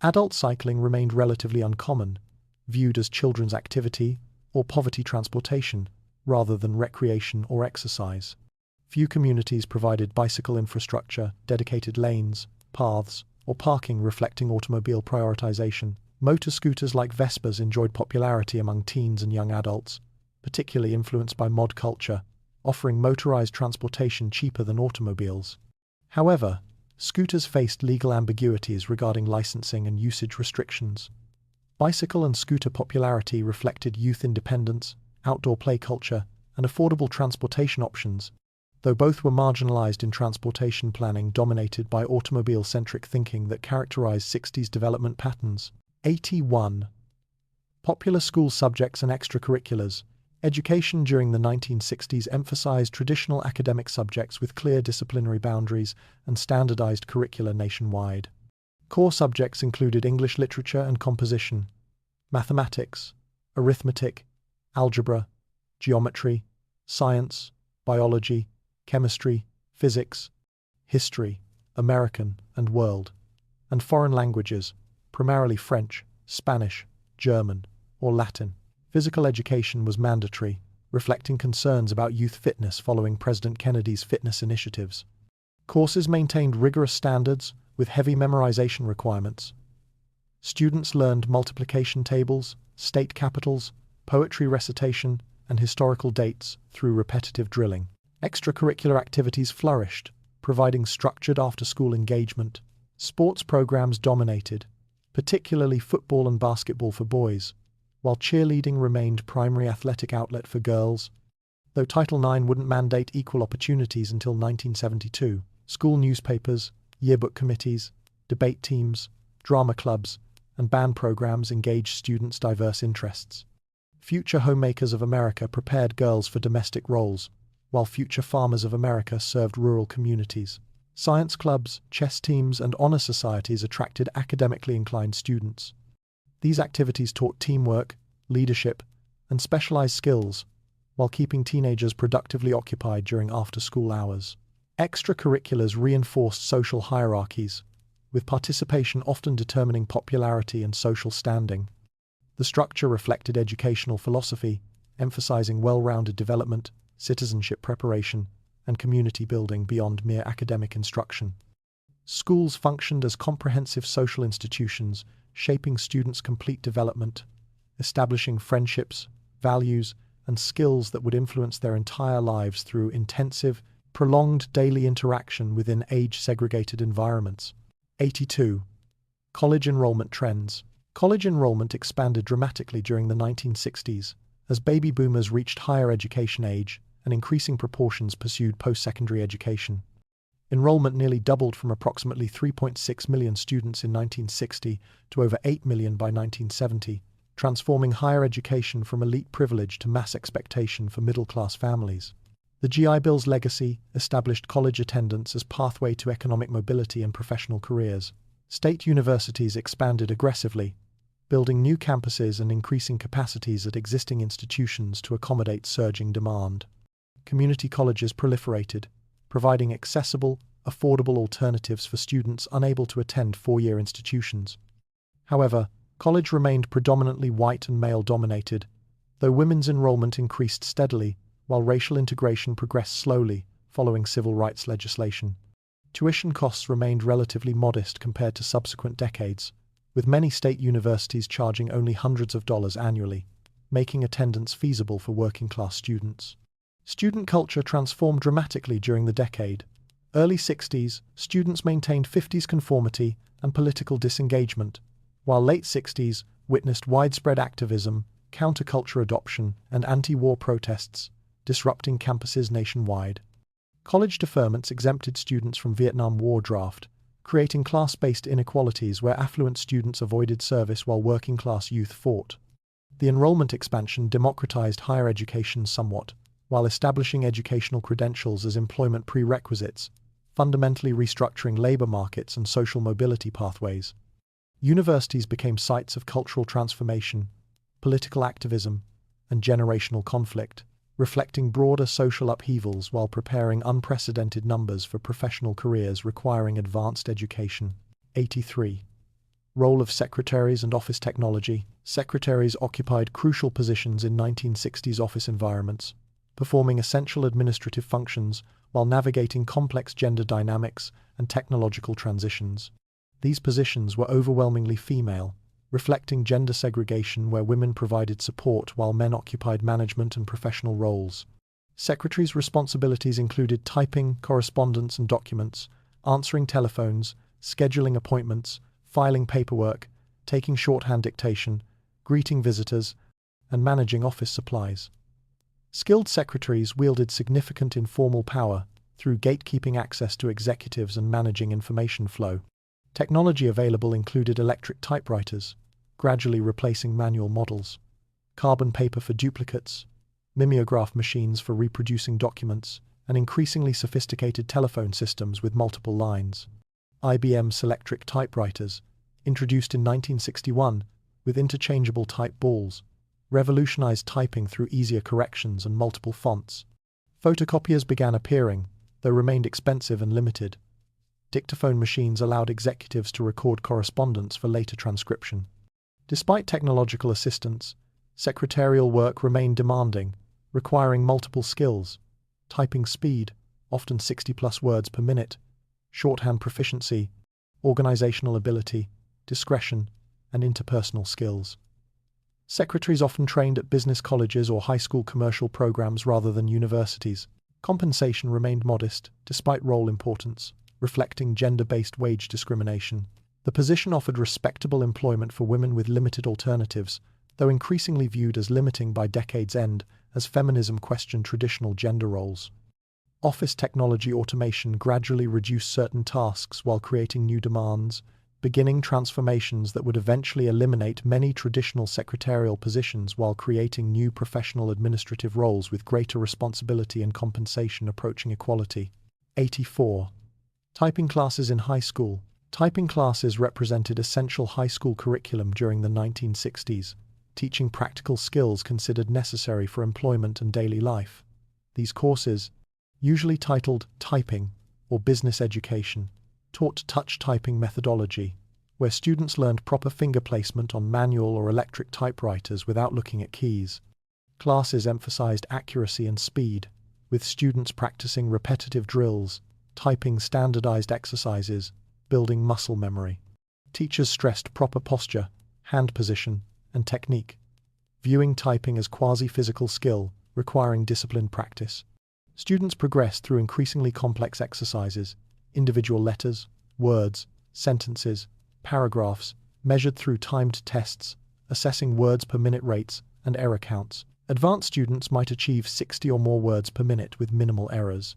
adult cycling remained relatively uncommon, viewed as children's activity or poverty transportation, rather than recreation or exercise. Few communities provided bicycle infrastructure, dedicated lanes, paths, or parking reflecting automobile prioritization. Motor scooters like Vespas enjoyed popularity among teens and young adults, particularly influenced by mod culture, offering motorized transportation cheaper than automobiles. However, scooters faced legal ambiguities regarding licensing and usage restrictions. Bicycle and scooter popularity reflected youth independence, outdoor play culture, and affordable transportation options, though both were marginalized in transportation planning dominated by automobile-centric thinking that characterized 60s development patterns. 81. Popular school subjects and extracurriculars. Education during the 1960s emphasized traditional academic subjects with clear disciplinary boundaries and standardized curricula nationwide. Core subjects included English literature and composition, mathematics, arithmetic, algebra, geometry, science, biology, chemistry, physics, history, American and world, and foreign languages, primarily French, Spanish, German, or Latin. Physical education was mandatory, reflecting concerns about youth fitness following President Kennedy's fitness initiatives. Courses maintained rigorous standards with heavy memorization requirements. Students learned multiplication tables, state capitals, poetry recitation, and historical dates through repetitive drilling. Extracurricular activities flourished, providing structured after-school engagement. Sports programs dominated, particularly football and basketball for boys, while cheerleading remained primary athletic outlet for girls. Though Title IX wouldn't mandate equal opportunities until 1972, school newspapers, yearbook committees, debate teams, drama clubs, and band programs engaged students' diverse interests. Future homemakers of America prepared girls for domestic roles, while future farmers of America served rural communities. Science clubs, chess teams, and honor societies attracted academically inclined students. These activities taught teamwork, leadership, and specialized skills, while keeping teenagers productively occupied during after-school hours. Extracurriculars reinforced social hierarchies, with participation often determining popularity and social standing. The structure reflected educational philosophy, emphasizing well-rounded development, citizenship preparation, and community building beyond mere academic instruction. Schools functioned as comprehensive social institutions, shaping students' complete development, establishing friendships, values, and skills that would influence their entire lives through intensive, prolonged daily interaction within age-segregated environments. 82. College enrollment trends. College enrollment expanded dramatically during the 1960s, as baby boomers reached higher education age and increasing proportions pursued post-secondary education. Enrollment nearly doubled from approximately 3.6 million students in 1960 to over 8 million by 1970, transforming higher education from elite privilege to mass expectation for middle-class families. The GI Bill's legacy established college attendance as pathway to economic mobility and professional careers. State universities expanded aggressively, building new campuses and increasing capacities at existing institutions to accommodate surging demand. Community colleges proliferated, providing accessible, affordable alternatives for students unable to attend four-year institutions. However, college remained predominantly white and male-dominated, though women's enrollment increased steadily, while racial integration progressed slowly following civil rights legislation. Tuition costs remained relatively modest compared to subsequent decades, with many state universities charging only hundreds of dollars annually, making attendance feasible for working-class students. Student culture transformed dramatically during the decade. Early 60s, students maintained 50s conformity and political disengagement, while late 60s witnessed widespread activism, counterculture adoption, and anti-war protests, disrupting campuses nationwide. College deferments exempted students from Vietnam War draft, creating class-based inequalities where affluent students avoided service while working-class youth fought. The enrollment expansion democratized higher education somewhat, while establishing educational credentials as employment prerequisites, fundamentally restructuring labor markets and social mobility pathways. Universities became sites of cultural transformation, political activism, and generational conflict, reflecting broader social upheavals while preparing unprecedented numbers for professional careers requiring advanced education. 83. Role of secretaries and office technology. Secretaries occupied crucial positions in 1960s office environments, performing essential administrative functions while navigating complex gender dynamics and technological transitions. These positions were overwhelmingly female, reflecting gender segregation where women provided support while men occupied management and professional roles. Secretaries' responsibilities included typing, correspondence and documents, answering telephones, scheduling appointments, filing paperwork, taking shorthand dictation, greeting visitors, and managing office supplies. Skilled secretaries wielded significant informal power through gatekeeping access to executives and managing information flow. Technology available included electric typewriters, gradually replacing manual models, carbon paper for duplicates, mimeograph machines for reproducing documents, and increasingly sophisticated telephone systems with multiple lines. IBM Selectric typewriters, introduced in 1961 with interchangeable type balls, revolutionized typing through easier corrections and multiple fonts. Photocopiers began appearing, though remained expensive and limited. Dictaphone machines allowed executives to record correspondence for later transcription. Despite technological assistance, secretarial work remained demanding, requiring multiple skills: typing speed, often 60+ words per minute, shorthand proficiency, organizational ability, discretion, and interpersonal skills. Secretaries often trained at business colleges or high school commercial programs rather than universities. Compensation remained modest, despite role importance, reflecting gender-based wage discrimination. The position offered respectable employment for women with limited alternatives, though increasingly viewed as limiting by decade's end as feminism questioned traditional gender roles. Office technology automation gradually reduced certain tasks while creating new demands, beginning transformations that would eventually eliminate many traditional secretarial positions while creating new professional administrative roles with greater responsibility and compensation approaching equality. 84. Typing classes in high school. Typing classes represented essential high school curriculum during the 1960s, teaching practical skills considered necessary for employment and daily life. These courses, usually titled typing or business education, taught touch typing methodology, where students learned proper finger placement on manual or electric typewriters without looking at keys. Classes emphasized accuracy and speed, with students practicing repetitive drills, typing standardized exercises, building muscle memory. Teachers stressed proper posture, hand position, and technique, viewing typing as quasi-physical skill requiring disciplined practice. Students progressed through increasingly complex exercises, individual letters, words, sentences, paragraphs, measured through timed tests, assessing words per minute rates and error counts. Advanced students might achieve 60 or more words per minute with minimal errors.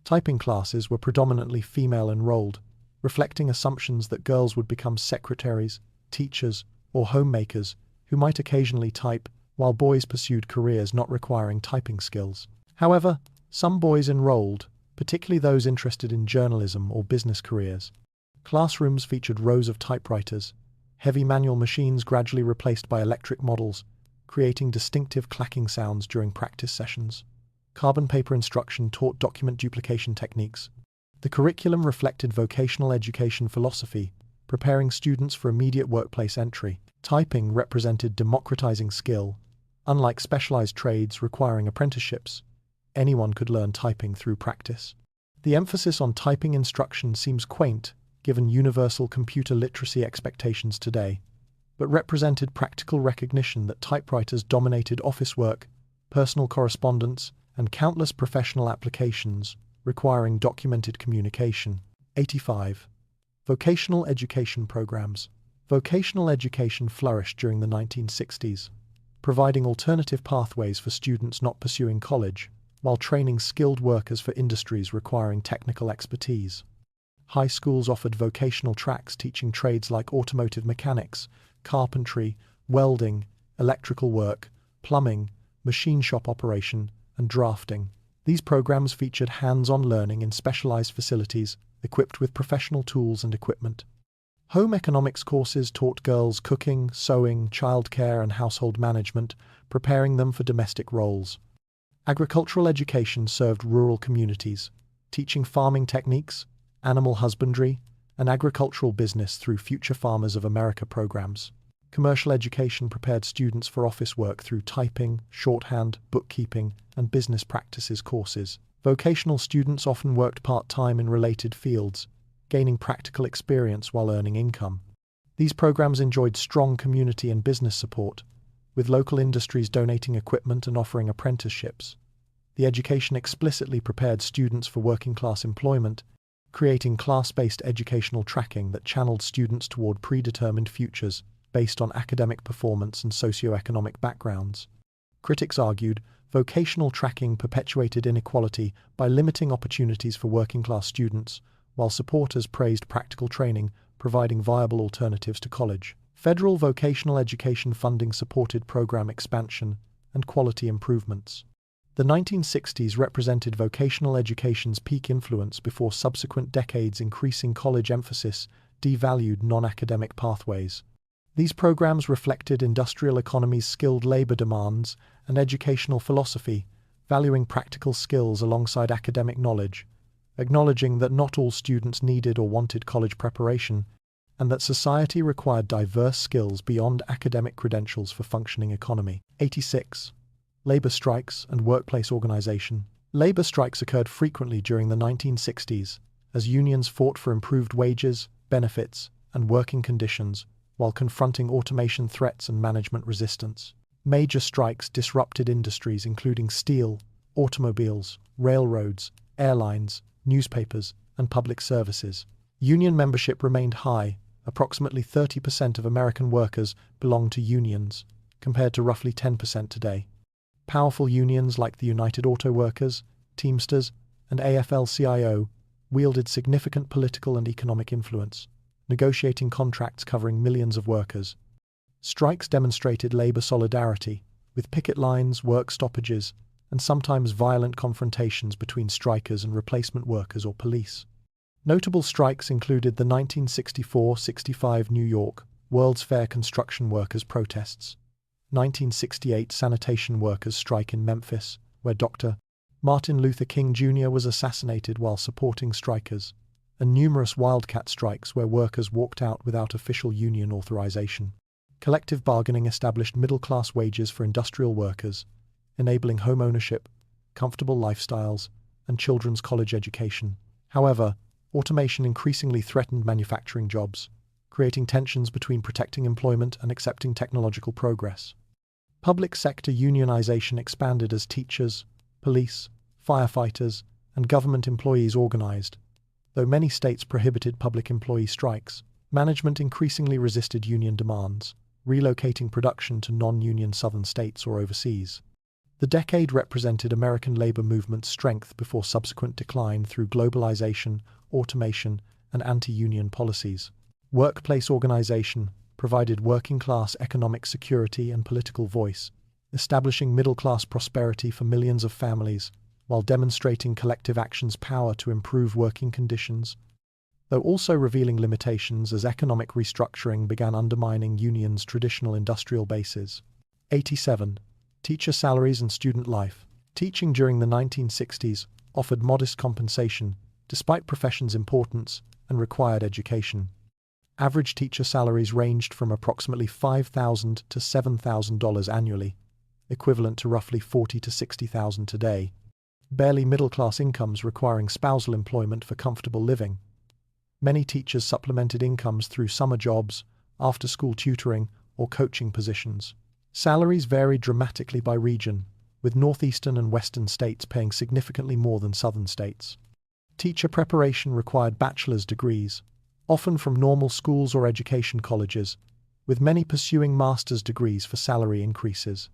Typing classes were predominantly female-enrolled, reflecting assumptions that girls would become secretaries, teachers, or homemakers who might occasionally type, while boys pursued careers not requiring typing skills. However, some boys enrolled, particularly those interested in journalism or business careers. Classrooms featured rows of typewriters, heavy manual machines gradually replaced by electric models, creating distinctive clacking sounds during practice sessions. Carbon paper instruction taught document duplication techniques. The curriculum reflected vocational education philosophy, preparing students for immediate workplace entry. Typing represented democratizing skill. Unlike specialized trades requiring apprenticeships, anyone could learn typing through practice. The emphasis on typing instruction seems quaint, given universal computer literacy expectations today, but represented practical recognition that typewriters dominated office work, personal correspondence, and countless professional applications requiring documented communication. 85. Vocational education programs. Vocational education flourished during the 1960s, providing alternative pathways for students not pursuing college, while training skilled workers for industries requiring technical expertise. High schools offered vocational tracks teaching trades like automotive mechanics, carpentry, welding, electrical work, plumbing, machine shop operation, and drafting. These programs featured hands-on learning in specialized facilities equipped with professional tools and equipment. Home economics courses taught girls cooking, sewing, childcare, and household management, preparing them for domestic roles. Agricultural education served rural communities, teaching farming techniques, animal husbandry, and agricultural business through Future Farmers of America programs. Commercial education prepared students for office work through typing, shorthand, bookkeeping, and business practices courses. Vocational students often worked part-time in related fields, gaining practical experience while earning income. These programs enjoyed strong community and business support, with local industries donating equipment and offering apprenticeships. The education explicitly prepared students for working-class employment, creating class-based educational tracking that channeled students toward predetermined futures based on academic performance and socioeconomic backgrounds. Critics argued vocational tracking perpetuated inequality by limiting opportunities for working-class students, while supporters praised practical training, providing viable alternatives to college. Federal vocational education funding supported program expansion and quality improvements. The 1960s represented vocational education's peak influence before subsequent decades increasing college emphasis devalued non-academic pathways. These programs reflected industrial economy's skilled labor demands and educational philosophy, valuing practical skills alongside academic knowledge, acknowledging that not all students needed or wanted college preparation, and that society required diverse skills beyond academic credentials for functioning economy. 86. Labor strikes and workplace organization. Labor strikes occurred frequently during the 1960s, as unions fought for improved wages, benefits, and working conditions, while confronting automation threats and management resistance. Major strikes disrupted industries including steel, automobiles, railroads, airlines, newspapers, and public services. Union membership remained high. Approximately 30% of American workers belonged to unions, compared to roughly 10% today. Powerful unions like the United Auto Workers, Teamsters, and AFL-CIO wielded significant political and economic influence, negotiating contracts covering millions of workers. Strikes demonstrated labor solidarity, with picket lines, work stoppages, and sometimes violent confrontations between strikers and replacement workers or police. Notable strikes included the 1964-65 New York World's Fair construction workers' protests, 1968 sanitation workers' strike in Memphis, where Dr. Martin Luther King Jr. was assassinated while supporting strikers, and numerous wildcat strikes where workers walked out without official union authorization. Collective bargaining established middle-class wages for industrial workers, enabling home ownership, comfortable lifestyles, and children's college education. However, automation increasingly threatened manufacturing jobs, creating tensions between protecting employment and accepting technological progress. Public sector unionization expanded as teachers, police, firefighters, and government employees organized. Though many states prohibited public employee strikes, management increasingly resisted union demands, relocating production to non-union southern states or overseas. The decade represented American labor movement's strength before subsequent decline through globalization, automation, and anti-union policies. Workplace organization provided working-class economic security and political voice, establishing middle-class prosperity for millions of families, while demonstrating collective action's power to improve working conditions, though also revealing limitations as economic restructuring began undermining unions' traditional industrial bases. 87. Teacher salaries and student life. Teaching during the 1960s offered modest compensation, despite profession's importance and required education. Average teacher salaries ranged from approximately $5,000 to $7,000 annually, equivalent to roughly $40,000 to $60,000 today. Barely middle-class incomes requiring spousal employment for comfortable living. Many teachers supplemented incomes through summer jobs, after-school tutoring, or coaching positions. Salaries varied dramatically by region, with northeastern and western states paying significantly more than southern states. Teacher preparation required bachelor's degrees, often from normal schools or education colleges, with many pursuing master's degrees for salary increases.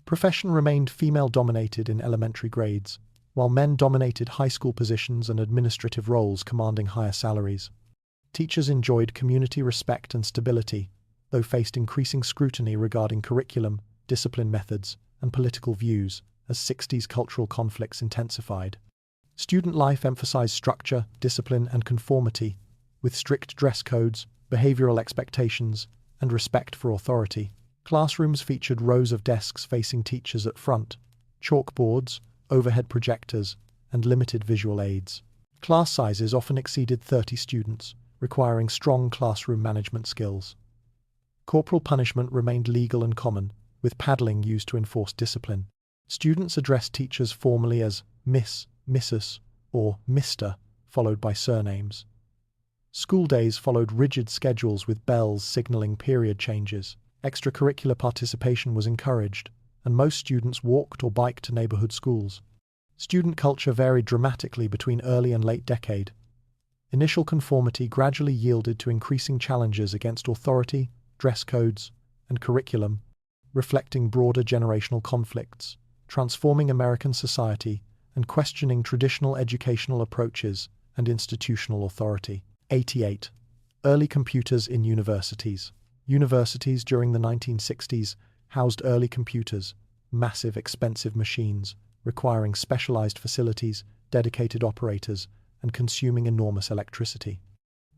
Profession remained female-dominated in elementary grades, while men dominated high school positions and administrative roles commanding higher salaries. Teachers enjoyed community respect and stability, though faced increasing scrutiny regarding curriculum, discipline methods, and political views as 60s cultural conflicts intensified. Student life emphasized structure, discipline, and conformity, with strict dress codes, behavioral expectations, and respect for authority. Classrooms featured rows of desks facing teachers at front, chalkboards, overhead projectors, and limited visual aids. Class sizes often exceeded 30 students, requiring strong classroom management skills. Corporal punishment remained legal and common, with paddling used to enforce discipline. Students addressed teachers formally as Miss, Mrs., or Mr., followed by surnames. School days followed rigid schedules with bells signaling period changes. Extracurricular participation was encouraged, and most students walked or biked to neighborhood schools. Student culture varied dramatically between early and late decade. Initial conformity gradually yielded to increasing challenges against authority, dress codes, and curriculum, reflecting broader generational conflicts, transforming American society, and questioning traditional educational approaches and institutional authority. 88. Early computers in universities. Universities during the 1960s housed early computers, massive, expensive machines, requiring specialized facilities, dedicated operators, and consuming enormous electricity.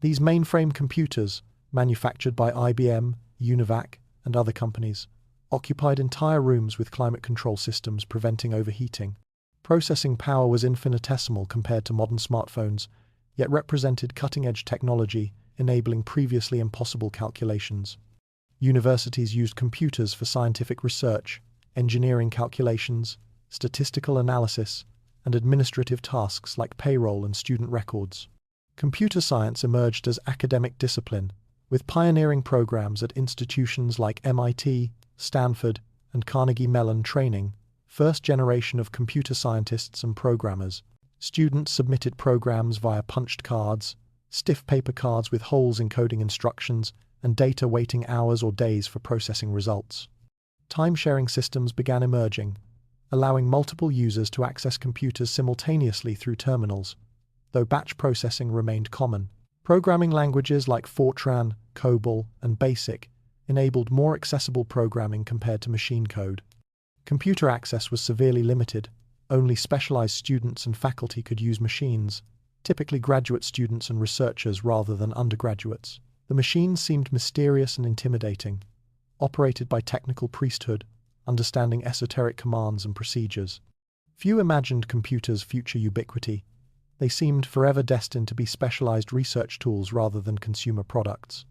These mainframe computers, manufactured by IBM, Univac, and other companies, occupied entire rooms with climate control systems preventing overheating. Processing power was infinitesimal compared to modern smartphones, yet represented cutting-edge technology, enabling previously impossible calculations. Universities used computers for scientific research, engineering calculations, statistical analysis, and administrative tasks like payroll and student records. Computer science emerged as academic discipline, with pioneering programs at institutions like MIT, Stanford, and Carnegie Mellon training first generation of computer scientists and programmers. Students submitted programs via punched cards, stiff paper cards with holes encoding instructions, and data waiting hours or days for processing results. Time-sharing systems began emerging, allowing multiple users to access computers simultaneously through terminals, though batch processing remained common. Programming languages like Fortran, COBOL, and BASIC enabled more accessible programming compared to machine code. Computer access was severely limited. Only specialized students and faculty could use machines, typically graduate students and researchers rather than undergraduates. The machines seemed mysterious and intimidating, operated by technical priesthood, understanding esoteric commands and procedures. Few imagined computers' future ubiquity. They seemed forever destined to be specialized research tools rather than consumer products.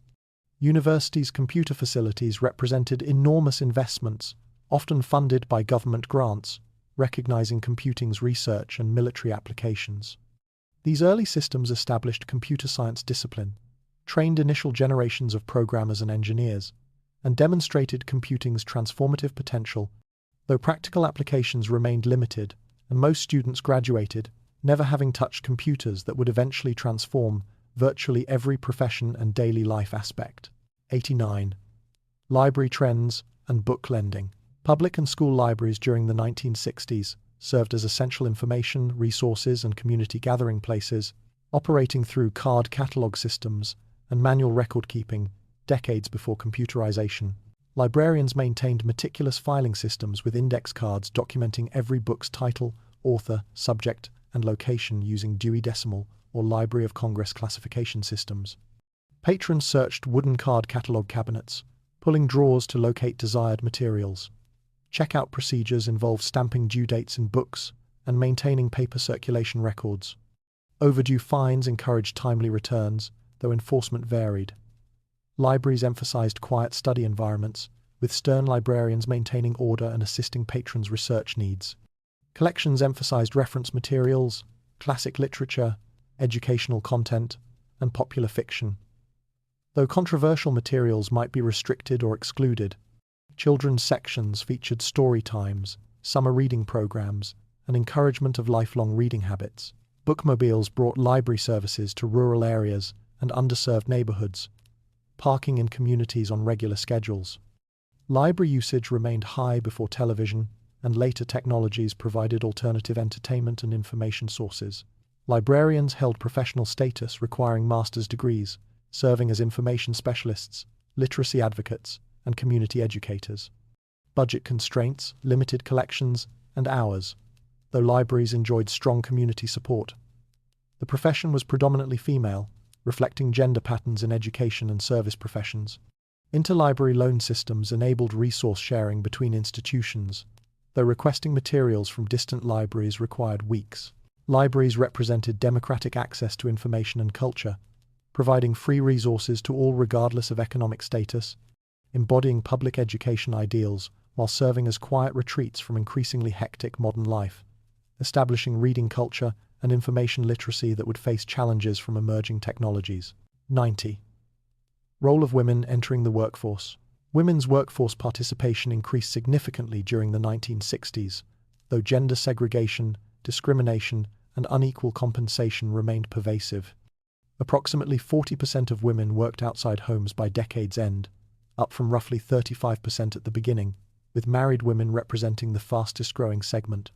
Universities' computer facilities represented enormous investments, often funded by government grants, recognizing computing's research and military applications. These early systems established computer science discipline, trained initial generations of programmers and engineers, and demonstrated computing's transformative potential, though practical applications remained limited, and most students graduated, never having touched computers that would eventually transform virtually every profession and daily life aspect. 89. Library trends and book lending. Public and school libraries during the 1960s served as essential information, resources, and community gathering places, operating through card catalog systems and manual record-keeping decades before computerization. Librarians maintained meticulous filing systems with index cards documenting every book's title, author, subject, and location using Dewey Decimal or Library of Congress classification systems. Patrons searched wooden card catalog cabinets, pulling drawers to locate desired materials. Checkout procedures involved stamping due dates in books and maintaining paper circulation records. Overdue fines encouraged timely returns, though enforcement varied. Libraries emphasized quiet study environments, with stern librarians maintaining order and assisting patrons' research needs. Collections emphasized reference materials, classic literature, educational content, and popular fiction. Though controversial materials might be restricted or excluded, children's sections featured story times, summer reading programs, and encouragement of lifelong reading habits. Bookmobiles brought library services to rural areas and underserved neighborhoods, parking in communities on regular schedules. Library usage remained high before television, and later technologies provided alternative entertainment and information sources. Librarians held professional status requiring master's degrees, serving as information specialists, literacy advocates, and community educators. Budget constraints, limited collections, and hours, though libraries enjoyed strong community support. The profession was predominantly female, reflecting gender patterns in education and service professions. Interlibrary loan systems enabled resource sharing between institutions, though requesting materials from distant libraries required weeks. Libraries represented democratic access to information and culture, providing free resources to all regardless of economic status, embodying public education ideals while serving as quiet retreats from increasingly hectic modern life, establishing reading culture and information literacy that would face challenges from emerging technologies. 90. Role of women entering the workforce. Women's workforce participation increased significantly during the 1960s, though gender segregation, discrimination, and unequal compensation remained pervasive. Approximately 40% of women worked outside homes by decade's end, up from roughly 35% at the beginning, with married women representing the fastest-growing segment.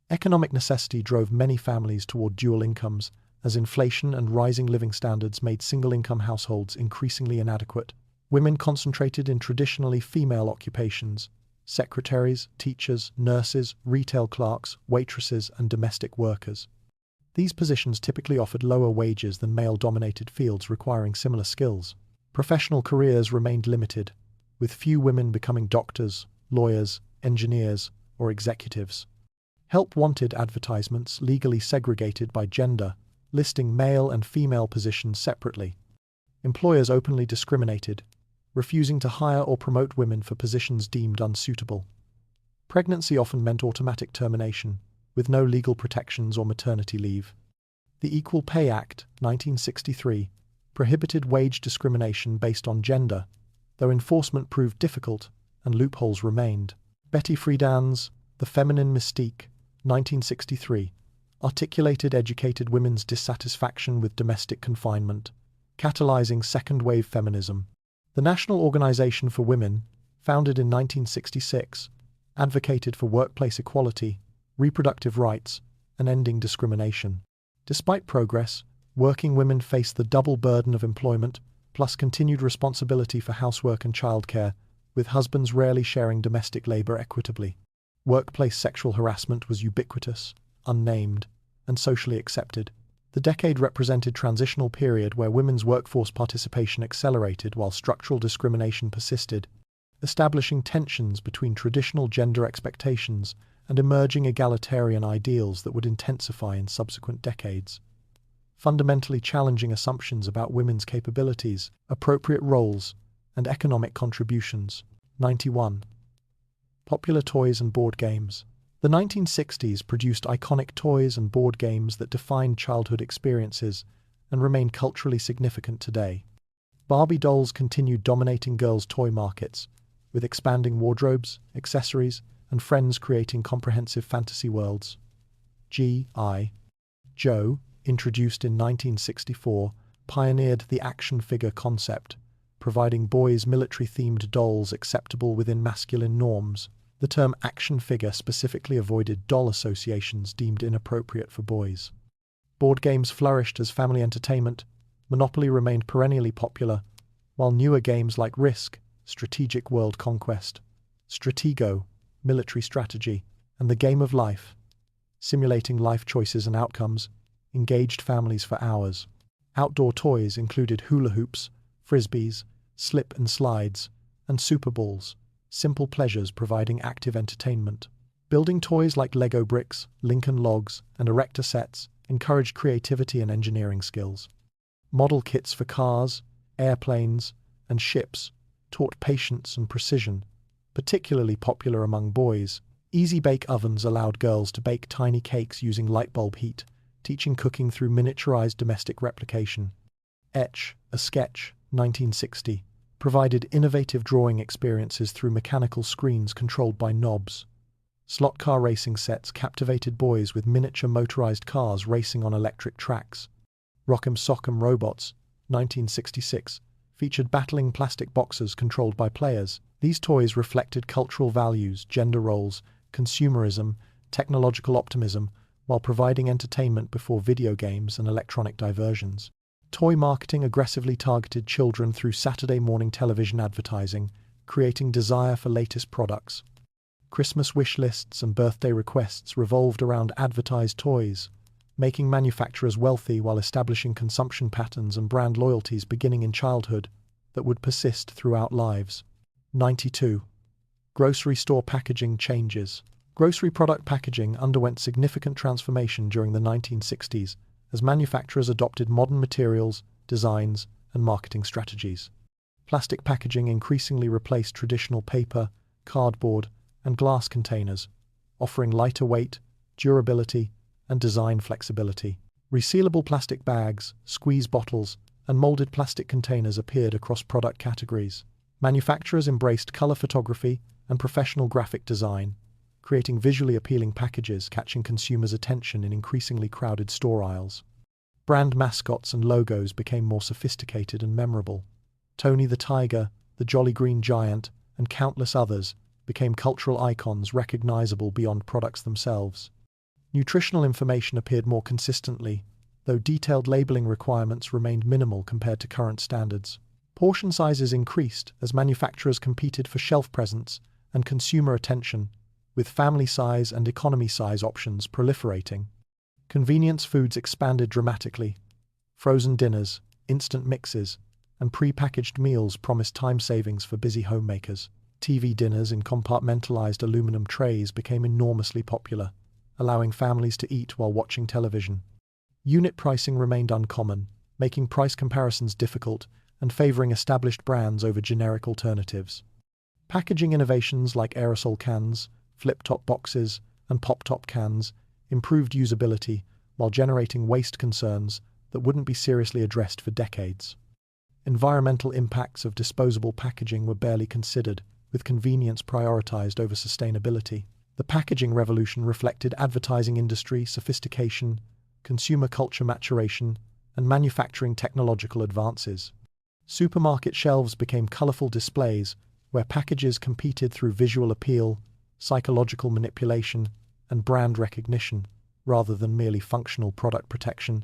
Economic necessity drove many families toward dual incomes, as inflation and rising living standards made single-income households increasingly inadequate. Women concentrated in traditionally female occupations: secretaries, teachers, nurses, retail clerks, waitresses, and domestic workers. These positions typically offered lower wages than male-dominated fields requiring similar skills. Professional careers remained limited, with few women becoming doctors, lawyers, engineers, or executives. Help-wanted advertisements legally segregated by gender, listing male and female positions separately. Employers openly discriminated, refusing to hire or promote women for positions deemed unsuitable. Pregnancy often meant automatic termination, with no legal protections or maternity leave. The Equal Pay Act, 1963, prohibited wage discrimination based on gender, though enforcement proved difficult and loopholes remained. Betty Friedan's The Feminine Mystique, 1963, articulated educated women's dissatisfaction with domestic confinement, catalyzing second-wave feminism. The National Organization for Women, founded in 1966, advocated for workplace equality, reproductive rights, and ending discrimination. Despite progress, working women faced the double burden of employment, plus continued responsibility for housework and childcare, with husbands rarely sharing domestic labor equitably. Workplace sexual harassment was ubiquitous, unnamed, and socially accepted. The decade represented a transitional period where women's workforce participation accelerated while structural discrimination persisted, establishing tensions between traditional gender expectations and emerging egalitarian ideals that would intensify in subsequent decades. Fundamentally challenging assumptions about women's capabilities, appropriate roles, and economic contributions. 91. Popular toys and board games. The 1960s produced iconic toys and board games that defined childhood experiences and remain culturally significant today. Barbie dolls continued dominating girls' toy markets, with expanding wardrobes, accessories, and friends creating comprehensive fantasy worlds. G.I. Joe, introduced in 1964, pioneered the action figure concept, providing boys' military-themed dolls acceptable within masculine norms. The term action figure specifically avoided doll associations deemed inappropriate for boys. Board games flourished as family entertainment. Monopoly remained perennially popular, while newer games like Risk, Strategic World Conquest, Stratego, Military Strategy, and The Game of Life, simulating life choices and outcomes, engaged families for hours. Outdoor toys included hula hoops, frisbees, slip and slides, and super balls. Simple pleasures providing active entertainment. Building toys like Lego bricks, Lincoln logs, and erector sets encouraged creativity and engineering skills. Model kits for cars, airplanes, and ships taught patience and precision, particularly popular among boys. Easy bake ovens allowed girls to bake tiny cakes using light bulb heat, teaching cooking through miniaturized domestic replication. Etch a Sketch, 1960. Provided innovative drawing experiences through mechanical screens controlled by knobs. Slot car racing sets captivated boys with miniature motorized cars racing on electric tracks. Rock'em Sock'em Robots, 1966, featured battling plastic boxers controlled by players. These toys reflected cultural values, gender roles, consumerism, technological optimism, while providing entertainment before video games and electronic diversions. Toy marketing aggressively targeted children through Saturday morning television advertising, creating desire for latest products. Christmas wish lists and birthday requests revolved around advertised toys, making manufacturers wealthy while establishing consumption patterns and brand loyalties beginning in childhood that would persist throughout lives. 92. Grocery store packaging changes. Grocery product packaging underwent significant transformation during the 1960s as manufacturers adopted modern materials, designs, and marketing strategies. Plastic packaging increasingly replaced traditional paper, cardboard, and glass containers, offering lighter weight, durability, and design flexibility. Resealable plastic bags, squeeze bottles, and molded plastic containers appeared across product categories. Manufacturers embraced color photography and professional graphic design, creating visually appealing packages catching consumers' attention in increasingly crowded store aisles. Brand mascots and logos became more sophisticated and memorable. Tony the Tiger, the Jolly Green Giant, and countless others became cultural icons recognizable beyond products themselves. Nutritional information appeared more consistently, though detailed labeling requirements remained minimal compared to current standards. Portion sizes increased as manufacturers competed for shelf presence and consumer attention, with family size and economy size options proliferating. Convenience foods expanded dramatically. Frozen dinners, instant mixes, and pre-packaged meals promised time savings for busy homemakers. TV dinners in compartmentalized aluminum trays became enormously popular, allowing families to eat while watching television. Unit pricing remained uncommon, making price comparisons difficult and favoring established brands over generic alternatives. Packaging innovations like aerosol cans, flip-top boxes, and pop-top cans improved usability while generating waste concerns that wouldn't be seriously addressed for decades. Environmental impacts of disposable packaging were barely considered, with convenience prioritized over sustainability. The packaging revolution reflected advertising industry sophistication, consumer culture maturation, and manufacturing technological advances. Supermarket shelves became colorful displays where packages competed through visual appeal, psychological manipulation, and brand recognition, rather than merely functional product protection,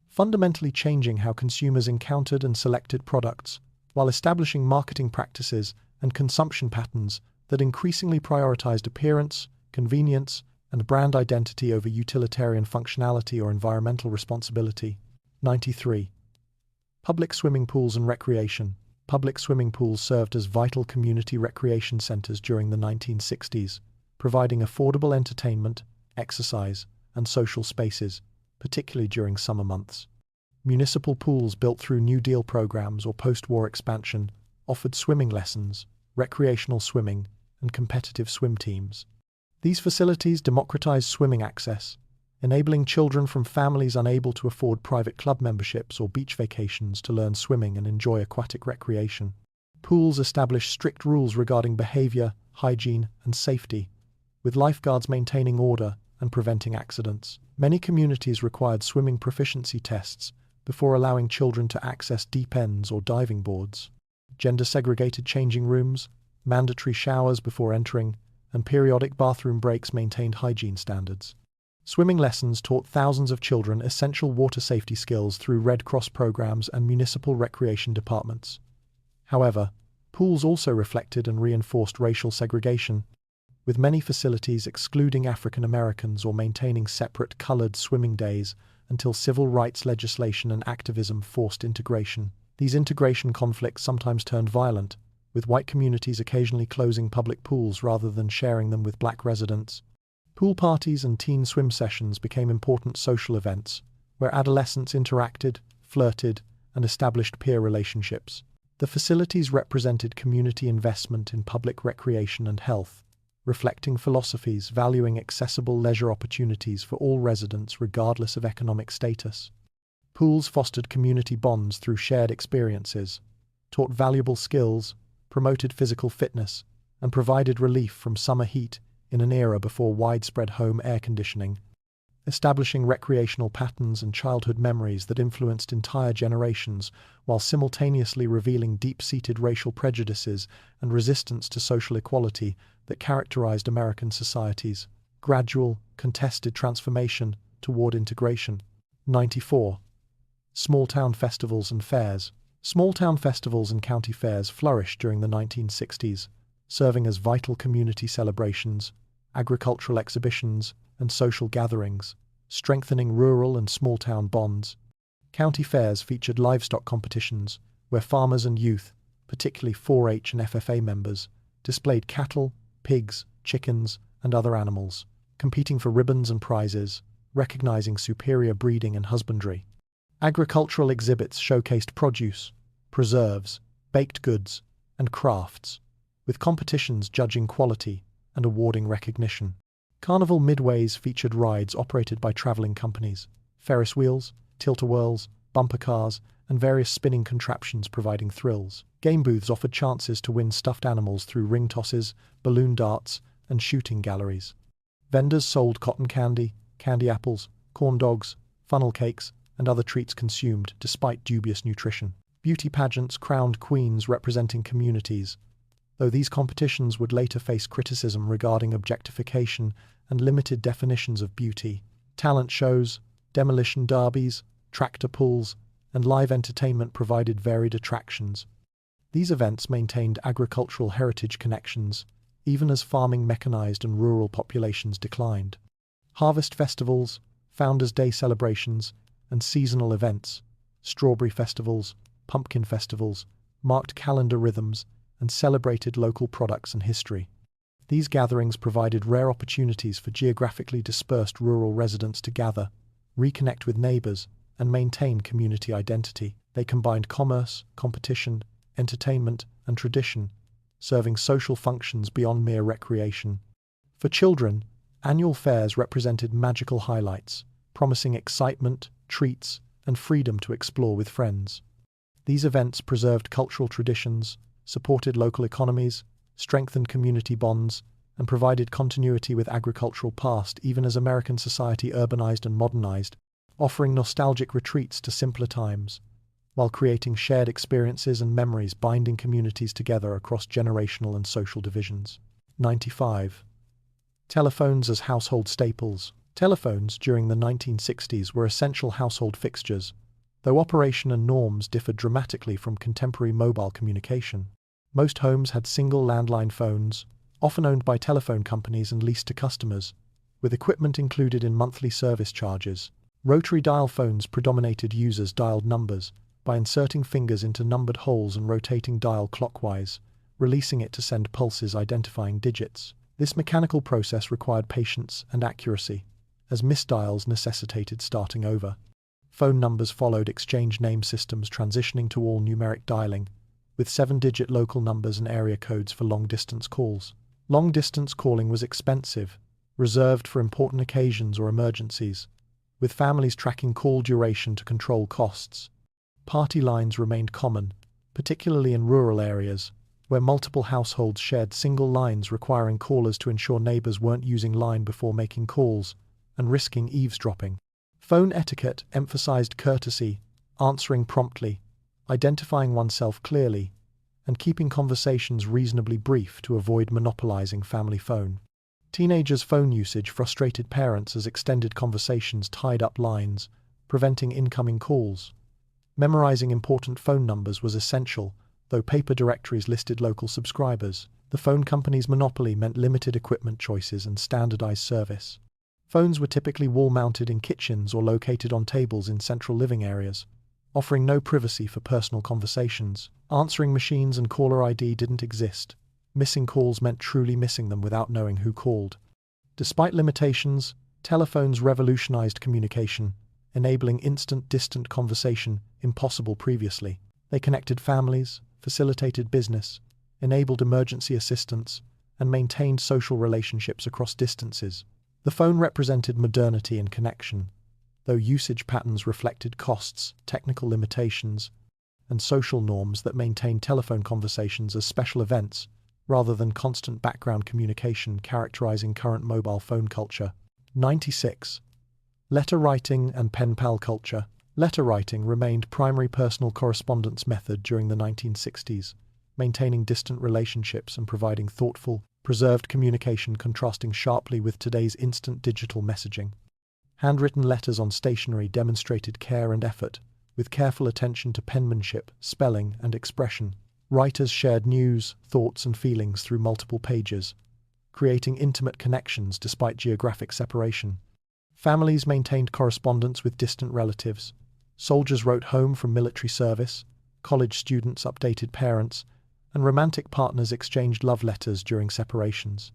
fundamentally changing how consumers encountered and selected products, while establishing marketing practices and consumption patterns that increasingly prioritized appearance, convenience, and brand identity over utilitarian functionality or environmental responsibility. 93. Public swimming pools and recreation. Public swimming pools served as vital community recreation centers during the 1960s, providing affordable entertainment, exercise, and social spaces, particularly during summer months. Municipal pools built through New Deal programs or post-war expansion offered swimming lessons, recreational swimming, and competitive swim teams. These facilities democratized swimming access, enabling children from families unable to afford private club memberships or beach vacations to learn swimming and enjoy aquatic recreation. Pools established strict rules regarding behavior, hygiene, and safety, with lifeguards maintaining order and preventing accidents. Many communities required swimming proficiency tests before allowing children to access deep ends or diving boards. Gender-segregated changing rooms, mandatory showers before entering, and periodic bathroom breaks maintained hygiene standards. Swimming lessons taught thousands of children essential water safety skills through Red Cross programs and municipal recreation departments. However, pools also reflected and reinforced racial segregation, with many facilities excluding African Americans or maintaining separate colored swimming days until civil rights legislation and activism forced integration. These integration conflicts sometimes turned violent, with white communities occasionally closing public pools rather than sharing them with black residents. Pool parties and teen swim sessions became important social events, where adolescents interacted, flirted, and established peer relationships. The facilities represented community investment in public recreation and health, reflecting philosophies valuing accessible leisure opportunities for all residents regardless of economic status. Pools fostered community bonds through shared experiences, taught valuable skills, promoted physical fitness, and provided relief from summer heat in an era before widespread home air conditioning, establishing recreational patterns and childhood memories that influenced entire generations while simultaneously revealing deep-seated racial prejudices and resistance to social equality that characterized American societies. Gradual, contested transformation toward integration. 94. Small-town festivals and fairs. Small-town festivals and county fairs flourished during the 1960s, serving as vital community celebrations, agricultural exhibitions, and social gatherings, strengthening rural and small-town bonds. County fairs featured livestock competitions, where farmers and youth, particularly 4-H and FFA members, displayed cattle, pigs, chickens, and other animals, competing for ribbons and prizes, recognizing superior breeding and husbandry. Agricultural exhibits showcased produce, preserves, baked goods, and crafts, with competitions judging quality and awarding recognition. Carnival midways featured rides operated by traveling companies, Ferris wheels, tilt-a-whirls, bumper cars, and various spinning contraptions providing thrills. Game booths offered chances to win stuffed animals through ring tosses, balloon darts, and shooting galleries. Vendors sold cotton candy, candy apples, corn dogs, funnel cakes, and other treats consumed despite dubious nutrition. Beauty pageants crowned queens representing communities, though these competitions would later face criticism regarding objectification and limited definitions of beauty. Talent shows, demolition derbies, tractor pulls, and live entertainment provided varied attractions. These events maintained agricultural heritage connections, even as farming mechanized and rural populations declined. Harvest festivals, Founders' Day celebrations, and seasonal events, strawberry festivals, pumpkin festivals, marked calendar rhythms and celebrated local products and history. These gatherings provided rare opportunities for geographically dispersed rural residents to gather, reconnect with neighbors, and maintain community identity. They combined commerce, competition, entertainment, and tradition, serving social functions beyond mere recreation. For children, annual fairs represented magical highlights, promising excitement, treats, and freedom to explore with friends. These events preserved cultural traditions, supported local economies, strengthened community bonds, and provided continuity with agricultural past even as American society urbanized and modernized, offering nostalgic retreats to simpler times, while creating shared experiences and memories binding communities together across generational and social divisions. 95. Telephones as household staples. Telephones during the 1960s were essential household fixtures, though operation and norms differed dramatically from contemporary mobile communication. Most homes had single landline phones, often owned by telephone companies and leased to customers, with equipment included in monthly service charges. Rotary dial phones predominated. Users dialed numbers by inserting fingers into numbered holes and rotating dial clockwise, releasing it to send pulses identifying digits. This mechanical process required patience and accuracy, as misdials necessitated starting over. Phone numbers followed exchange name systems transitioning to all numeric dialing, with 7-digit local numbers and area codes for long-distance calls. Long-distance calling was expensive, reserved for important occasions or emergencies, with families tracking call duration to control costs. Party lines remained common, particularly in rural areas, where multiple households shared single lines requiring callers to ensure neighbors weren't using line before making calls and risking eavesdropping. Phone etiquette emphasized courtesy, answering promptly, identifying oneself clearly, and keeping conversations reasonably brief to avoid monopolizing family phone. Teenagers' phone usage frustrated parents as extended conversations tied up lines, preventing incoming calls. Memorizing important phone numbers was essential, though paper directories listed local subscribers. The phone company's monopoly meant limited equipment choices and standardized service. Phones were typically wall-mounted in kitchens or located on tables in central living areas, offering no privacy for personal conversations. Answering machines and caller ID didn't exist. Missing calls meant truly missing them without knowing who called. Despite limitations, telephones revolutionized communication, enabling instant distant conversation impossible previously. They connected families, facilitated business, enabled emergency assistance, and maintained social relationships across distances. The phone represented modernity and connection, though usage patterns reflected costs, technical limitations, and social norms that maintained telephone conversations as special events rather than constant background communication characterizing current mobile phone culture. 96. Letter writing and pen pal culture. Letter writing remained primary personal correspondence method during the 1960s, maintaining distant relationships and providing thoughtful, preserved communication contrasting sharply with today's instant digital messaging. Handwritten letters on stationery demonstrated care and effort, with careful attention to penmanship, spelling, and expression. Writers shared news, thoughts, and feelings through multiple pages, creating intimate connections despite geographic separation. Families maintained correspondence with distant relatives. Soldiers wrote home from military service, college students updated parents, and romantic partners exchanged love letters during separations.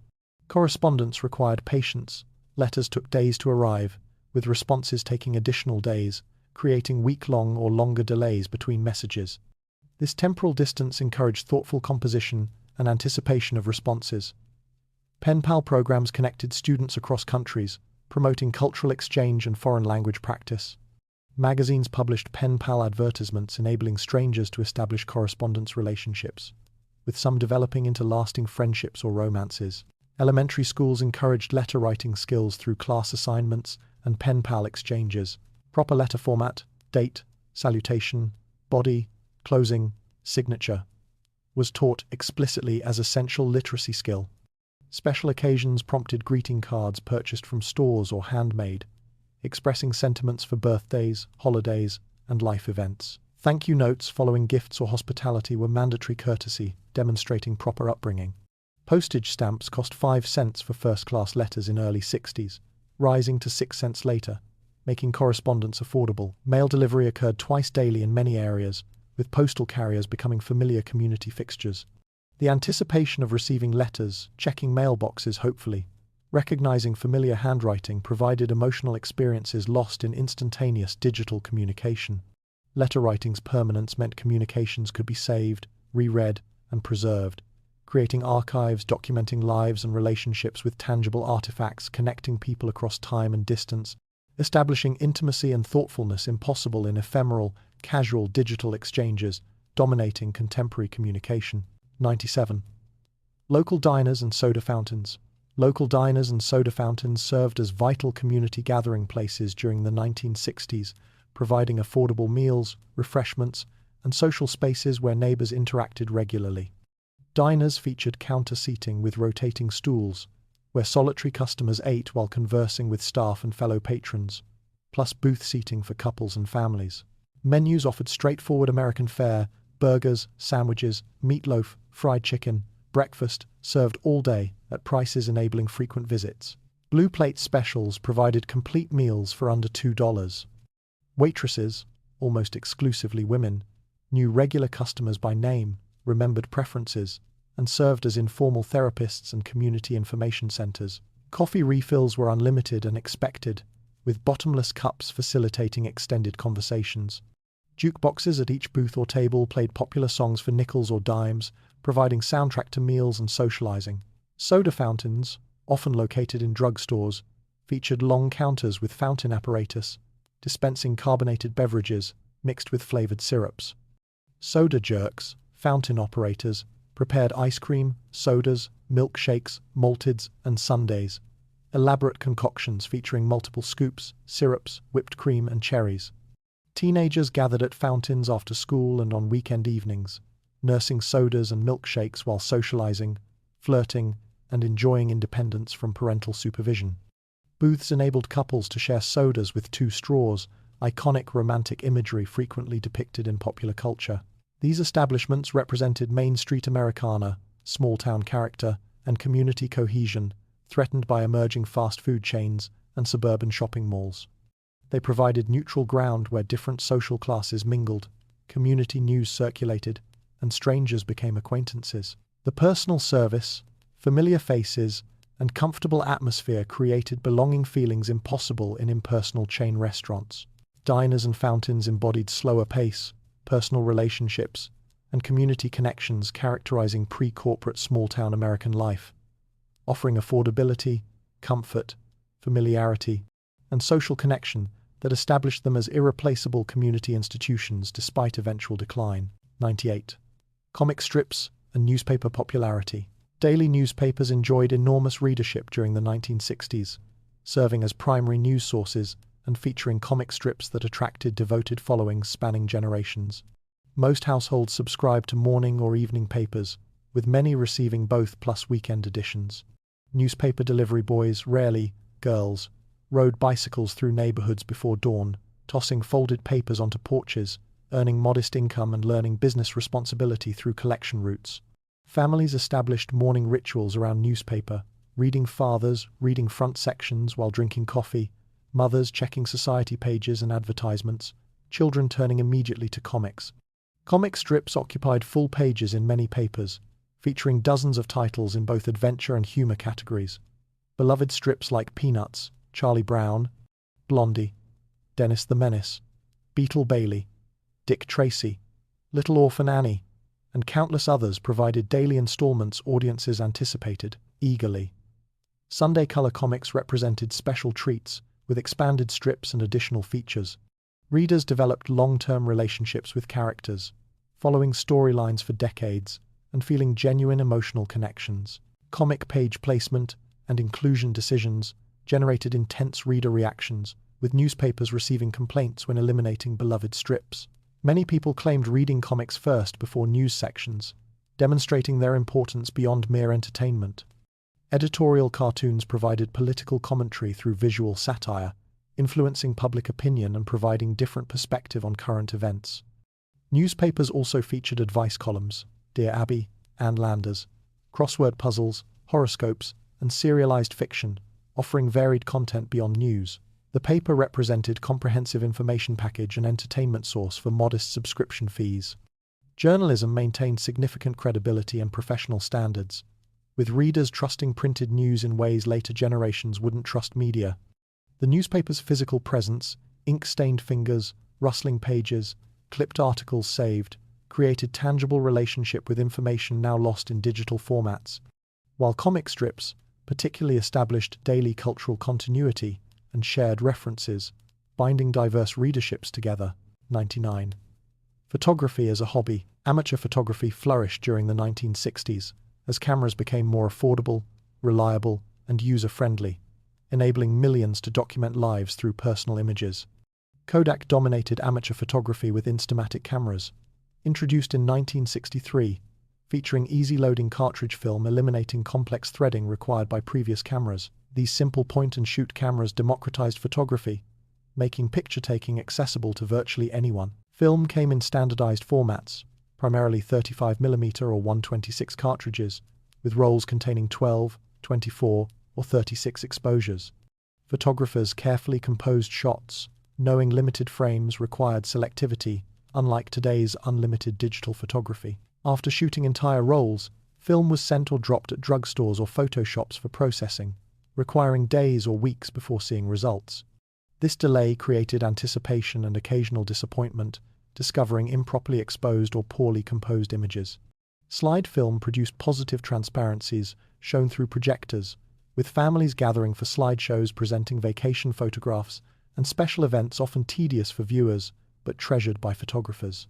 Correspondence required patience. Letters took days to arrive, with responses taking additional days, creating week-long or longer delays between messages. This temporal distance encouraged thoughtful composition and anticipation of responses. Pen pal programs connected students across countries, promoting cultural exchange and foreign language practice. Magazines published pen pal advertisements enabling strangers to establish correspondence relationships, with some developing into lasting friendships or romances. Elementary schools encouraged letter writing skills through class assignments and pen pal exchanges. Proper letter format, date, salutation, body, closing, signature was taught explicitly as essential literacy skill. Special occasions prompted greeting cards purchased from stores or handmade, expressing sentiments for birthdays, holidays, and life events. Thank you notes following gifts or hospitality were mandatory courtesy, demonstrating proper upbringing. Postage stamps cost 5 cents for first-class letters in early 60s, rising to 6 cents later, making correspondence affordable. Mail delivery occurred twice daily in many areas, with postal carriers becoming familiar community fixtures. The anticipation of receiving letters, checking mailboxes hopefully, recognizing familiar handwriting provided emotional experiences lost in instantaneous digital communication. Letter writing's permanence meant communications could be saved, reread, and preserved, creating archives documenting lives and relationships with tangible artifacts connecting people across time and distance, establishing intimacy and thoughtfulness impossible in ephemeral, casual digital exchanges, dominating contemporary communication. 97. Local diners and soda fountains. Local diners and soda fountains served as vital community gathering places during the 1960s, providing affordable meals, refreshments, and social spaces where neighbors interacted regularly. Diners featured counter seating with rotating stools, where solitary customers ate while conversing with staff and fellow patrons, plus booth seating for couples and families. Menus offered straightforward American fare, burgers, sandwiches, meatloaf, fried chicken, breakfast, served all day, at prices enabling frequent visits. Blue Plate specials provided complete meals for under $2. Waitresses, almost exclusively women, knew regular customers by name, remembered preferences, and served as informal therapists and community information centers. Coffee refills were unlimited and expected, with bottomless cups facilitating extended conversations. Jukeboxes at each booth or table played popular songs for nickels or dimes, providing soundtrack to meals and socializing. Soda fountains, often located in drugstores, featured long counters with fountain apparatus, dispensing carbonated beverages mixed with flavored syrups. Soda jerks, fountain operators, prepared ice cream, sodas, milkshakes, malteds, and sundaes. Elaborate concoctions featuring multiple scoops, syrups, whipped cream, and cherries. Teenagers gathered at fountains after school and on weekend evenings, nursing sodas and milkshakes while socializing, flirting, and enjoying independence from parental supervision. Booths enabled couples to share sodas with 2 straws, iconic romantic imagery frequently depicted in popular culture. These establishments represented Main Street Americana, small-town character, and community cohesion, threatened by emerging fast food chains and suburban shopping malls. They provided neutral ground where different social classes mingled, community news circulated, and strangers became acquaintances. The personal service, familiar faces, and comfortable atmosphere created belonging feelings impossible in impersonal chain restaurants. Diners and fountains embodied slower pace, personal relationships, and community connections characterizing pre-corporate small-town American life, offering affordability, comfort, familiarity, and social connection that established them as irreplaceable community institutions despite eventual decline. 98. Comic strips and newspaper popularity. Daily newspapers enjoyed enormous readership during the 1960s, serving as primary news sources and featuring comic strips that attracted devoted followings spanning generations. Most households subscribed to morning or evening papers, with many receiving both plus weekend editions. Newspaper delivery boys, rarely girls, rode bicycles through neighborhoods before dawn, tossing folded papers onto porches, earning modest income and learning business responsibility through collection routes. Families established morning rituals around newspaper, reading fathers reading front sections while drinking coffee, mothers checking society pages and advertisements, children turning immediately to comics. Comic strips occupied full pages in many papers, featuring dozens of titles in both adventure and humor categories. Beloved strips like Peanuts, Charlie Brown, Blondie, Dennis the Menace, Beetle Bailey, Dick Tracy, Little Orphan Annie, and countless others provided daily installments audiences anticipated eagerly. Sunday Color Comics represented special treats with expanded strips and additional features. Readers developed long-term relationships with characters, following storylines for decades and feeling genuine emotional connections. Comic page placement and inclusion decisions generated intense reader reactions, with newspapers receiving complaints when eliminating beloved strips. Many people claimed reading comics first before news sections, demonstrating their importance beyond mere entertainment. Editorial cartoons provided political commentary through visual satire, influencing public opinion and providing different perspective on current events. Newspapers also featured advice columns, Dear Abby, Ann Landers, crossword puzzles, horoscopes, and serialized fiction, offering varied content beyond news. The paper represented comprehensive information package and entertainment source for modest subscription fees. Journalism maintained significant credibility and professional standards, with readers trusting printed news in ways later generations wouldn't trust media. The newspaper's physical presence, ink-stained fingers, rustling pages, clipped articles saved, created tangible relationship with information now lost in digital formats, while comic strips particularly established daily cultural continuity and shared references, binding diverse readerships together. 99. Photography as a hobby. Amateur photography flourished during the 1960s as cameras became more affordable, reliable, and user-friendly, enabling millions to document lives through personal images. Kodak dominated amateur photography with Instamatic cameras, introduced in 1963, featuring easy-loading cartridge film eliminating complex threading required by previous cameras. These simple point-and-shoot cameras democratized photography, making picture-taking accessible to virtually anyone. Film came in standardized formats, primarily 35mm or 126 cartridges, with rolls containing 12, 24, or 36 exposures. Photographers carefully composed shots, knowing limited frames required selectivity, unlike today's unlimited digital photography. After shooting entire rolls, film was sent or dropped at drugstores or photo shops for processing, requiring days or weeks before seeing results. This delay created anticipation and occasional disappointment, discovering improperly exposed or poorly composed images. Slide film produced positive transparencies shown through projectors, with families gathering for slideshows presenting vacation photographs and special events often tedious for viewers, but treasured by photographers.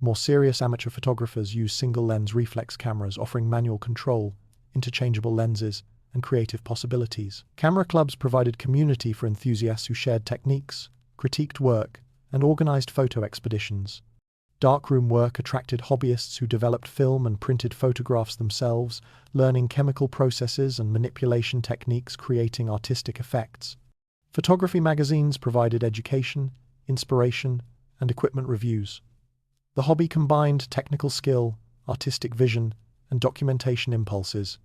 More serious amateur photographers use single-lens reflex cameras offering manual control, interchangeable lenses, and creative possibilities. Camera clubs provided community for enthusiasts who shared techniques, critiqued work, and organized photo expeditions. Darkroom work attracted hobbyists who developed film and printed photographs themselves, learning chemical processes and manipulation techniques, creating artistic effects. Photography magazines provided education, inspiration, and equipment reviews. The hobby combined technical skill, artistic vision, and documentation impulses.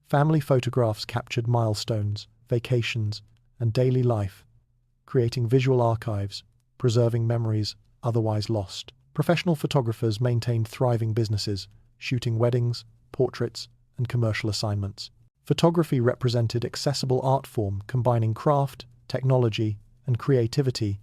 Family photographs captured milestones, vacations, and daily life, creating visual archives, preserving memories otherwise lost. Professional photographers maintained thriving businesses, shooting weddings, portraits, and commercial assignments. Photography represented accessible art form combining craft, technology, and creativity,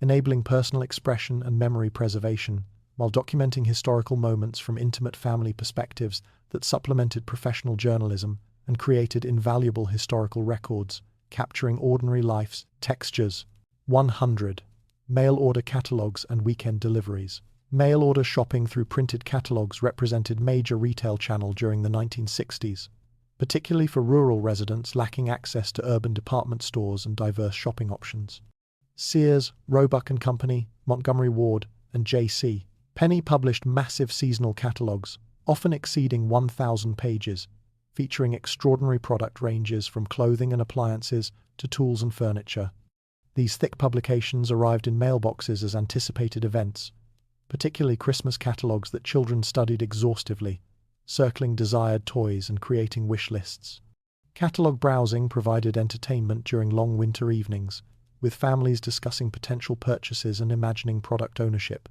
enabling personal expression and memory preservation, while documenting historical moments from intimate family perspectives that supplemented professional journalism and created invaluable historical records, capturing ordinary life's textures. 100. Mail order catalogs and weekend deliveries. Mail order shopping through printed catalogs represented major retail channel during the 1960s, particularly for rural residents lacking access to urban department stores and diverse shopping options. Sears, Roebuck and Company, Montgomery Ward, and J.C. Penney published massive seasonal catalogs, often exceeding 1,000 pages, featuring extraordinary product ranges from clothing and appliances to tools and furniture. These thick publications arrived in mailboxes as anticipated events, particularly Christmas catalogs that children studied exhaustively, circling desired toys and creating wish lists. Catalog browsing provided entertainment during long winter evenings, with families discussing potential purchases and imagining product ownership.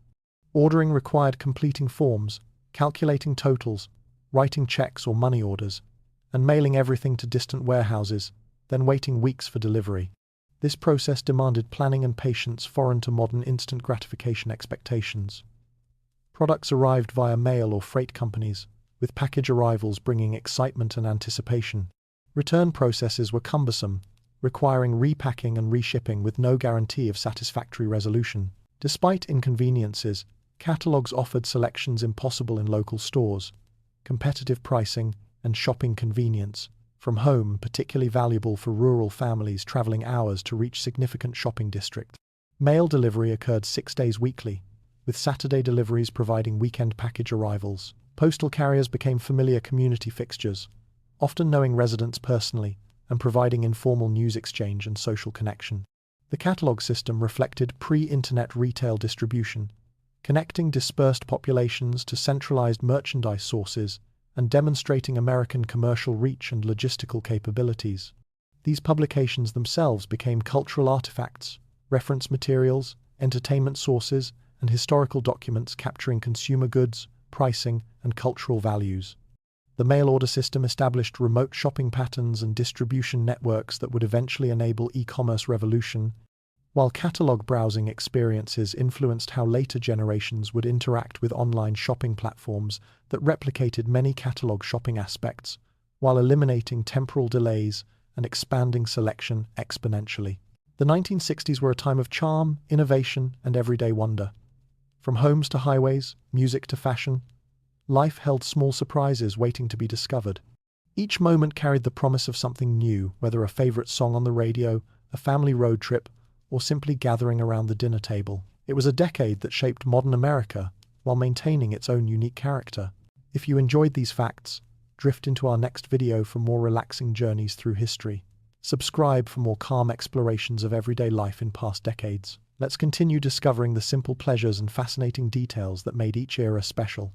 Ordering required completing forms, calculating totals, writing checks or money orders, and mailing everything to distant warehouses, then waiting weeks for delivery. This process demanded planning and patience foreign to modern instant gratification expectations. Products arrived via mail or freight companies, with package arrivals bringing excitement and anticipation. Return processes were cumbersome, requiring repacking and reshipping with no guarantee of satisfactory resolution. Despite inconveniences, catalogs offered selections impossible in local stores, competitive pricing, and shopping convenience. From home, particularly valuable for rural families traveling hours to reach significant shopping districts. Mail delivery occurred 6 days weekly, with Saturday deliveries providing weekend package arrivals. Postal carriers became familiar community fixtures, often knowing residents personally and providing informal news exchange and social connection. The catalog system reflected pre-internet retail distribution, connecting dispersed populations to centralized merchandise sources and demonstrating American commercial reach and logistical capabilities. These publications themselves became cultural artifacts, reference materials, entertainment sources, and historical documents capturing consumer goods, pricing, and cultural values. The mail order system established remote shopping patterns and distribution networks that would eventually enable e-commerce revolution, while catalog browsing experiences influenced how later generations would interact with online shopping platforms that replicated many catalog shopping aspects, while eliminating temporal delays and expanding selection exponentially. The 1960s were a time of charm, innovation, and everyday wonder. From homes to highways, music to fashion, life held small surprises waiting to be discovered. Each moment carried the promise of something new, whether a favorite song on the radio, a family road trip, or simply gathering around the dinner table. It was a decade that shaped modern America while maintaining its own unique character. If you enjoyed these facts, drift into our next video for more relaxing journeys through history. Subscribe for more calm explorations of everyday life in past decades. Let's continue discovering the simple pleasures and fascinating details that made each era special.